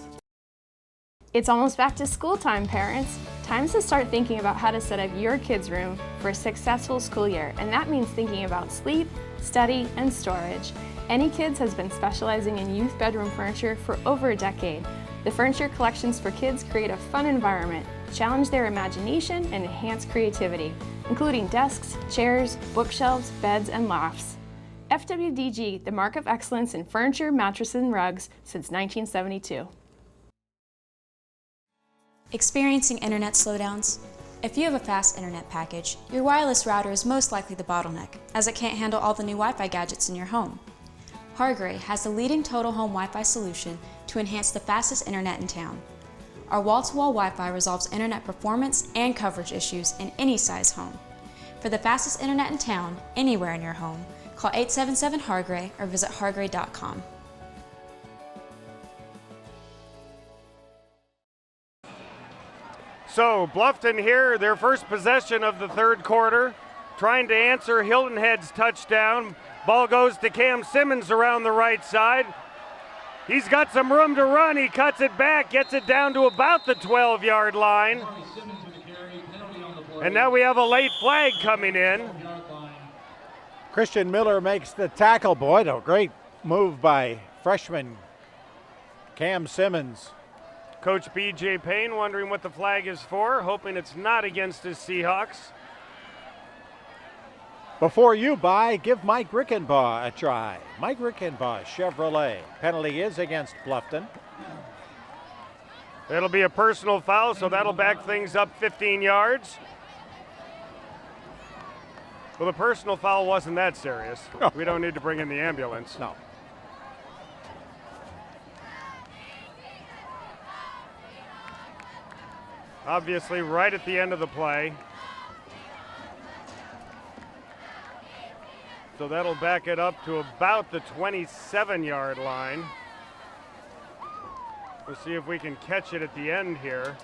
It's almost back to school time, parents. Time to start thinking about how to set up your kids' room for a successful school year, and that means thinking about sleep, study, and storage. Any Kids has been specializing in youth bedroom furniture for over a decade. The furniture collections for kids create a fun environment, challenge their imagination, and enhance creativity, including desks, chairs, bookshelves, beds, and lofts. FWDG, the mark of excellence in furniture, mattresses, and rugs since 1972. Experiencing internet slowdowns? If you have a fast internet package, your wireless router is most likely the bottleneck, as it can't handle all the new Wi-Fi gadgets in your home. Hargray has the leading total home Wi-Fi solution to enhance the fastest internet in town. Our wall-to-wall Wi-Fi resolves internet performance and coverage issues in any size home. For the fastest internet in town, anywhere in your home, call 877-HARGRAY or visit hargray.com. So Bluffton here, their first possession of the third quarter, trying to answer Hilton Head's touchdown. Ball goes to Cam Simmons around the right side. He's got some room to run. He cuts it back, gets it down to about the 12-yard line. And now we have a late flag coming in. Christian Miller makes the tackle. Boy, a great move by freshman Cam Simmons. Coach B.J. Payne wondering what the flag is for, hoping it's not against his Seahawks. Before you buy, give Mike Rickenbaugh a try. Mike Rickenbaugh, Chevrolet. Penalty is against Bluffton. It'll be a personal foul, so that'll back things up 15 yards. Well, the personal foul wasn't that serious. No. We don't need to bring in the ambulance. No. Obviously, right at the end of the play. So that'll back it up to about the 27-yard line. We'll see if we can catch it at the end here.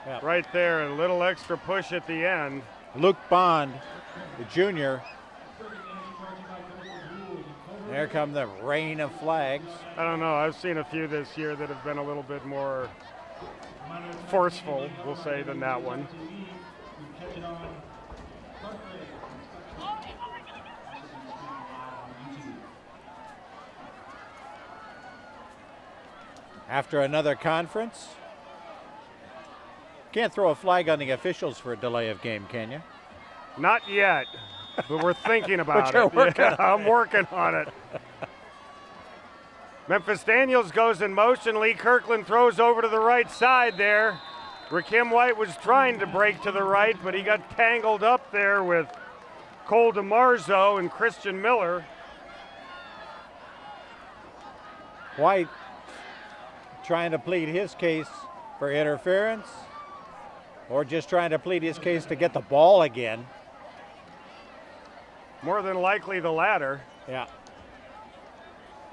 Yep. Right there, a little extra push at the end. Luke Bond, the junior. There come the rain of flags. I don't know. I've seen a few this year that have been a little bit more forceful, we'll say, than that one. After another conference. Can't throw a flag on the officials for a delay of game, can you? Not yet, but we're thinking about But you're it. working on I'm it. working on it. Memphis Daniels goes in motion. Lee Kirkland throws over to the right side there. Rakim White was trying to break to the right, but he got tangled up there with Cole DeMarzo and Christian Miller. White trying to plead his case for interference, or just trying to plead his case to get the ball again. More than likely the latter. Yeah.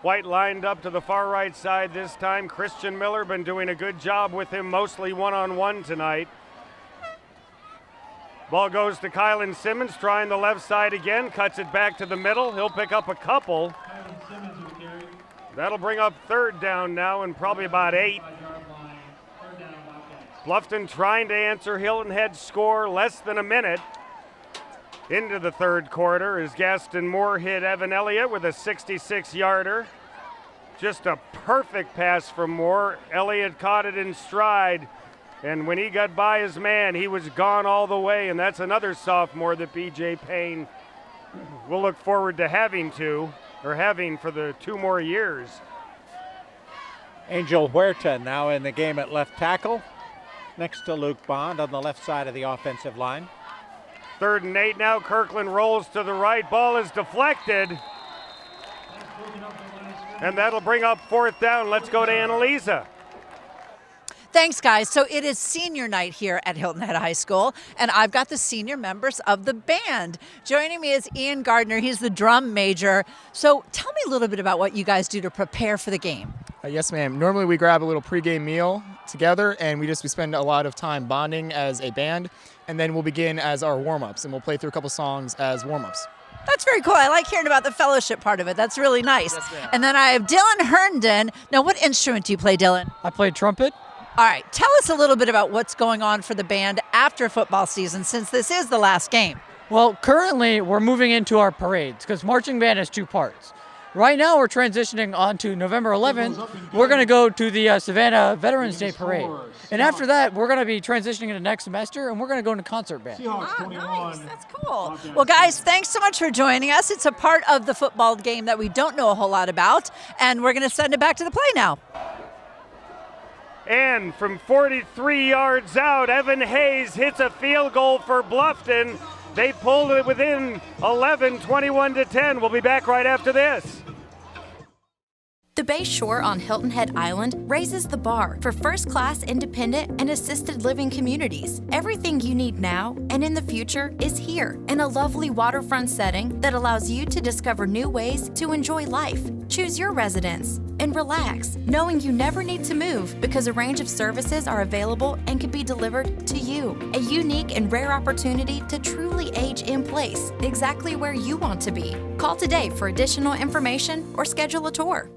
White lined up to the far right side this time. Christian Miller been doing a good job with him, mostly one-on-one tonight. Ball goes to Kylan Simmons, trying the left side again, cuts it back to the middle. He'll pick up a couple. That'll bring up third down now and probably about 8. Bluffton trying to answer Hilton Head's score, less than a minute into the third quarter as Gaston Moore hit Evan Elliott with a 66-yarder. Just a perfect pass from Moore. Elliott caught it in stride, and when he got by his man, he was gone all the way, and that's another sophomore that B.J. Payne will look forward to having for the 2 more years. Angel Huerta now in the game at left tackle, next to Luke Bond on the left side of the offensive line. 3rd and 8 now. Kirkland rolls to the right. Ball is deflected. And that'll bring up 4th down. Let's go to Annalisa. Thanks, guys. So it is senior night here at Hilton Head High School, and I've got the senior members of the band. Joining me is Ian Gardner. He's the drum major. So tell me a little bit about what you guys do to prepare for the game. Yes, ma'am. Normally we grab a little pregame meal together, and we spend a lot of time bonding as a band, and then we'll begin as our warm-ups, and we'll play through a couple songs as warm-ups. That's very cool. I like hearing about the fellowship part of it. That's really nice. Yes, and then I have Dylan Herndon. Now, what instrument do you play, Dylan? I play trumpet. All right. Tell us a little bit about what's going on for the band after football season, since this is the last game. Well, currently we're moving into our parades because marching band has 2 parts. Right now we're transitioning on to November 11th. We're going to go to the Savannah Veterans Day Parade. And after that, we're going to be transitioning into next semester, and we're going to go into concert band. Nice. That's cool. Well, guys, thanks so much for joining us. It's a part of the football game that we don't know a whole lot about, and we're going to send it back to the play now. And from 43 yards out, Evan Hayes hits a field goal for Bluffton. They pulled it within 11, 21-10. We'll be back right after this. The Bay Shore on Hilton Head Island raises the bar for first-class independent and assisted living communities. Everything you need now and in the future is here in a lovely waterfront setting that allows you to discover new ways to enjoy life. Choose your residence and relax, knowing you never need to move because a range of services are available and can be delivered to you. A unique and rare opportunity to truly age in place, exactly where you want to be. Call today for additional information or schedule a tour.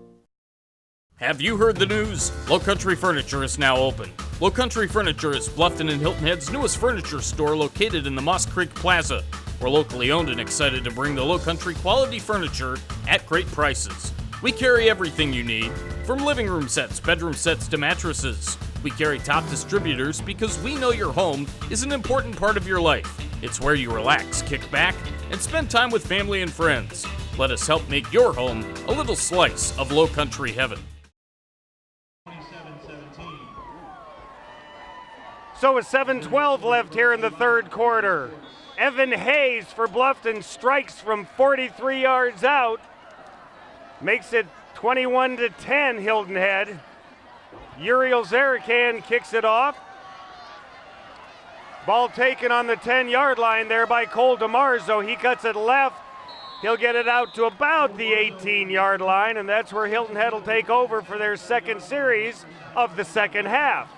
Have you heard the news? Lowcountry Furniture is now open. Lowcountry Furniture is Bluffton and Hilton Head's newest furniture store located in the Moss Creek Plaza. We're locally owned and excited to bring the Lowcountry quality furniture at great prices. We carry everything you need, from living room sets, bedroom sets to mattresses. We carry top distributors because we know your home is an important part of your life. It's where you relax, kick back, and spend time with family and friends. Let us help make your home a little slice of Lowcountry heaven. So with 7:12 left here in the third quarter, Evan Hayes for Bluffton strikes from 43 yards out. Makes it 21-10 Hilton Head. Uriel Zarakan kicks it off. Ball taken on the 10-yard line there by Cole DeMarzo. He cuts it left. He'll get it out to about the 18-yard line, and that's where Hilton Head will take over for their second series of the second half.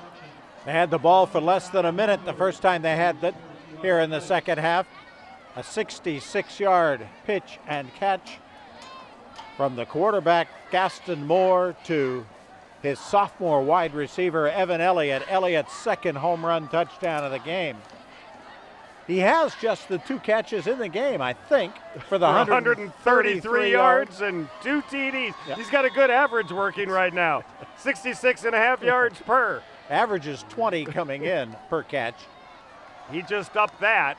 They had the ball for less than a minute the first time they had it here in the second half. A 66-yard pitch and catch from the quarterback, Gaston Moore, to his sophomore wide receiver, Evan Elliott. Elliott's second home run touchdown of the game. He has just the 2 catches in the game, I think, for the 133 yards and 2 TDs. Yeah. He's got a good average working right now. 66.5 yards per. Average is 20 coming in per catch. He just upped that.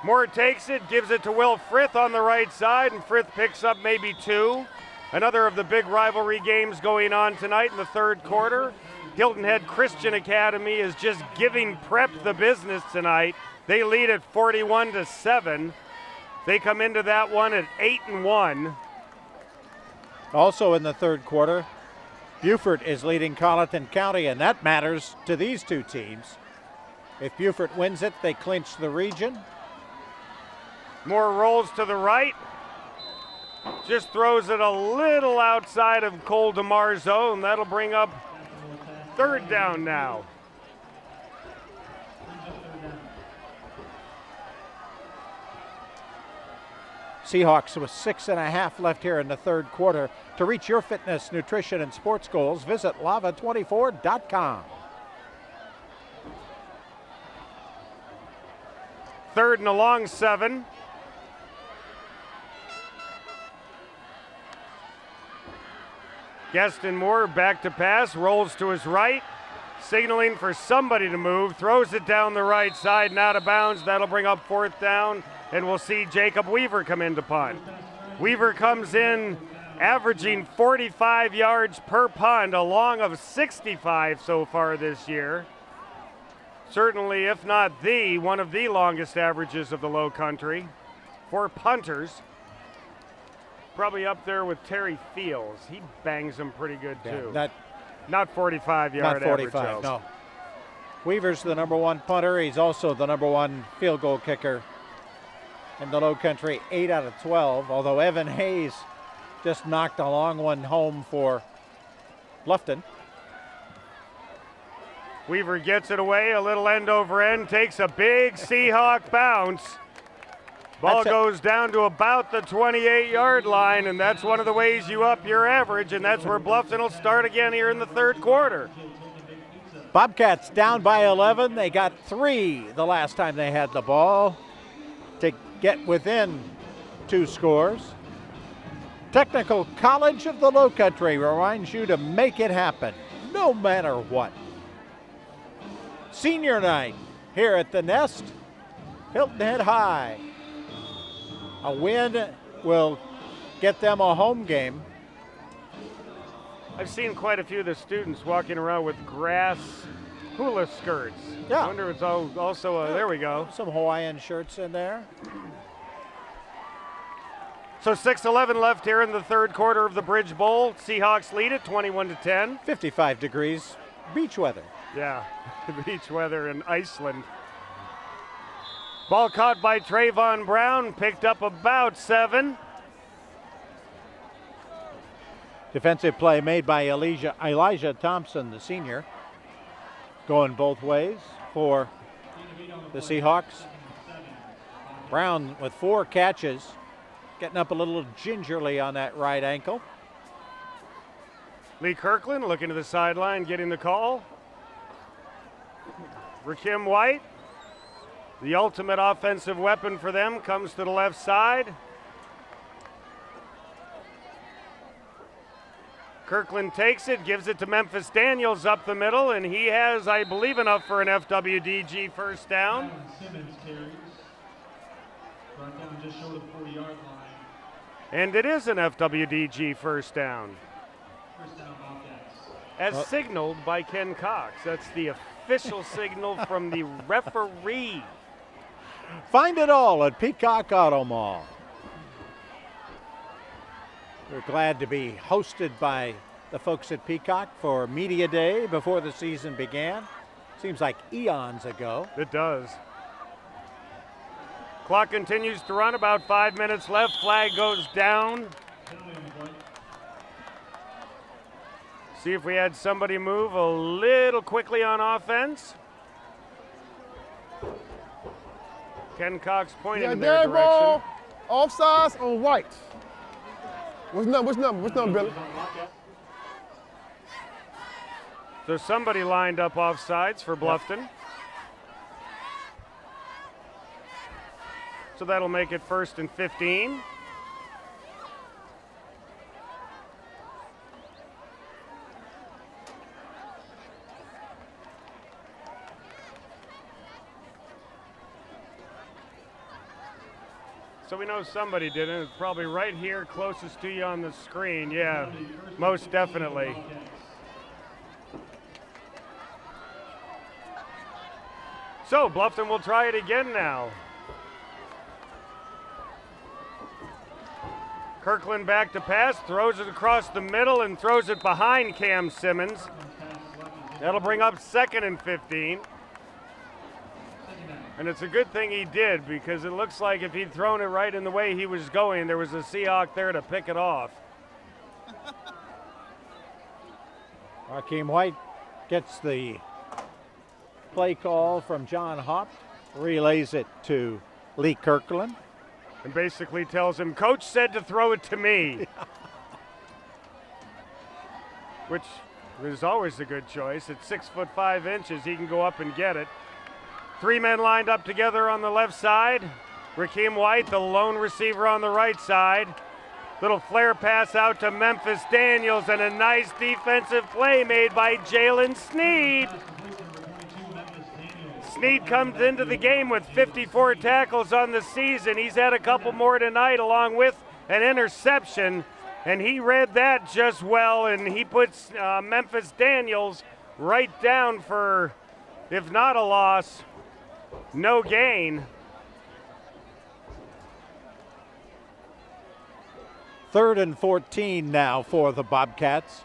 Moore takes it, gives it to Will Frith on the right side, and Frith picks up maybe 2. Another of the big rivalry games going on tonight in the third quarter. Hilton Head Christian Academy is just giving Prep the business tonight. They lead at 41-7. They come into that one at 8-1. Also in the third quarter, Beaufort is leading Colleton County, and that matters to these two teams. If Beaufort wins it, they clinch the region. Moore rolls to the right. Just throws it a little outside of Cole DeMarzo, and that'll bring up third down now. Seahawks with 6.5 left here in the third quarter. To reach your fitness, nutrition, and sports goals, visit lava24.com. Third and a long 7. Gaston Moore back to pass, rolls to his right, signaling for somebody to move, throws it down the right side and out of bounds. That'll bring up fourth down, and we'll see Jacob Weaver come in to punt. Weaver comes in averaging 45 yards per punt, a long of 65 so far this year. Certainly, if not one of the longest averages of the Lowcountry for punters. Probably up there with Terry Fields. He bangs them pretty good too. Not 45-yard average. Not 45, no. Weaver's the number 1 punter. He's also the number 1 field goal kicker in the Lowcountry, 8 out of 12, although Evan Hayes just knocked a long one home for Bluffton. Weaver gets it away, a little end over end, takes a big Seahawk bounce. Ball goes down to about the 28-yard line, and that's one of the ways you up your average, and that's where Bluffton will start again here in the third quarter. Bobcats down by 11. They got 3 the last time they had the ball to get within 2 scores. Technical College of the Lowcountry reminds you to make it happen, no matter what. Senior night here at the Nest, Hilton Head High. A win will get them a home game. I've seen quite a few of the students walking around with grass hula skirts. Yeah. I wonder if it's also there we go. Some Hawaiian shirts in there. So 6:11 left here in the third quarter of the Bridge Bowl. Seahawks lead it 21-10. 55 degrees, beach weather. Yeah, beach weather in Iceland. Ball caught by Trayvon Brown, picked up about 7. Defensive play made by Elijah Thompson, the senior. Going both ways for the Seahawks. Brown with 4 catches, getting up a little gingerly on that right ankle. Lee Kirkland looking to the sideline, getting the call. Rakim White, the ultimate offensive weapon for them, comes to the left side. Kirkland takes it, gives it to Memphis Daniels up the middle, and he has, I believe, enough for an FWDG first down. And it is an FWDG first down. As signaled by Ken Cox. That's the official signal from the referee. Find it all at Peacock Auto Mall. We're glad to be hosted by the folks at Peacock for Media Day before the season began. Seems like eons ago. It does. Clock continues to run, about 5 minutes left. Flag goes down. See if we had somebody move a little quickly on offense. Ken Cox pointing in their direction. Ball, offsides on White. Which number, Billy? So somebody lined up offsides for Bluffton. So that'll make it 1st and 15. So we know somebody did it. It's probably right here, closest to you on the screen. Yeah, most definitely. So Bluffton will try it again now. Kirkland back to pass, throws it across the middle and throws it behind Cam Simmons. That'll bring up 2nd and 15. And it's a good thing he did, because it looks like if he'd thrown it right in the way he was going, there was a Seahawk there to pick it off. Rakeem White gets the play call from John Haupt, relays it to Lee Kirkland. And basically tells him, Coach said to throw it to me. Which is always a good choice. At 6'5", he can go up and get it. 3 men lined up together on the left side. Rakeem White, the lone receiver on the right side. Little flare pass out to Memphis Daniels, and a nice defensive play made by Jalen Sneed. Sneed comes into the game with 54 tackles on the season. He's had a couple more tonight along with an interception, and he read that just well, and he puts Memphis Daniels right down for, if not a loss, no gain. 3rd and 14 now for the Bobcats.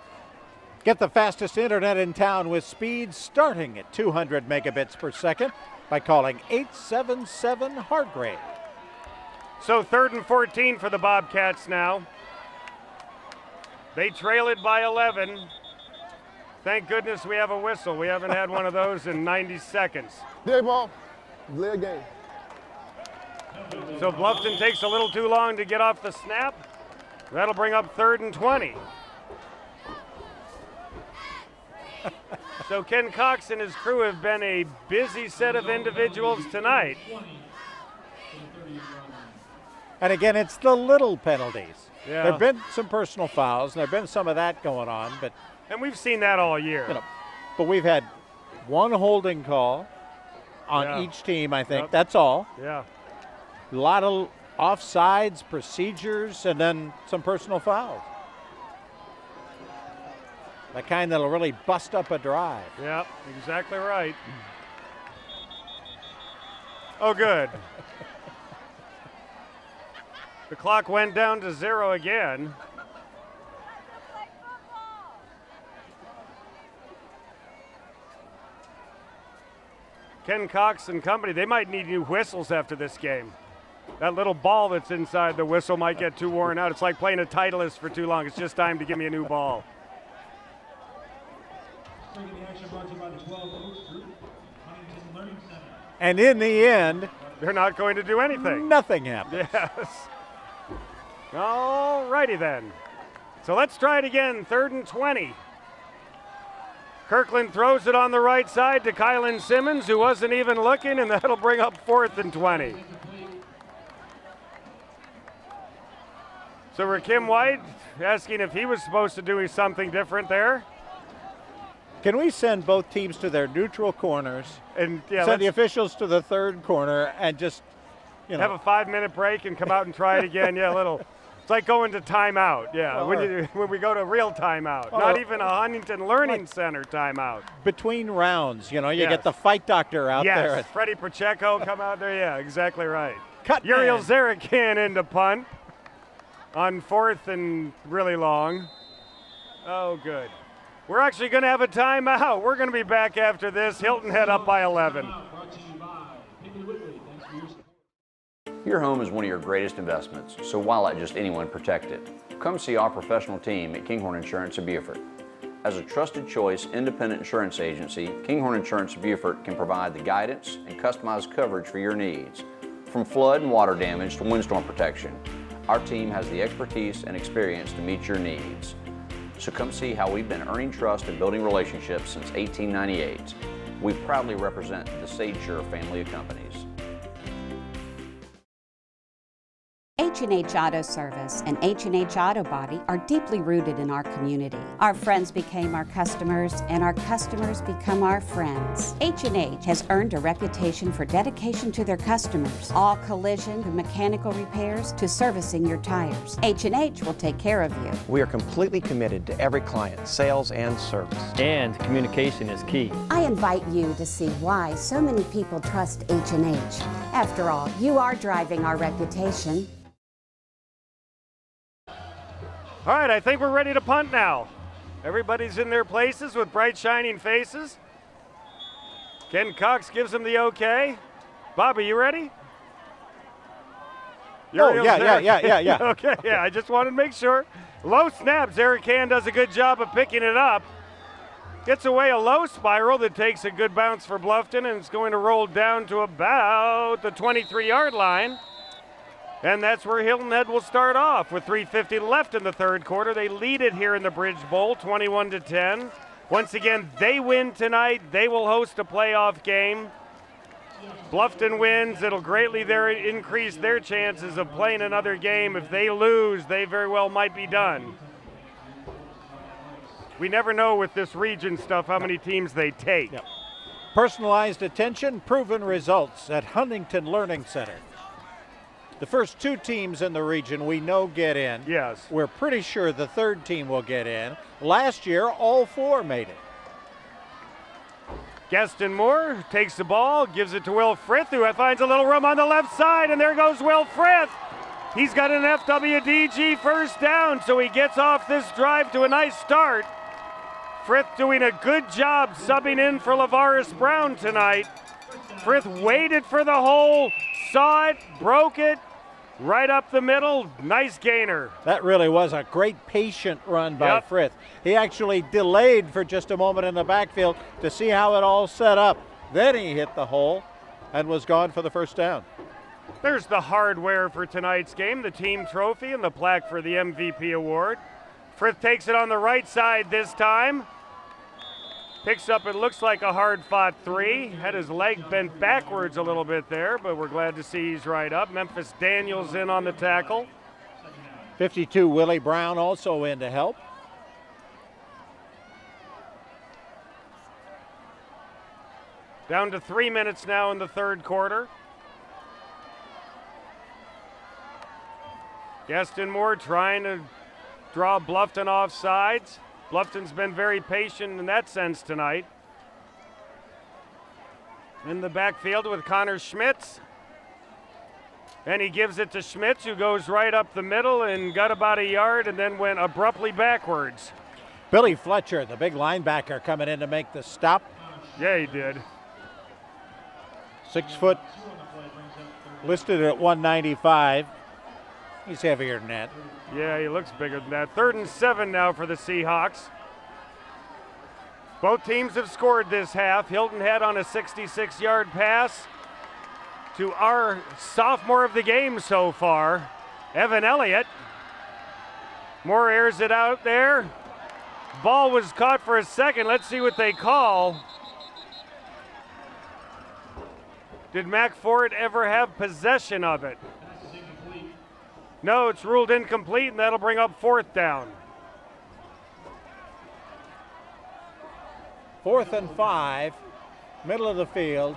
Get the fastest internet in town with speeds starting at 200 megabits per second by calling 877 Hargray. So 3rd and 14 for the Bobcats now. They trail it by 11. Thank goodness we have a whistle. We haven't had one of those in 90 seconds. Day ball, delay game. So Bluffton takes a little too long to get off the snap. That'll bring up 3rd and 20. So Ken Cox and his crew have been a busy set of individuals tonight. And again, it's the little penalties. Yeah. There have been some personal fouls, and there have been some of that going on, but and we've seen that all year. But we've had one holding call on each team, I think. That's all. Yeah. A lot of offsides, procedures, and then some personal fouls. The kind that'll really bust up a drive. Yep, exactly right. Oh, good. The clock went down to 0 again. Ken Cox and company, they might need new whistles after this game. That little ball that's inside the whistle might get too worn out. It's like playing a Titleist for too long. It's just time to give me a new ball. And in the end, they're not going to do anything. Nothing happens. Yes. All righty then. So let's try it again. 3rd and 20. Kirkland throws it on the right side to Kylan Simmons, who wasn't even looking, and that'll bring up 4th and 20. So Rakeem White asking if he was supposed to do something different there. Can we send both teams to their neutral corners and send the officials to the 3rd corner and just, have a 5-minute break and come out and try it again? Yeah, it's like going to timeout. Yeah, when we go to real timeout, not even a Huntington Learning Center timeout. Between rounds, you get the fight doctor out there. Yes, Freddie Pacheco come out there. Yeah, exactly right. Cut Uriel Zarakin into punt on 4th and really long. Oh, good. We're actually going to have a timeout. We're going to be back after this. Hilton Head up by 11. Your home is one of your greatest investments, so why let just anyone protect it? Come see our professional team at Kinghorn Insurance of Beaufort. As a trusted choice independent insurance agency, Kinghorn Insurance of Beaufort can provide the guidance and customized coverage for your needs. From flood and water damage to windstorm protection, our team has the expertise and experience to meet your needs. So come see how we've been earning trust and building relationships since 1898. We proudly represent the SageSure family of companies. H&H Auto Service and H&H Auto Body are deeply rooted in our community. Our friends became our customers, and our customers become our friends. H&H has earned a reputation for dedication to their customers. All collision and mechanical repairs to servicing your tires. H&H will take care of you. We are completely committed to every client, sales and service. And communication is key. I invite you to see why so many people trust H&H. After all, you are driving our reputation. All right, I think we're ready to punt now. Everybody's in their places with bright, shining faces. Ken Cox gives them the okay. Bobby, you ready? Yeah. Okay, yeah, I just wanted to make sure. Low snaps, Eric Hand does a good job of picking it up. Gets away a low spiral that takes a good bounce for Bluffton, and it's going to roll down to about the 23-yard line. And that's where Hilton Head will start off with 3:50 left in the third quarter. They lead it here in the Bridge Bowl, 21-10. Once again, they win tonight. They will host a playoff game. Bluffton wins. It'll greatly increase their chances of playing another game. If they lose, they very well might be done. We never know with this region stuff how many teams they take. Yep. Personalized attention, proven results at Huntington Learning Center. The first two teams in the region we know get in. Yes. We're pretty sure the third team will get in. Last year, all four made it. Gaston Moore takes the ball, gives it to Will Frith, who finds a little room on the left side, and there goes Will Frith. He's got an FWDG first down, so he gets off this drive to a nice start. Frith doing a good job subbing in for Lavaris Brown tonight. Frith waited for the hole, saw it, broke it, right up the middle. Nice gainer. That really was a great patient run by Frith. He actually delayed for just a moment in the backfield to see how it all set up. Then he hit the hole and was gone for the first down. There's the hardware for tonight's game, the team trophy and the plaque for the MVP award. Frith takes it on the right side this time. Picks up, it looks like a hard-fought three. Had his leg bent backwards a little bit there, but we're glad to see he's right up. Memphis Daniels in on the tackle. 52, Willie Brown also in to help. Down to 3 minutes now in the third quarter. Gaston Moore trying to draw Bluffton off sides. Bluffton's been very patient in that sense tonight. In the backfield with Connor Schmitz. And he gives it to Schmitz, who goes right up the middle and got about a yard and then went abruptly backwards. Billy Fletcher, the big linebacker, coming in to make the stop. Yeah, he did. 6 foot, listed at 195. He's heavier than that. Yeah, he looks bigger than that. 3rd and 7 now for the Seahawks. Both teams have scored this half. Hilton Head on a 66-yard pass to our sophomore of the game so far, Evan Elliott. Moore airs it out there. Ball was caught for a second. Let's see what they call. Did Mac Ford ever have possession of it? No, it's ruled incomplete, and that'll bring up 4th down. 4th and 5, middle of the field.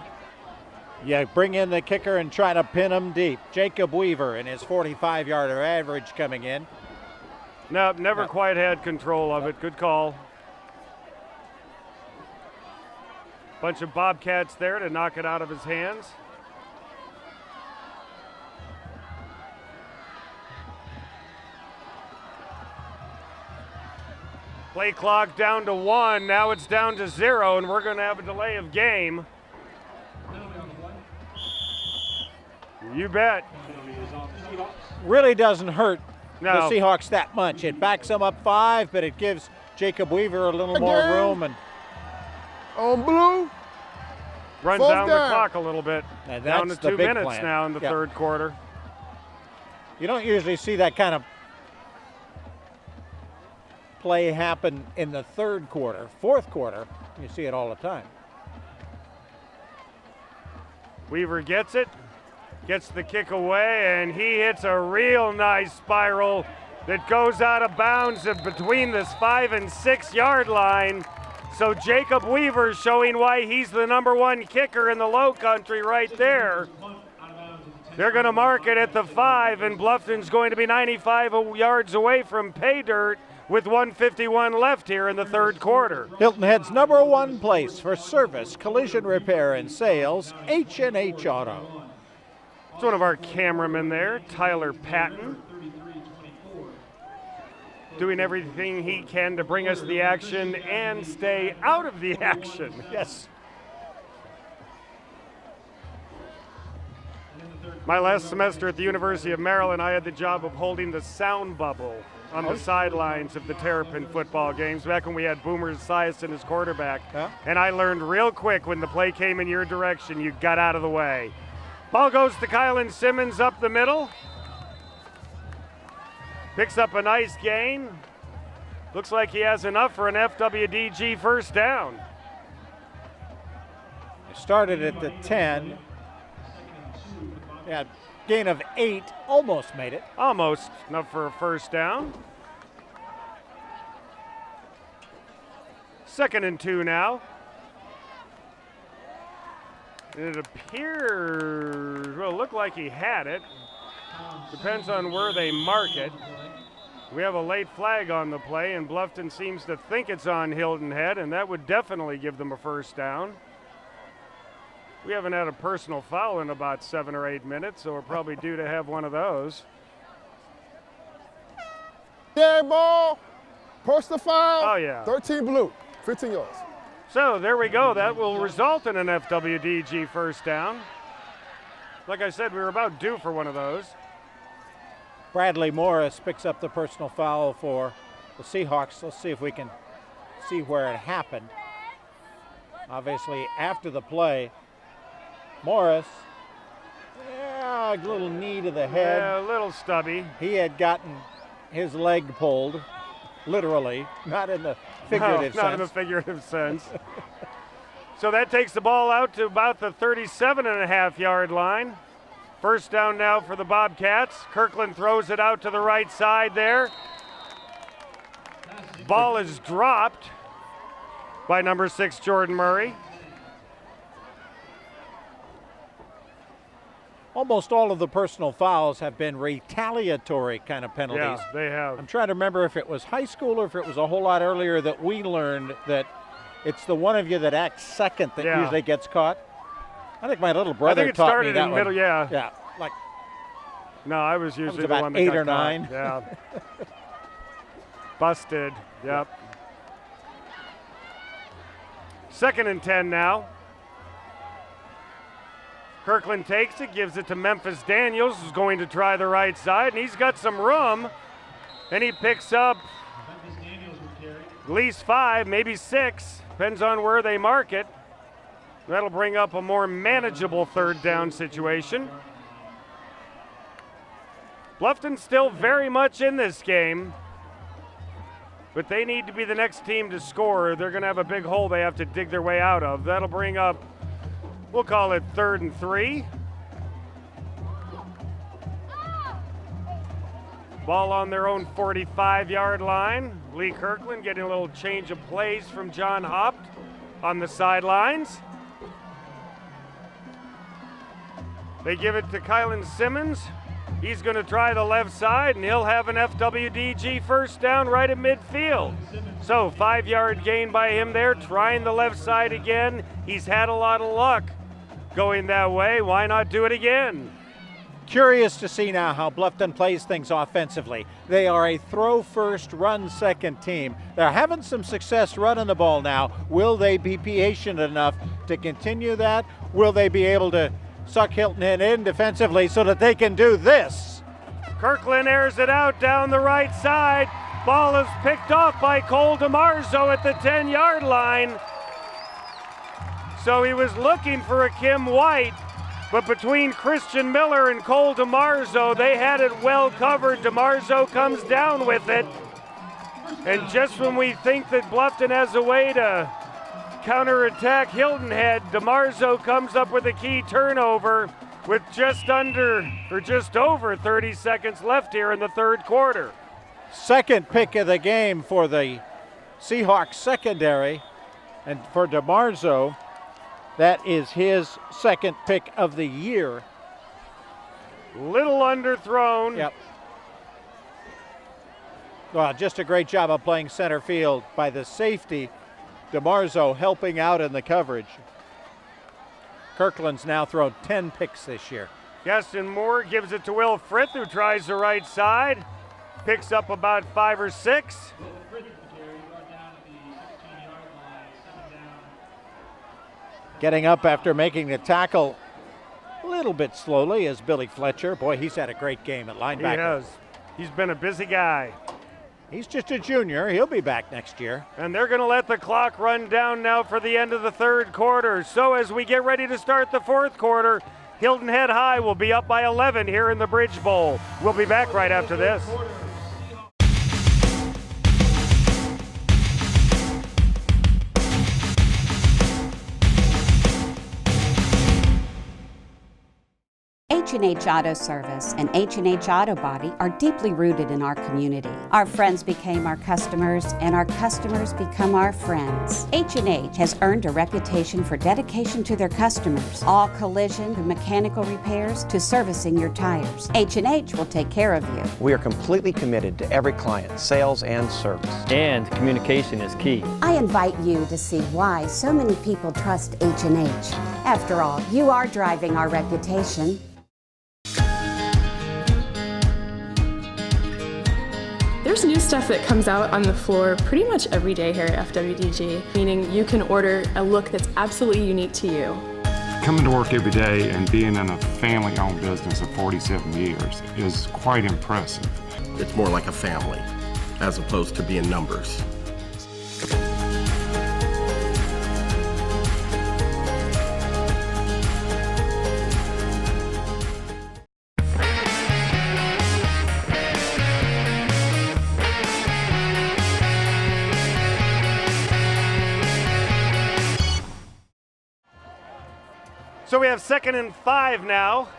You bring in the kicker and try to pin him deep. Jacob Weaver in his 45-yarder average coming in. No, never quite had control of it. Good call. Bunch of Bobcats there to knock it out of his hands. Play clock down to 1. Now it's down to 0, and we're going to have a delay of game. You bet. Really doesn't hurt No. the Seahawks that much. It backs them up 5, but it gives Jacob Weaver a little more room. And on blue. Runs Fourth down the down. clock a little bit. And Down to that's the 2 big minutes plan. now in the Yeah. third quarter. You don't usually see that kind of play happen in the third quarter. Fourth quarter, you see it all the time. Weaver gets it, gets the kick away, and he hits a real nice spiral that goes out of bounds between this 5 and 6 yard line. So Jacob Weaver showing why he's the #1 kicker in the Lowcountry right there. They're going to mark it at the 5, and Bluffton's going to be 95 yards away from pay dirt with 1:51 left here in the third quarter. Hilton Head's #1 place for service, collision repair, and sales, H&H Auto. It's one of our cameramen there, Tyler Patton, doing everything he can to bring us the action and stay out of the action. Yes. My last semester at the University of Maryland, I had the job of holding the sound bubble on the sidelines of the Terrapin football games back when we had Boomer Esiason as quarterback. And I learned real quick when the play came in your direction, you got out of the way. Ball goes to Kylan Simmons up the middle. Picks up a nice gain. Looks like he has enough for an FWDG first down. Started at the 10. Yeah, gain of 8, almost made it. Almost enough for a first down. 2nd and 2 now. It appears, well, it looked like he had it. Depends on where they mark it. We have a late flag on the play, and Bluffton seems to think it's on Hilton Head, and that would definitely give them a first down. We haven't had a personal foul in about 7 or 8 minutes, so we're probably due to have one of those. Yeah, ball. Personal foul. Oh, yeah. 13 blue. 15 yards. So there we go. That will result in an FWDG first down. Like I said, we were about due for one of those. Bradley Morris picks up the personal foul for the Seahawks. Let's see if we can see where it happened. Obviously, after the play, Morris, a little knee to the head. Yeah, a little stubby. He had gotten his leg pulled, literally, not in the figurative sense. Not in the figurative sense. So that takes the ball out to about the 37.5 yard line. First down now for the Bobcats. Kirkland throws it out to the right side there. Ball is dropped by number 6, Jordan Murray. Almost all of the personal fouls have been retaliatory kind of penalties. Yeah, they have. I'm trying to remember if it was high school or if it was a whole lot earlier that we learned that it's the one of you that acts second that usually gets caught. I think my little brother taught me that in middle, one. yeah. Yeah, like. No, I was usually about the one that 8 got or caught. 9. Yeah. Busted. Yep. 2nd and 10 now. Kirkland takes it, gives it to Memphis Daniels, who's going to try the right side, and he's got some room. And he picks up at least 5, maybe 6, depends on where they mark it. That'll bring up a more manageable third down situation. Bluffton's still very much in this game, but they need to be the next team to score. They're going to have a big hole they have to dig their way out of. That'll bring up, we'll call it 3rd and 3. Ball on their own 45-yard line. Lee Kirkland getting a little change of plays from John Hopt on the sidelines. They give it to Kylan Simmons. He's going to try the left side, and he'll have an FWDG first down right at midfield. So 5-yard gain by him there, trying the left side again. He's had a lot of luck going that way. Why not do it again? Curious to see now how Bluffton plays things offensively. They are a throw first, run second team. They're having some success running the ball now. Will they be patient enough to continue that? Will they be able to suck Hilton Head in defensively so that they can do this? Kirkland airs it out down the right side. Ball is picked off by Cole DeMarzo at the 10-yard line. So he was looking for a Kim White, but between Christian Miller and Cole DeMarzo, they had it well covered. DeMarzo comes down with it. And just when we think that Bluffton has a way to counterattack Hilton Head, DeMarzo comes up with a key turnover with just over 30 seconds left here in the third quarter. Second pick of the game for the Seahawks secondary, and for DeMarzo, that is his second pick of the year. Little underthrown. Yep. Well, just a great job of playing center field by the safety. DeMarzo helping out in the coverage. Kirkland's now thrown 10 picks this year. Gaston Moore gives it to Will Frith, who tries the right side. Picks up about 5 or 6. Getting up after making the tackle a little bit slowly is Billy Fletcher. Boy, he's had a great game at linebacker. He has. He's been a busy guy. He's just a junior. He'll be back next year. And they're going to let the clock run down now for the end of the third quarter. So as we get ready to start the fourth quarter, Hilton Head High will be up by 11 here in the Bridge Bowl. We'll be back right after this. H&H Auto Service and H&H Auto Body are deeply rooted in our community. Our friends became our customers, and our customers become our friends. H&H has earned a reputation for dedication to their customers. All collision and mechanical repairs to servicing your tires. H&H will take care of you. We are completely committed to every client, sales and service. And communication is key. I invite you to see why so many people trust H&H. After all, you are driving our reputation. There's new stuff that comes out on the floor pretty much every day here at FWDG, meaning you can order a look that's absolutely unique to you. Coming to work every day and being in a family-owned business of 47 years is quite impressive. It's more like a family as opposed to being numbers. So we have 2nd and 5 now.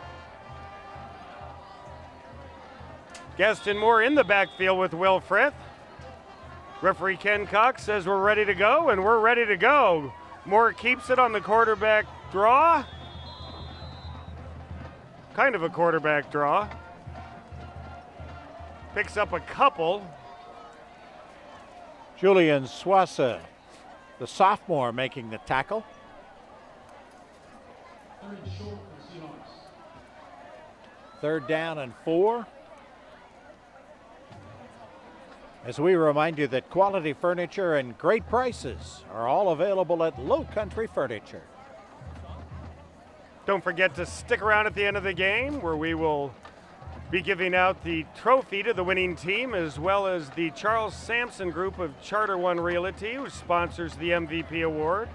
Gaston Moore in the backfield with Will Frith. Referee Ken Cox says we're ready to go, and we're ready to go. Moore keeps it on the quarterback draw. Kind of a quarterback draw. Picks up a couple. Julian Swassa, the sophomore, making the tackle. Third down and 4. As we remind you that quality furniture and great prices are all available at Lowcountry Furniture. Don't forget to stick around at the end of the game, where we will be giving out the trophy to the winning team, as well as the Charles Sampson Group of Charter One Realty, who sponsors the MVP award.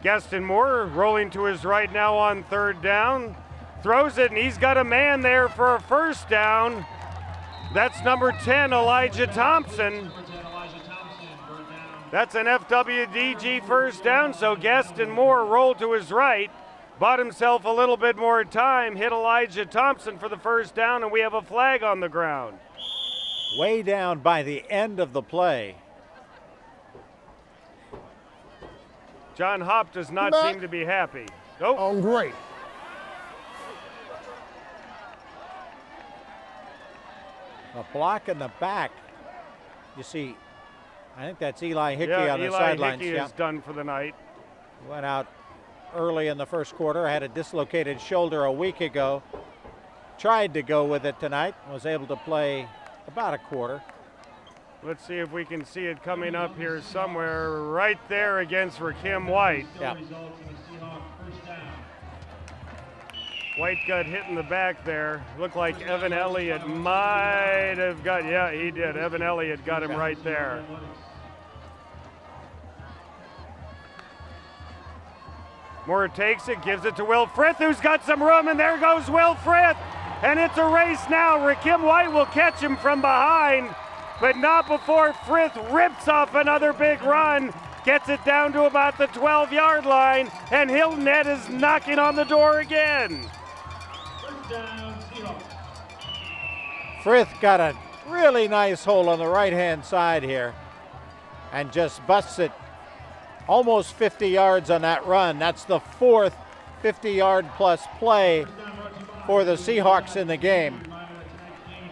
Gaston Moore rolling to his right now on 3rd down. Throws it, and he's got a man there for a first down. That's number 10, Elijah Thompson. That's an FWDG first down, so Gaston Moore rolled to his right, bought himself a little bit more time, hit Elijah Thompson for the first down, and we have a flag on the ground. Way down by the end of the play. John Hopp does not seem to be happy. Oh. On great. A block in the back. You see, I think that's Eli Hickey on the sidelines. Hickey is done for the night. Went out early in the first quarter, had a dislocated shoulder a week ago. tried to go with it tonight, was able to play about a quarter. Let's see if we can see it coming up here somewhere right there against Rakim White. Yeah. White got hit in the back there. Looked like Evan Elliott might have got, yeah, he did. Evan Elliott got him right there. Moore takes it, gives it to Will Frith, who's got some room, and there goes Will Frith. And it's a race now. Rakim White will catch him from behind, but not before Frith rips off another big run, gets it down to about the 12-yard line, and Hilton Head is knocking on the door again. Frith got a really nice hole on the right-hand side here and just busts it almost 50 yards on that run. That's the fourth 50-yard plus play for the Seahawks in the game.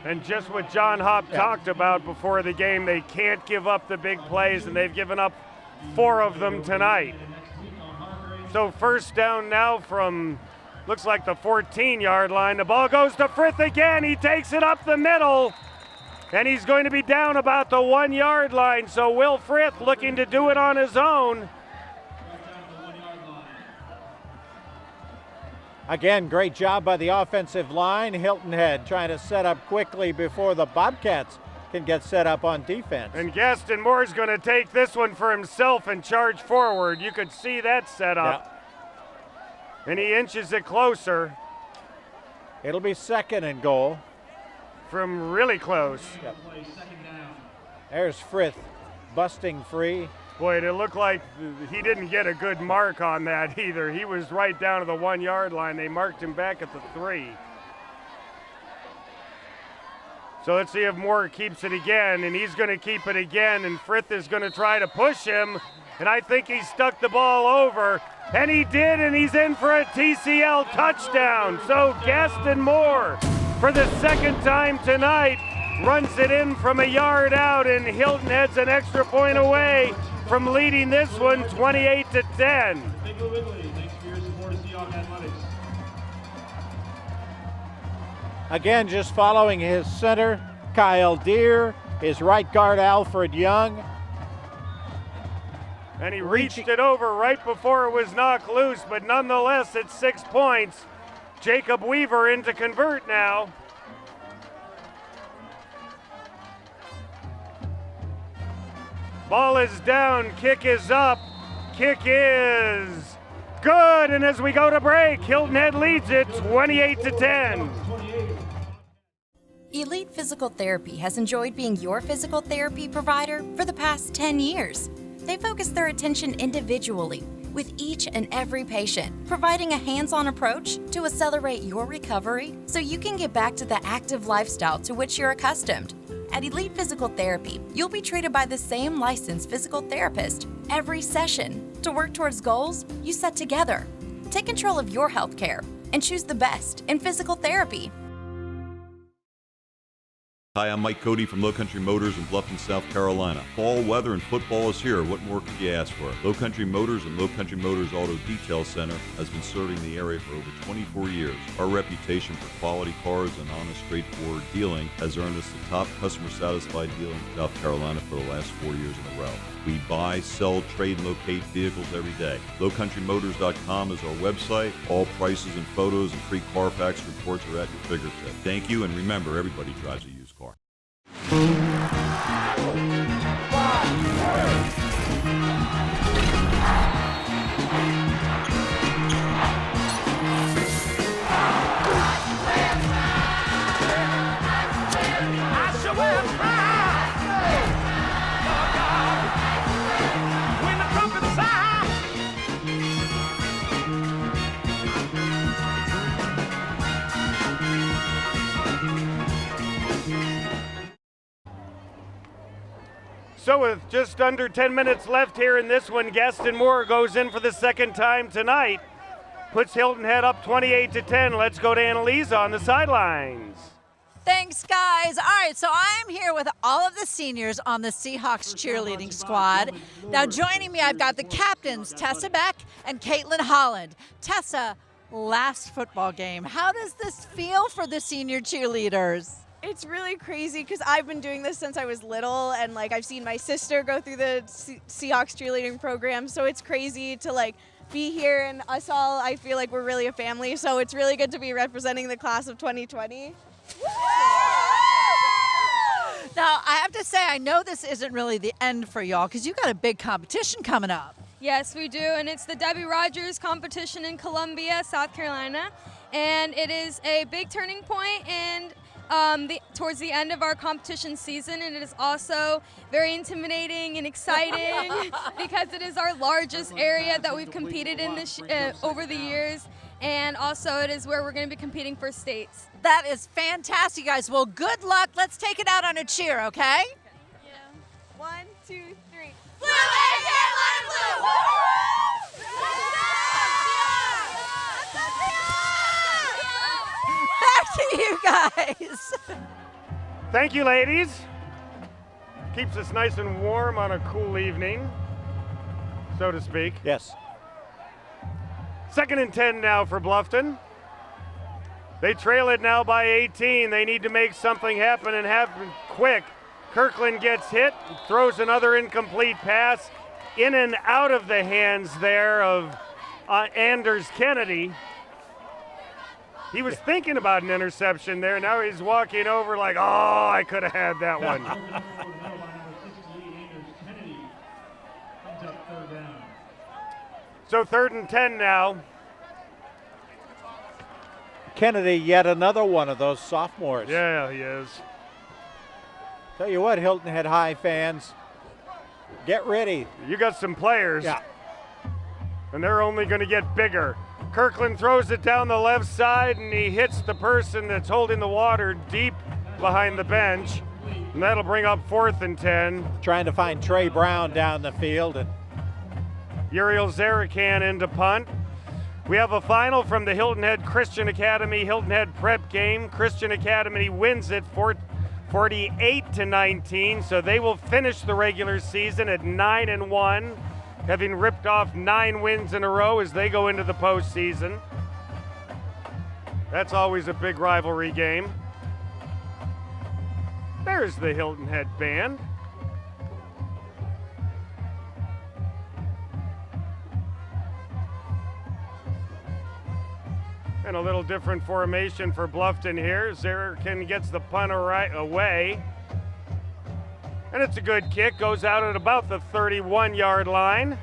And just what John Hopp talked about before the game, they can't give up the big plays, and they've given up 4 of them tonight. So first down now from, looks like the 14-yard line. The ball goes to Frith again. He takes it up the middle, and he's going to be down about the 1-yard line. So Will Frith looking to do it on his own. Again, great job by the offensive line. Hilton Head trying to set up quickly before the Bobcats can get set up on defense. And Gaston Moore's going to take this one for himself and charge forward. You could see that set up. And he inches it closer. It'll be 2nd and goal. From really close. Yep. There's Frith busting free. Boy, it looked like he didn't get a good mark on that either. He was right down to the 1-yard line. They marked him back at the 3. So let's see if Moore keeps it again, and he's going to keep it again, and Frith is going to try to push him, and I think he stuck the ball over, and he did, and he's in for a TCL touchdown. So Gaston Moore, for the 2nd time tonight, runs it in from a yard out, and Hilton Head's an extra point away from leading this one 28-10. Again, just following his center, Kyle Deere, his right guard, Alfred Young. And he reached it over right before it was knocked loose, but nonetheless, it's 6 points. Jacob Weaver in to convert now. Ball is down, kick is up, kick is good, and as we go to break, Hilton Head leads it 28-10. Elite Physical Therapy has enjoyed being your physical therapy provider for the past 10 years. They focus their attention individually with each and every patient, providing a hands-on approach to accelerate your recovery so you can get back to the active lifestyle to which you're accustomed. At Elite Physical Therapy, you'll be treated by the same licensed physical therapist every session to work towards goals you set together. Take control of your health care and choose the best in physical therapy. Hi, I'm Mike Cody from Lowcountry Motors in Bluffton, South Carolina. Fall weather and football is here. What more could you ask for? Lowcountry Motors and Lowcountry Motors Auto Detail Center has been serving the area for over 24 years. Our reputation for quality cars and honest, straightforward dealing has earned us the top customer satisfied dealer in South Carolina for the last 4 years in a row. We buy, sell, trade, and locate vehicles every day. LowCountryMotors.com is our website. All prices and photos and free Carfax reports are at your fingertips. Thank you, and remember, everybody drives a used car. So with just under 10 minutes left here in this one, Gaston Moore goes in for the 2nd time tonight. Puts Hilton Head up 28-10. Let's go to Annalisa on the sidelines. Thanks, guys. All right, so I'm here with all of the seniors on the Seahawks cheerleading squad. Now, joining me, I've got the captains, Tessa Beck and Caitlin Holland. Tessa, last football game. How does this feel for the senior cheerleaders? It's really crazy because I've been doing this since I was little, and like I've seen my sister go through the Seahawks cheerleading program, so it's crazy to like be here, and us all, I feel like we're really a family, so it's really good to be representing the class of 2020. Now, I have to say, I know this isn't really the end for y'all because you got a big competition coming up. Yes, we do, and it's the Debbie Rogers competition in Columbia, South Carolina, and it is a big turning point and towards the end of our competition season, and it is also very intimidating and exciting because it is our largest area that we've competed in this over the years, and also it is where we're going to be competing for states. That is fantastic, guys. Well, good luck. Let's take it out on a cheer, okay? Yeah. 1, 2, 3. Blue and blue! Back to you guys. Thank you, ladies. Keeps us nice and warm on a cool evening, so to speak. Yes. 2nd and 10 now for Bluffton. They trail it now by 18. They need to make something happen and happen quick. Kirkland gets hit, throws another incomplete pass in and out of the hands there of Anders Kennedy. He was thinking about an interception there. Now he's walking over like, oh, I could have had that one. So 3rd and 10 now. Kennedy, yet another one of those sophomores. Yeah, he is. Tell you what, Hilton Head High fans, get ready. You got some players. Yeah. And they're only going to get bigger. Kirkland throws it down the left side, and he hits the person that's holding the water deep behind the bench. And that'll bring up 4th and 10. Trying to find Trey Brown down the field. And Uriel Zarakan into punt. We have a final from the Hilton Head Christian Academy Hilton Head Prep game. Christian Academy wins it 48-19, so they will finish the regular season at 9-1, having ripped off 9 wins in a row as they go into the postseason. That's always a big rivalry game. There's the Hilton Head band. And a little different formation for Bluffton here. Zarakan gets the punt away. And it's a good kick, goes out at about the 31-yard line.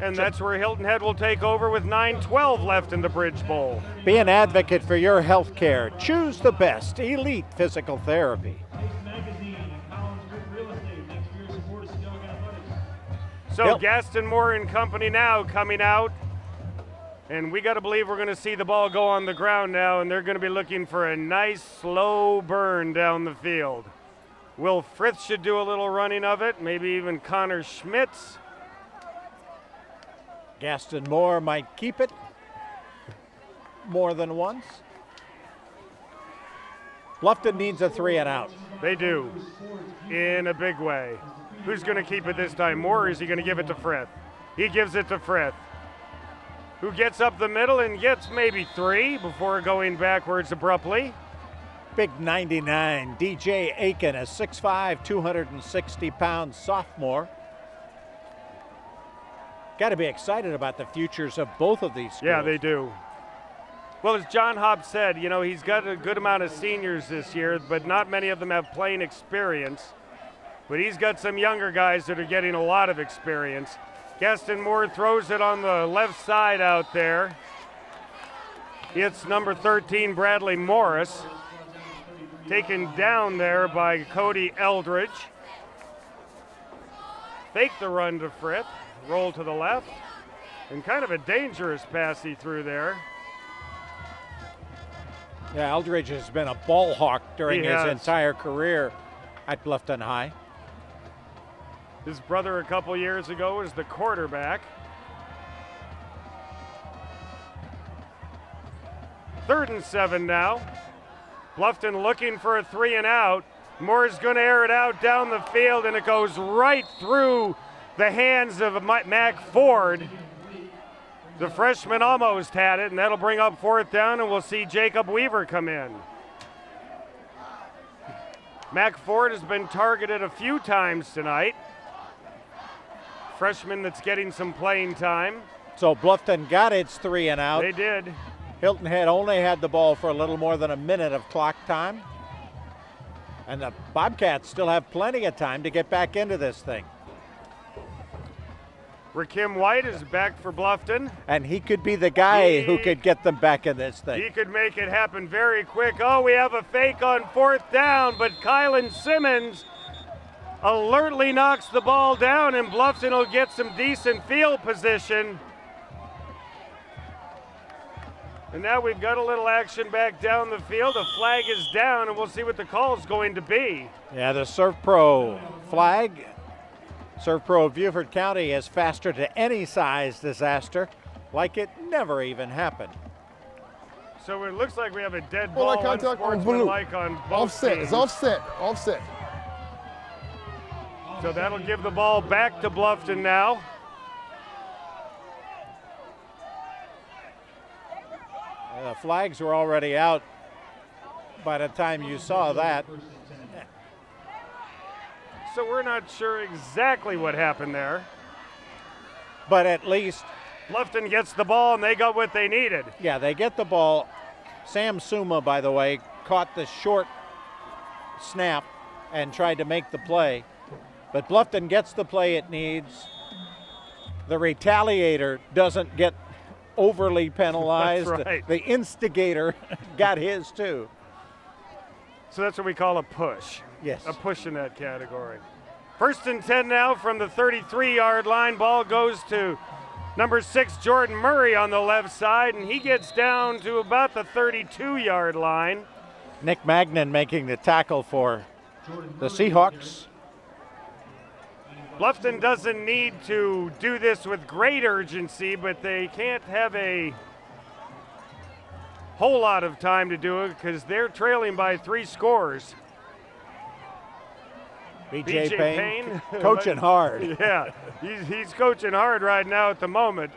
And that's where Hilton Head will take over with 9:12 left in the Bridge Bowl. Be an advocate for your health care. Choose the best, Elite Physical Therapy. So Gaston Moore and company now coming out. And we got to believe we're going to see the ball go on the ground now, and they're going to be looking for a nice slow burn down the field. Will Frith should do a little running of it, maybe even Connor Schmitz. Gaston Moore might keep it more than once. Bluffton needs a 3 and out. They do, in a big way. Who's going to keep it this time? Moore, or is he going to give it to Frith? He gives it to Frith, who gets up the middle and gets maybe 3 before going backwards abruptly. Big 99, DJ Aiken, a 6'5", 260-pound sophomore. Got to be excited about the futures of both of these schools. Yeah, they do. Well, as John Hopp said, you know, he's got a good amount of seniors this year, but not many of them have playing experience. But he's got some younger guys that are getting a lot of experience. Gaston Moore throws it on the left side out there. It's number 13, Bradley Morris. Taken down there by Cody Eldridge. Fake the run to Frith. Roll to the left. And kind of a dangerous pass he threw there. Yeah, Eldridge has been a ball hawk during his entire career at Bluffton High. His brother a couple years ago was the quarterback. 3rd and 7 now. Bluffton looking for a 3 and out. Moore's going to air it out down the field, and it goes right through the hands of Mac Ford. The freshman almost had it, and that'll bring up 4th down, and we'll see Jacob Weaver come in. Mac Ford has been targeted a few times tonight. Freshman that's getting some playing time. So Bluffton got its 3 and out. They did. Hilton Head only had the ball for a little more than a minute of clock time. And the Bobcats still have plenty of time to get back into this thing. Rakim White is back for Bluffton. And he could be the guy who could get them back in this thing. He could make it happen very quick. Oh, we have a fake on 4th down, but Kylan Simmons alertly knocks the ball down, and Bluffton will get some decent field position. And now we've got a little action back down the field. A flag is down, and we'll see what the call is going to be. Yeah, the Surf Pro flag. Surf Pro of Beaufort County is faster to any size disaster, like it never even happened. So it looks like we have a dead Full ball, eye contact on blue. unsportsmanlike on both Offset. teams. It's offset. Offset. So that'll give the ball back to Bluffton now. The flags were already out by the time you saw that. So we're not sure exactly what happened there. But at least Bluffton gets the ball, and they got what they needed. yeah, they get the ball. Sam Suma, by the way, caught the short snap and tried to make the play. But Bluffton gets the play it needs. The retaliator doesn't get overly penalized. That's right. The instigator got his too. So that's what we call a push. Yes. A push in that category. 1st and 10 now from the 33-yard line. Ball goes to number 6, Jordan Murray on the left side, and he gets down to about the 32-yard line. Nick Magnan making the tackle for the Seahawks. Bluffton doesn't need to do this with great urgency, but they can't have a whole lot of time to do it because they're trailing by 3 scores. B.J. Payne coaching hard. Yeah, he's coaching hard right now at the moment.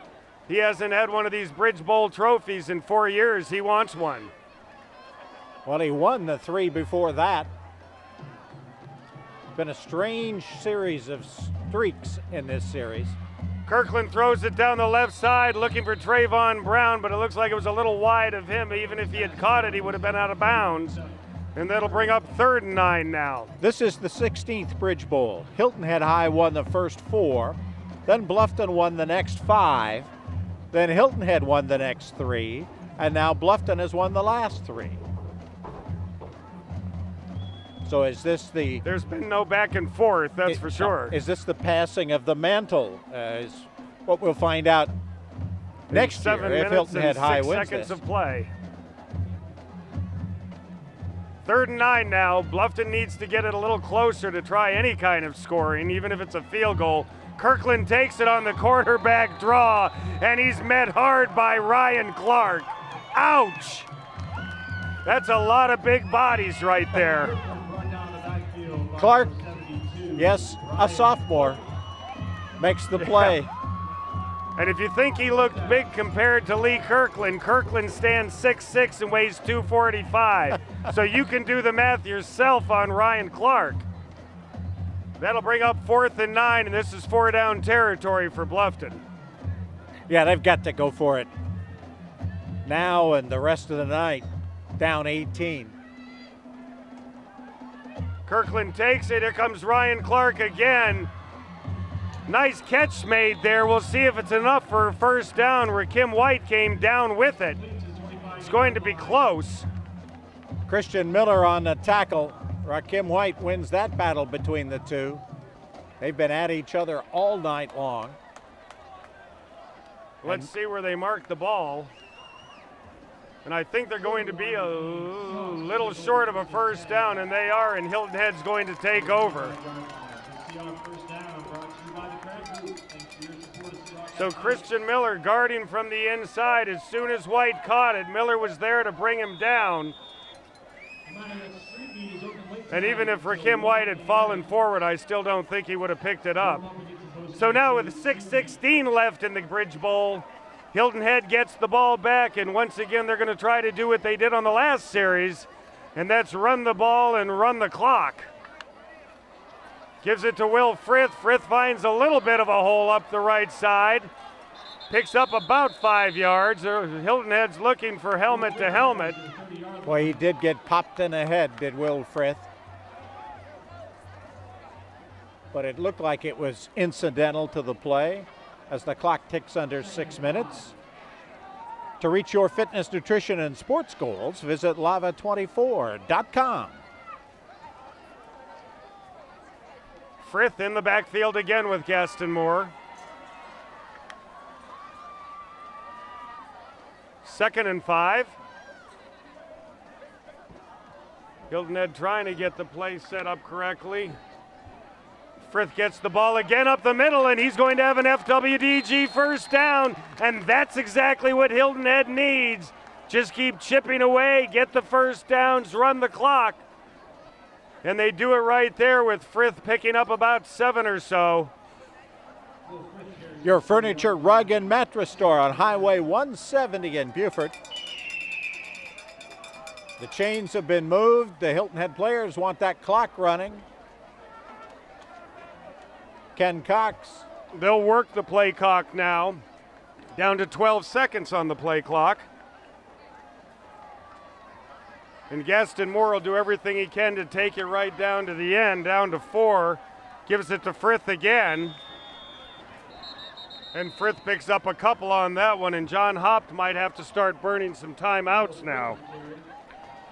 He hasn't had one of these Bridge Bowl trophies in 4 years. He wants one. Well, he won the 3 before that. Been a strange series of streaks in this series. Kirkland throws it down the left side looking for Trayvon Brown, but it looks like it was a little wide of him. Even if he had caught it, he would have been out of bounds. And that'll bring up 3rd and 9 now. This is the 16th Bridge Bowl. Hilton Head High won the first 4, then Bluffton won the next 5, then Hilton Head won the next 3, and now Bluffton has won the last 3. So is this the... There's been no back and forth, that's for sure. Is this the passing of the mantle? Is what we'll find out next year if Hilton Head High wins 7 minutes and 6 seconds this. of play. 3rd and 9 now. Bluffton needs to get it a little closer to try any kind of scoring, even if it's a field goal. Kirkland takes it on the quarterback draw, and he's met hard by Ryan Clark. Ouch! That's a lot of big bodies right there. Clark, yes, a sophomore, makes the play. And if you think he looked big compared to Lee Kirkland, Kirkland stands 6'6" and weighs 245. So you can do the math yourself on Ryan Clark. That'll bring up 4th and 9, and this is 4-down territory for Bluffton. Yeah, they've got to go for it now and the rest of the night. Down 18. Kirkland takes it. Here comes Ryan Clark again. Nice catch made there. We'll see if it's enough for a 1st down. Rakim White came down with it. It's going to be close. Christian Miller on the tackle. Rakim White wins that battle between the two. They've been at each other all night long. Let's see where they mark the ball. And I think they're going to be a little short of a 1st down, and they are, and Hilton Head's going to take over. So Christian Miller guarding from the inside. As soon as White caught it, Miller was there to bring him down. And even if Rakim White had fallen forward, I still don't think he would have picked it up. So now with 6:16 left in the Bridge Bowl, Hilton Head gets the ball back, and once again they're going to try to do what they did on the last series, and that's run the ball and run the clock. Gives it to Will Frith. Frith finds a little bit of a hole up the right side. Picks up about 5 yards. Hilton Head's looking for helmet to helmet. Boy, he did get popped in the head, did Will Frith. But it looked like it was incidental to the play as the clock ticks under 6 minutes. To reach your fitness, nutrition, and sports goals, visit lava24.com. Frith in the backfield again with Gaston Moore. 2nd and 5. Hilton Head trying to get the play set up correctly. Frith gets the ball again up the middle, and he's going to have an FWDG first down, and that's exactly what Hilton Head needs. Just keep chipping away, get the first downs, run the clock. And they do it right there with Frith picking up about 7 or so. Your furniture, rug, and mattress store on Highway 170 in Beaufort. The chains have been moved. The Hilton Head players want that clock running. Ken Cox. They'll work the play clock now. Down to 12 seconds on the play clock. And Gaston Moore will do everything he can to take it right down to the end, down to 4. Gives it to Frith again. And Frith picks up a couple on that one, and John Hopt might have to start burning some timeouts now.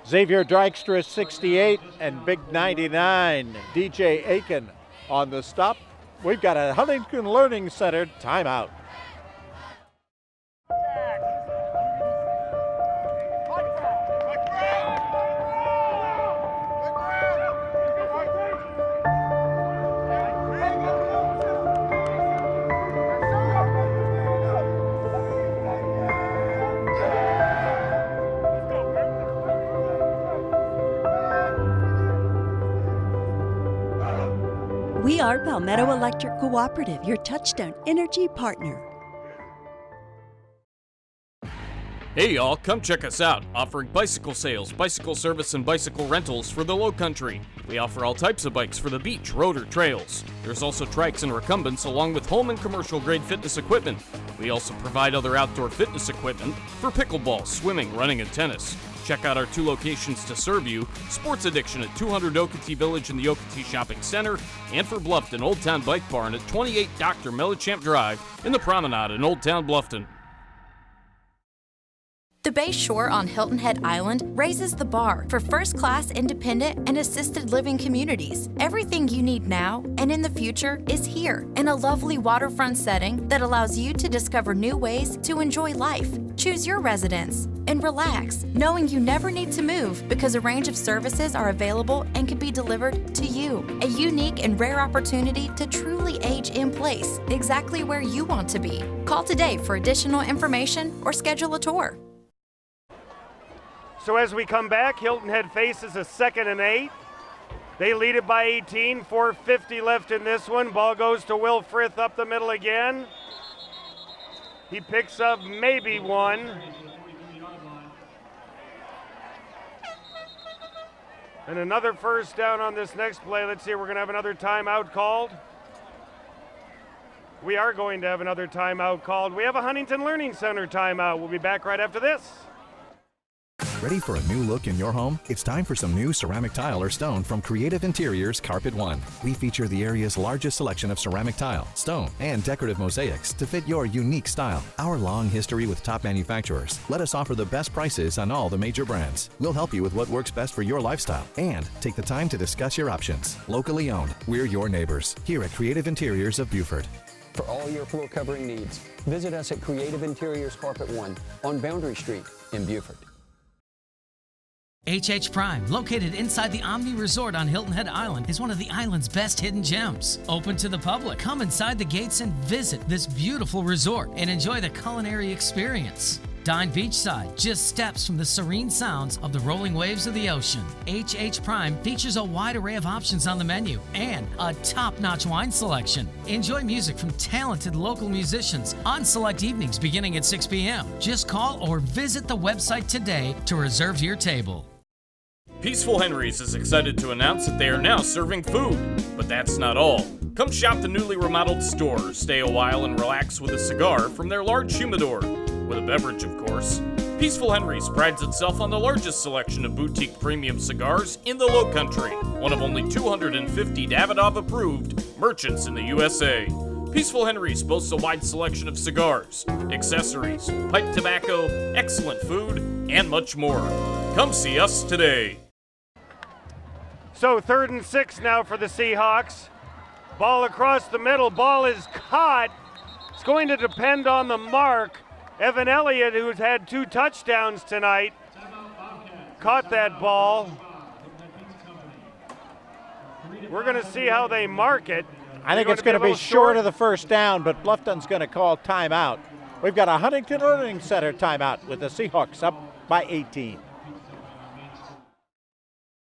Xavier Dykstra, 68, and Big 99, DJ Aiken on the stop. We've got a Huntington Learning Center timeout. We are Palmetto Electric Cooperative, your touchstone energy partner. Hey y'all, come check us out, offering bicycle sales, bicycle service, and bicycle rentals for the Lowcountry. We offer all types of bikes for the beach, road, or trails. There's also trikes and recumbents along with home and commercial grade fitness equipment. We also provide other outdoor fitness equipment for pickleball, swimming, running, and tennis. Check out our 2 locations to serve you, Sports Addiction at 200 Okatee Village in the Okatee Shopping Center, and for Bluffton Old Town Bike Barn at 28 Dr. Mellichamp Drive in the Promenade in Old Town Bluffton. The Bay Shore on Hilton Head Island raises the bar for first-class independent and assisted living communities. Everything you need now and in the future is here in a lovely waterfront setting that allows you to discover new ways to enjoy life. Choose your residence and relax, knowing you never need to move because a range of services are available and can be delivered to you. A unique and rare opportunity to truly age in place, exactly where you want to be. Call today for additional information or schedule a tour. So as we come back, Hilton Head faces a 2nd and 8. They lead it by 18, 4:50 left in this one. Ball goes to Will Frith up the middle again. He picks up maybe 1. And another first down on this next play. Let's see, we're gonna have another timeout called. We are going to have another timeout called. We have a Huntington Learning Center timeout. We'll be back right after this. Ready for a new look in your home? It's time for some new ceramic tile or stone from Creative Interiors Carpet One. We feature the area's largest selection of ceramic tile, stone, and decorative mosaics to fit your unique style. Our long history with top manufacturers let us offer the best prices on all the major brands. We'll help you with what works best for your lifestyle and take the time to discuss your options. Locally owned, we're your neighbors here at Creative Interiors of Beaufort. For all your floor covering needs, visit us at Creative Interiors Carpet One on Boundary Street in Beaufort. HH Prime, located inside the Omni Resort on Hilton Head Island, is one of the island's best hidden gems. Open to the public. Come inside the gates and visit this beautiful resort and enjoy the culinary experience. Dine beachside, just steps from the serene sounds of the rolling waves of the ocean. HH Prime features a wide array of options on the menu and a top-notch wine selection. Enjoy music from talented local musicians on select evenings beginning at 6 p.m. Just call or visit the website today to reserve your table. Peaceful Henry's is excited to announce that they are now serving food. But that's not all. Come shop the newly remodeled store, stay a while and relax with a cigar from their large humidor. With a beverage, of course. Peaceful Henry's prides itself on the largest selection of boutique premium cigars in the Lowcountry, one of only 250 Davidoff-approved merchants in the USA. Peaceful Henry's boasts a wide selection of cigars, accessories, pipe tobacco, excellent food, and much more. Come see us today. So 3rd and 6 now for the Seahawks. Ball across the middle. Ball is caught. It's going to depend on the mark. Evan Elliott, who's had 2 touchdowns tonight, caught that ball. We're going to see how they mark it. I think it's going to be short of the first down, but Bluffton's going to call timeout. We've got a Huntington Learning Center timeout with the Seahawks up by 18.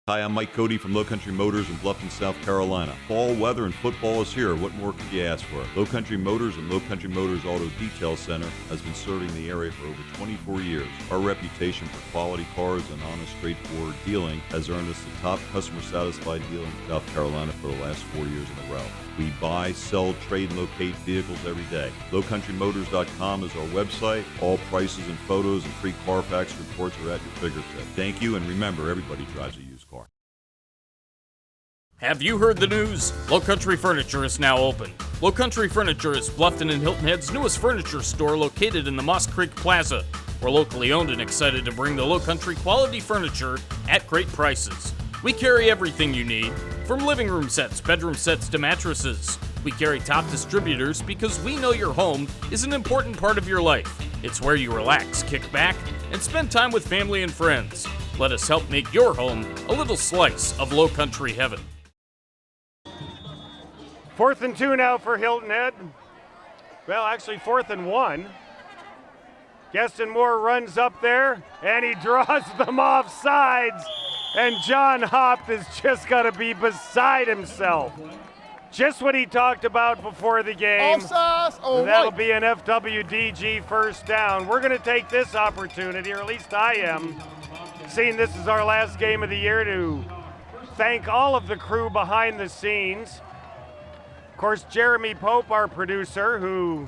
Hi, I'm Mike Cody from Lowcountry Motors in Bluffton, South Carolina. Fall weather and football is here. What more could you ask for? Lowcountry Motors and Lowcountry Motors Auto Detail Center has been serving the area for over 24 years. Our reputation for quality cars and honest, straightforward dealing has earned us the top customer satisfied deal in South Carolina for the last 4 years in a row. We buy, sell, trade, and locate vehicles every day. LowCountryMotors.com is our website. All prices and photos and free Carfax reports are at your fingertips. Thank you, and remember, everybody drives a used car. Have you heard the news? Lowcountry Furniture is now open. Lowcountry Furniture is Bluffton and Hilton Head's newest furniture store located in the Moss Creek Plaza. We're locally owned and excited to bring the Lowcountry quality furniture at great prices. We carry everything you need, from living room sets, bedroom sets to mattresses. We carry top distributors because we know your home is an important part of your life. It's where you relax, kick back, and spend time with family and friends. Let us help make your home a little slice of Lowcountry heaven. 4th and 2 now for Hilton Head. Well, actually 4th and 1. Gaston Moore runs up there, and he draws them off sides. And John Hopp has just got to be beside himself. Just what he talked about before the game. Offsides, all that'll right. be an FWDG first down. We're going to take this opportunity, or at least I am, seeing this is our last game of the year, to thank all of the crew behind the scenes. Of course, Jeremy Pope, our producer, who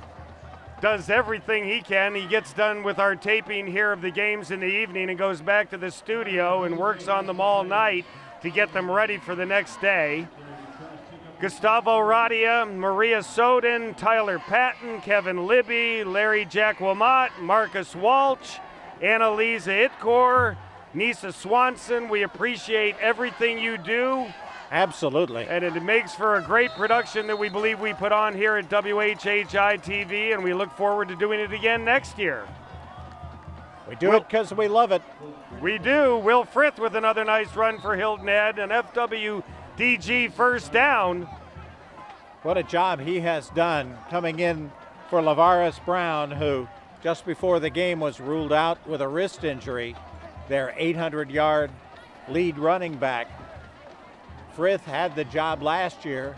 does everything he can. He gets done with our taping here of the games in the evening and goes back to the studio and works on them all night to get them ready for the next day. Gustavo Radia, Maria Soden, Tyler Patton, Kevin Libby, Larry Jack Wilmot, Marcus Walsh, Annalisa Itkor, Nisa Swanson. We appreciate everything you do. Absolutely. And it makes for a great production that we believe we put on here at WHHI-TV, and we look forward to doing it again next year. We do it because we love it. We do. Will Frith with another nice run for Hilton Head, an FWDG first down. What a job he has done coming in for Lavaris Brown, who just before the game was ruled out with a wrist injury, their 800-yard lead running back. Frith had the job last year.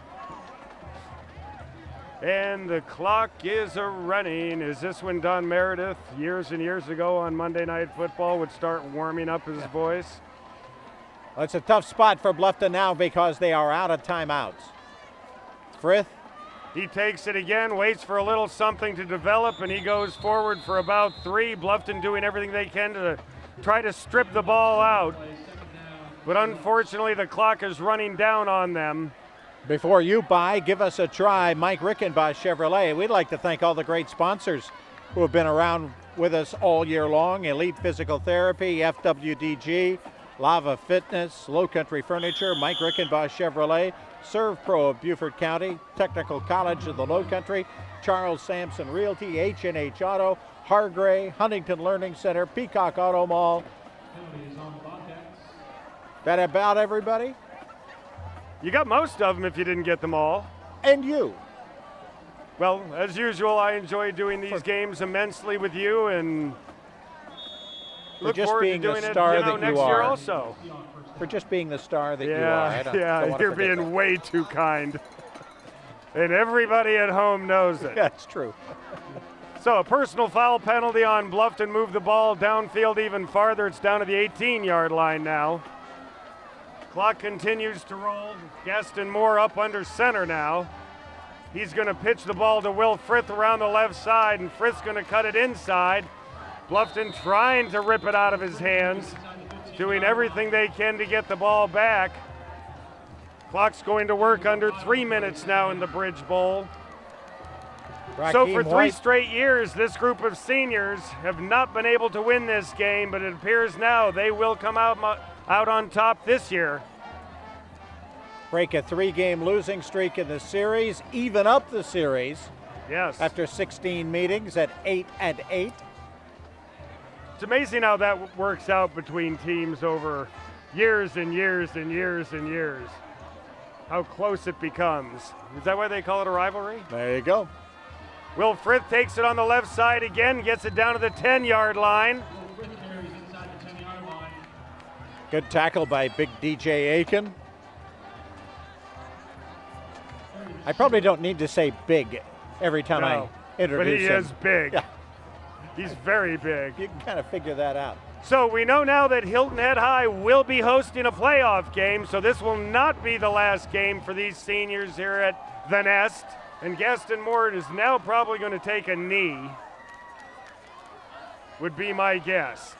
And the clock is a-running. Is this when Don Meredith, years and years ago on Monday Night Football, would start warming up his voice? Well, it's a tough spot for Bluffton now because they are out of timeouts. Frith. He takes it again, waits for a little something to develop, and he goes forward for about 3. Bluffton doing everything they can to try to strip the ball out. But unfortunately, the clock is running down on them. Before you buy, give us a try. Mike Rickenbaugh Chevrolet. We'd like to thank all the great sponsors who have been around with us all year long. Elite Physical Therapy, FWDG, Lava Fitness, Lowcountry Furniture, Mike Rickenbaugh Chevrolet, Serve Pro of Beaufort County, Technical College of the Lowcountry, Charles Sampson Realty, H&H Auto, Hargray, Huntington Learning Center, Peacock Auto Mall. That about everybody? You got most of them if you didn't get them all. And you. Well, as usual, I enjoy doing these games immensely with you, and For Look just forward being to doing the star it, that next you year are. also. For just being the star that you are. Yeah, Don't you're wanna being forget way too kind. And everybody at home knows it. That's true. So a personal foul penalty on Bluffton moved the ball downfield even farther. It's down to the 18-yard line now. Clock continues to roll. Gaston Moore up under center now. He's going to pitch the ball to Will Frith around the left side, and Frith's going to cut it inside. Bluffton trying to rip it out of his hands, doing everything they can to get the ball back. Clock's going to work under 3 minutes now in the Bridge Bowl. So for 3 straight years, this group of seniors have not been able to win this game, but it appears now they will come out on top this year. Break a 3-game losing streak in the series, even up the series. Yes. After 16 meetings at 8-8. It's amazing how that works out between teams over years and years and years and years. How close it becomes. Is that why they call it a rivalry? There you go. Will Frith takes it on the left side again, gets it down to the 10-yard line. Good tackle by big DJ Aiken. I probably don't need to say big every time I introduce him. But he is big. Yeah. He's very big. You can kind of figure that out. So we know now that Hilton Head High will be hosting a playoff game, so this will not be the last game for these seniors here at the Nest. And Gaston Moore is now probably going to take a knee, would be my guess.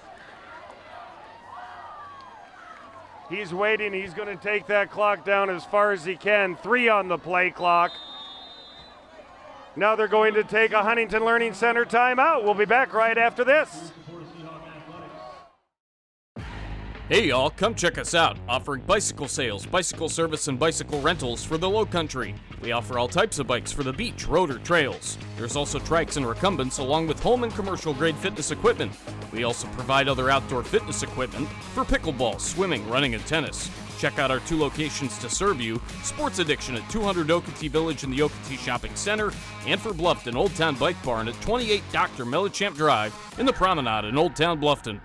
He's waiting. He's going to take that clock down as far as he can. 3 on the play clock. Now they're going to take a Huntington Learning Center timeout. We'll be back right after this. Hey y'all, come check us out, offering bicycle sales, bicycle service, and bicycle rentals for the Lowcountry. We offer all types of bikes for the beach, road, or trails. There's also trikes and recumbents along with home and commercial grade fitness equipment. We also provide other outdoor fitness equipment for pickleball, swimming, running, and tennis. Check out our 2 locations to serve you, Sports Addiction at 200 Okeechee Village in the Okeechee Shopping Center, and for Bluffton, Old Town Bike Barn at 28 Dr. Mellichamp Drive in the Promenade in Old Town Bluffton.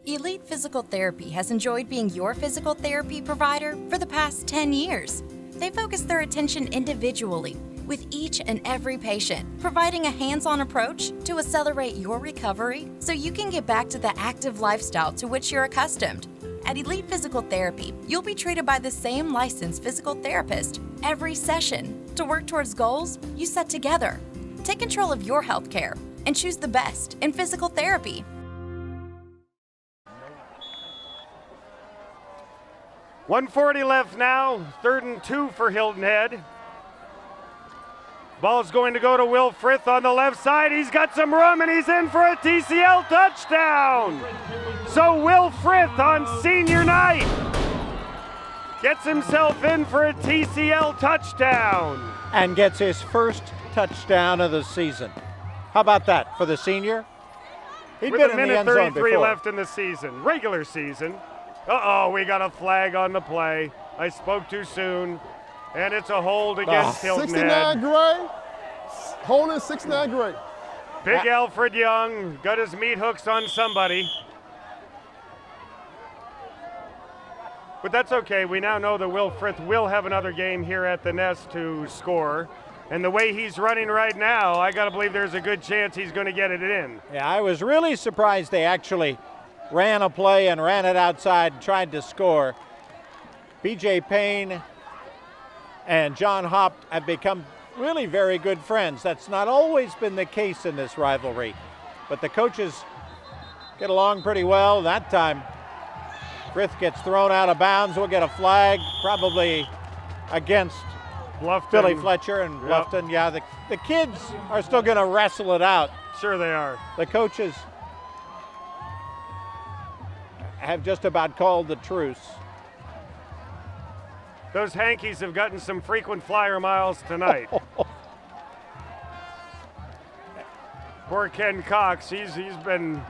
Elite Physical Therapy has enjoyed being your physical therapy provider for the past 10 years. They focus their attention individually with each and every patient, providing a hands-on approach to accelerate your recovery so you can get back to the active lifestyle to which you're accustomed. At Elite Physical Therapy, you'll be treated by the same licensed physical therapist every session to work towards goals you set together. Take control of your health care and choose the best in physical therapy. 1:40 left now, 3rd and 2 for Hilton Head. Ball's going to go to Will Frith on the left side. He's got some room and he's in for a TCL touchdown. So Will Frith on senior night gets himself in for a TCL touchdown. And gets his first touchdown of the season. How about that for the senior? He'd With been a in the minute end zone 33 before. left in the season, regular season. Uh-oh, we got a flag on the play. I spoke too soon, and it's a hold against Hilton 69 Head. Gray, holding 69 Gray. Big Alfred Young got his meat hooks on somebody. But that's okay. We now know that Will Frith will have another game here at the Nest to score. And the way he's running right now, I got to believe there's a good chance he's going to get it in. Yeah, I was really surprised they actually ran a play and ran it outside and tried to score. B.J. Payne and John Hopp have become really very good friends. That's not always been the case in this rivalry, but the coaches get along pretty well. That time, Frith gets thrown out of bounds. We'll get a flag, probably against Bluffton. Billy Fletcher and Bluffton. Yeah, the kids are still going to wrestle it out. Sure they are. The coaches have just about called the truce. Those Hankies have gotten some frequent flyer miles tonight. Poor Ken Cox, he's been.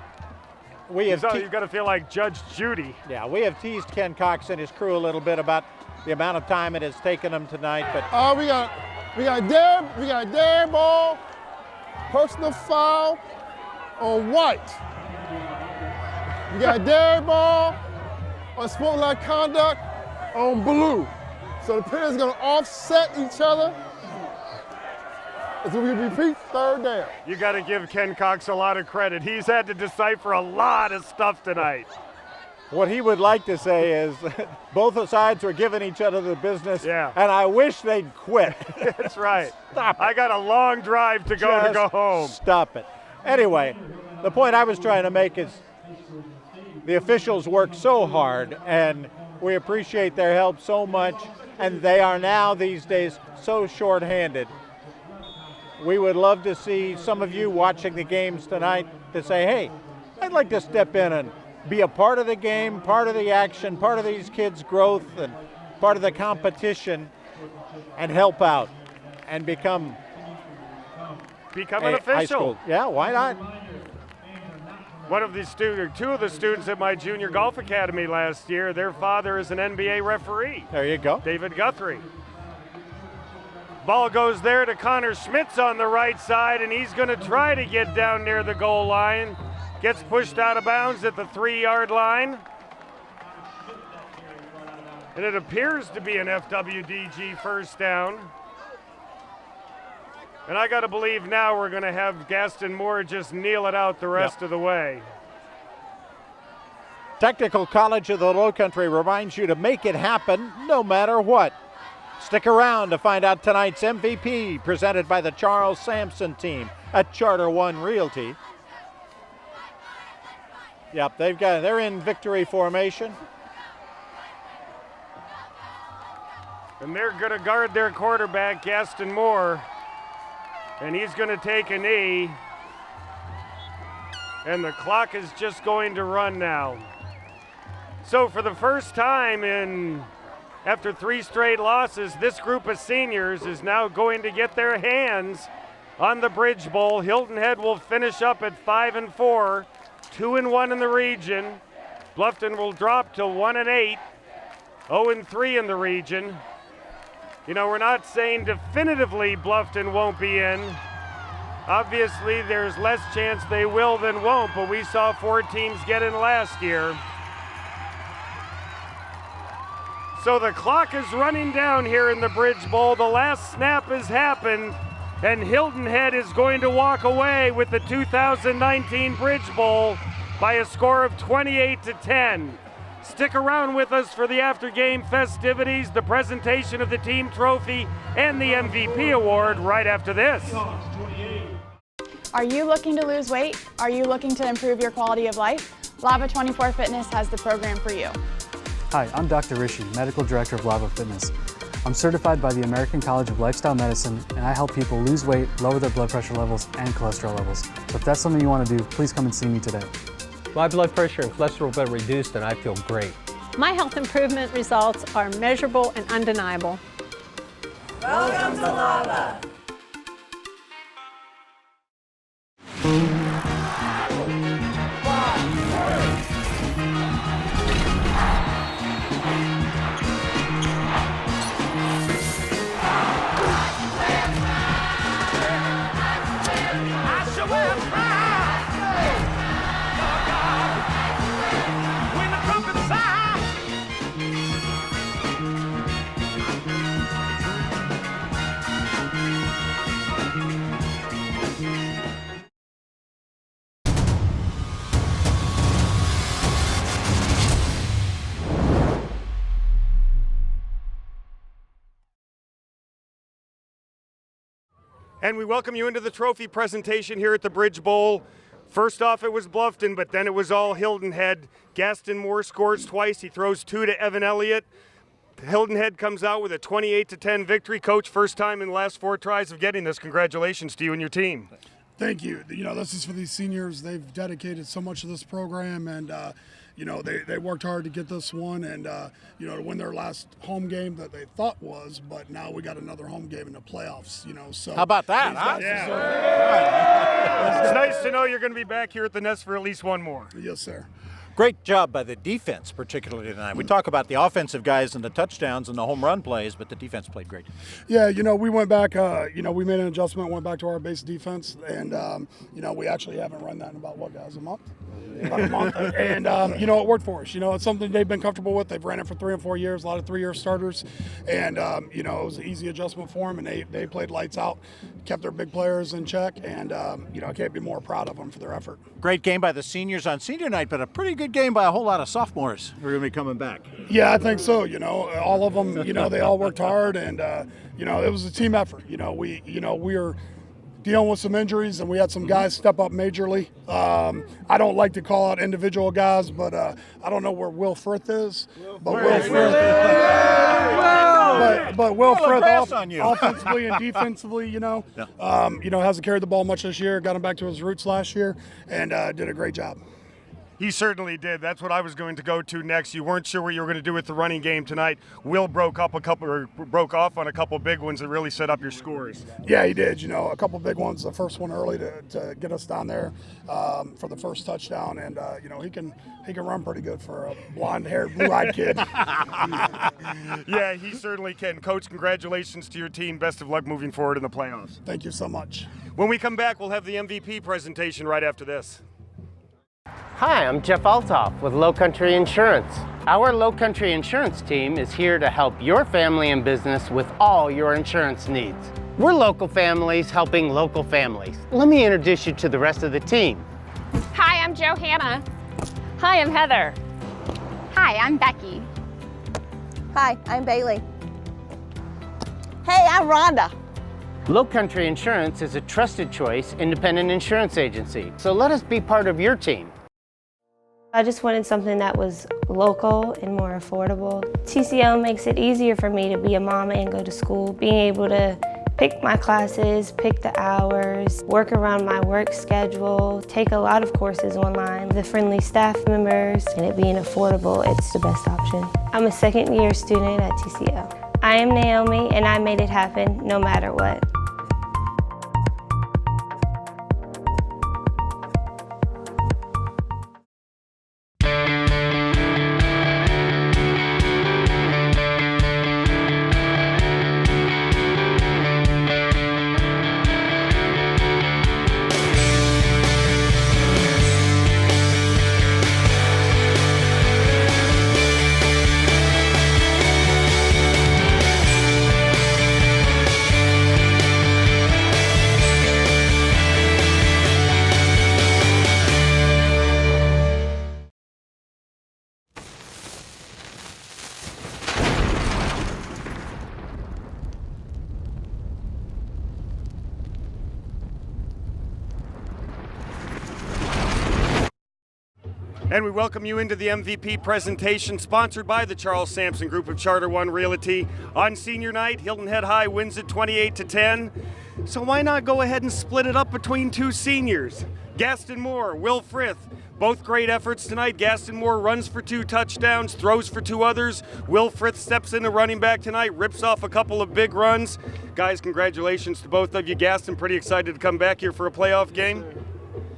You've got to feel like Judge Judy. Yeah, we have teased Ken Cox and his crew a little bit about the amount of time it has taken them tonight, but we got dare ball, personal foul, on white. You got dairy ball unsportsmanlike conduct on blue. So the players are going to offset each other. As we repeat, third down. You got to give Ken Cox a lot of credit. He's had to decipher a lot of stuff tonight. What he would like to say is both sides were giving each other the business, yeah, and I wish they'd quit. That's right. Stop it. I got a long drive to go home. Stop it. Anyway, the point I was trying to make is the officials work so hard, and we appreciate their help so much, and they are now these days so short-handed. We would love to see some of you watching the games tonight to say, hey, I'd like to step in and be a part of the game, part of the action, part of these kids' growth, and part of the competition, and help out and become an official. Yeah, why not? Two of the students at my junior golf academy last year, their father is an NBA referee. There you go. David Guthrie. Ball goes there to Connor Schmitz on the right side, and he's going to try to get down near the goal line. Gets pushed out of bounds at the 3-yard line. And it appears to be an FWDG first down. And I got to believe now we're going to have Gaston Moore just kneel it out the rest of the way. Technical College of the Lowcountry reminds you to make it happen no matter what. Stick around to find out tonight's MVP, presented by the Charles Sampson team at Charter One Realty. Yep, they're in victory formation. And they're going to guard their quarterback, Gaston Moore. And he's going to take a knee. And the clock is just going to run now. So for the first time after 3 straight losses, this group of seniors is now going to get their hands on the Bridge Bowl. Hilton Head will finish up at 5-4. 2-1 in the region. Bluffton will drop to 1-8, 0-3 in the region. You know, we're not saying definitively Bluffton won't be in. Obviously, there's less chance they will than won't, but we saw 4 teams get in last year. So the clock is running down here in the Bridge Bowl. The last snap has happened, and Hilton Head is going to walk away with the 2019 Bridge Bowl by a score of 28-10. Stick around with us for the after-game festivities, the presentation of the team trophy, and the MVP award right after this. Are you looking to lose weight? Are you looking to improve your quality of life? Lava 24 Fitness has the program for you. Hi, I'm Dr. Rishi, Medical Director of Lava Fitness. I'm certified by the American College of Lifestyle Medicine, and I help people lose weight, lower their blood pressure levels, and cholesterol levels. So if that's something you want to do, please come and see me today. My blood pressure and cholesterol have been reduced, and I feel great. My health improvement results are measurable and undeniable. Welcome to Lava. And we welcome you into the trophy presentation here at the Bridge Bowl. First off, it was Bluffton, but then it was all Hilton Head. Gaston Moore scores twice. He throws 2 to Evan Elliott. Hilton Head comes out with a 28-10 victory. Coach, first time in the last 4 tries of getting this. Congratulations to you and your team. Thank you. You know, this is for these seniors. They've dedicated so much to this program, and you know, they worked hard to get this one, and you know, to win their last home game that they thought was, but now we got another home game in the playoffs. You know, so how about that? Huh? Yeah. It's nice to know you're going to be back here at the Nest for at least one more. Yes, sir. Great job by the defense, particularly tonight. We talk about the offensive guys and the touchdowns and the home run plays, but the defense played great. Yeah, we went back, we made an adjustment, went back to our base defense, and, we actually haven't run that in about, a month? About a month. And, it worked for us. It's something they've been comfortable with. They've ran it for 3 and 4 years, a lot of 3-year starters, and, it was an easy adjustment for them, and they played lights out, kept their big players in check, and, I can't be more proud of them for their effort. Great game by the seniors on senior night, but a pretty good game by a whole lot of sophomores who are going to be coming back. Yeah, I think so. All of them, they all worked hard, and, it was a team effort. We were dealing with some injuries, and we had some guys step up majorly. I don't like to call out individual guys, but I don't know where Will Frith is. But Will Frith, offensively and defensively, hasn't carried the ball much this year. Got him back to his roots last year, and did a great job. He certainly did. That's what I was going to go to next. You weren't sure what you were going to do with the running game tonight. Will broke off on a couple big ones that really set up your scores. Yeah, he did. A couple big ones. The first one early to get us down there for the first touchdown, and he can run pretty good for a blonde-haired, blue-eyed kid. Yeah, he certainly can. Coach, congratulations to your team. Best of luck moving forward in the playoffs. Thank you so much. When we come back, we'll have the MVP presentation right after this. Hi, I'm Jeff Altoff with Lowcountry Insurance. Our Lowcountry Insurance team is here to help your family and business with all your insurance needs. We're local families helping local families. Let me introduce you to the rest of the team. Hi, I'm Johanna. Hi, I'm Heather. Hi, I'm Becky. Hi, I'm Bailey. Hey, I'm Rhonda. Lowcountry Insurance is a trusted choice independent insurance agency, so let us be part of your team. I just wanted something that was local and more affordable. TCL makes it easier for me to be a mom and go to school. Being able to pick my classes, pick the hours, work around my work schedule, take a lot of courses online, the friendly staff members, and it being affordable, it's the best option. I'm a second-year student at TCL. I am Naomi, and I made it happen no matter what. And we welcome you into the MVP presentation sponsored by the Charles Sampson Group of Charter One Realty. On senior night, Hilton Head High wins it 28-10. So why not go ahead and split it up between two seniors? Gaston Moore, Will Frith, both great efforts tonight. Gaston Moore runs for 2 touchdowns, throws for 2 others. Will Frith steps in the running back tonight, rips off a couple of big runs. Guys, congratulations to both of you. Gaston, pretty excited to come back here for a playoff game.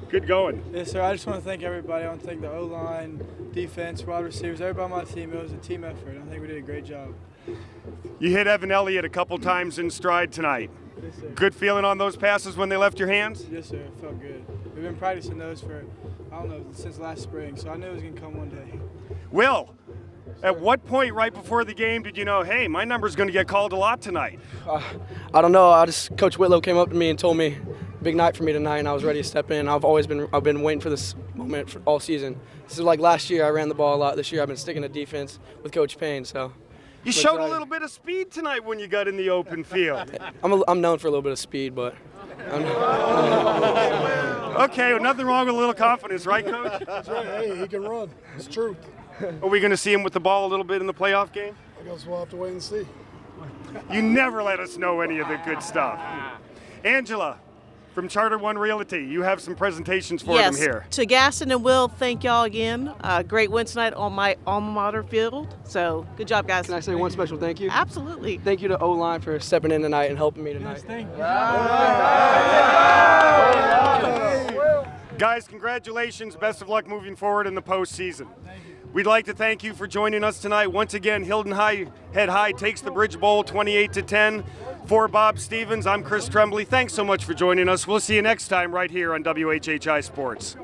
Good going. Yes, sir. I just want to thank everybody. I want to thank the O-line, defense, wide receivers, everybody on my team. It was a team effort. I think we did a great job. You hit Evan Elliott a couple times in stride tonight. Yes, sir. Good feeling on those passes when they left your hands? Yes, sir. It felt good. We've been practicing those for, since last spring, so I knew it was going to come one day. Will, at what point right before the game did you know, hey, my number's going to get called a lot tonight? I don't know. Coach Whitlow came up to me and told me, big night for me tonight, and I was ready to step in. I've been waiting for this moment for all season. This is like last year. I ran the ball a lot. This year I've been sticking to defense with Coach Payne. So you showed a little bit of speed tonight when you got in the open field. I'm known for a little bit of speed, but. Okay, well, nothing wrong with a little confidence, right, Coach? That's right. Hey, he can run. It's truth. Are we going to see him with the ball a little bit in the playoff game? I guess we'll have to wait and see. You never let us know any of the good stuff. Angela, from Charter One Realty, you have some presentations for them here. To Gaston and Will, thank y'all again. Great win tonight on my alma mater field. So good job, guys. Can I say one special thank you? Absolutely. Thank you to O-line for stepping in tonight and helping me tonight. Yes, thank you. Guys, congratulations. Best of luck moving forward in the postseason. We'd like to thank you for joining us tonight. Once again, Hilton Head High takes the Bridge Bowl 28-10. For Bob Stevens, I'm Chris Tremblay. Thanks so much for joining us. We'll see you next time right here on WHHI Sports.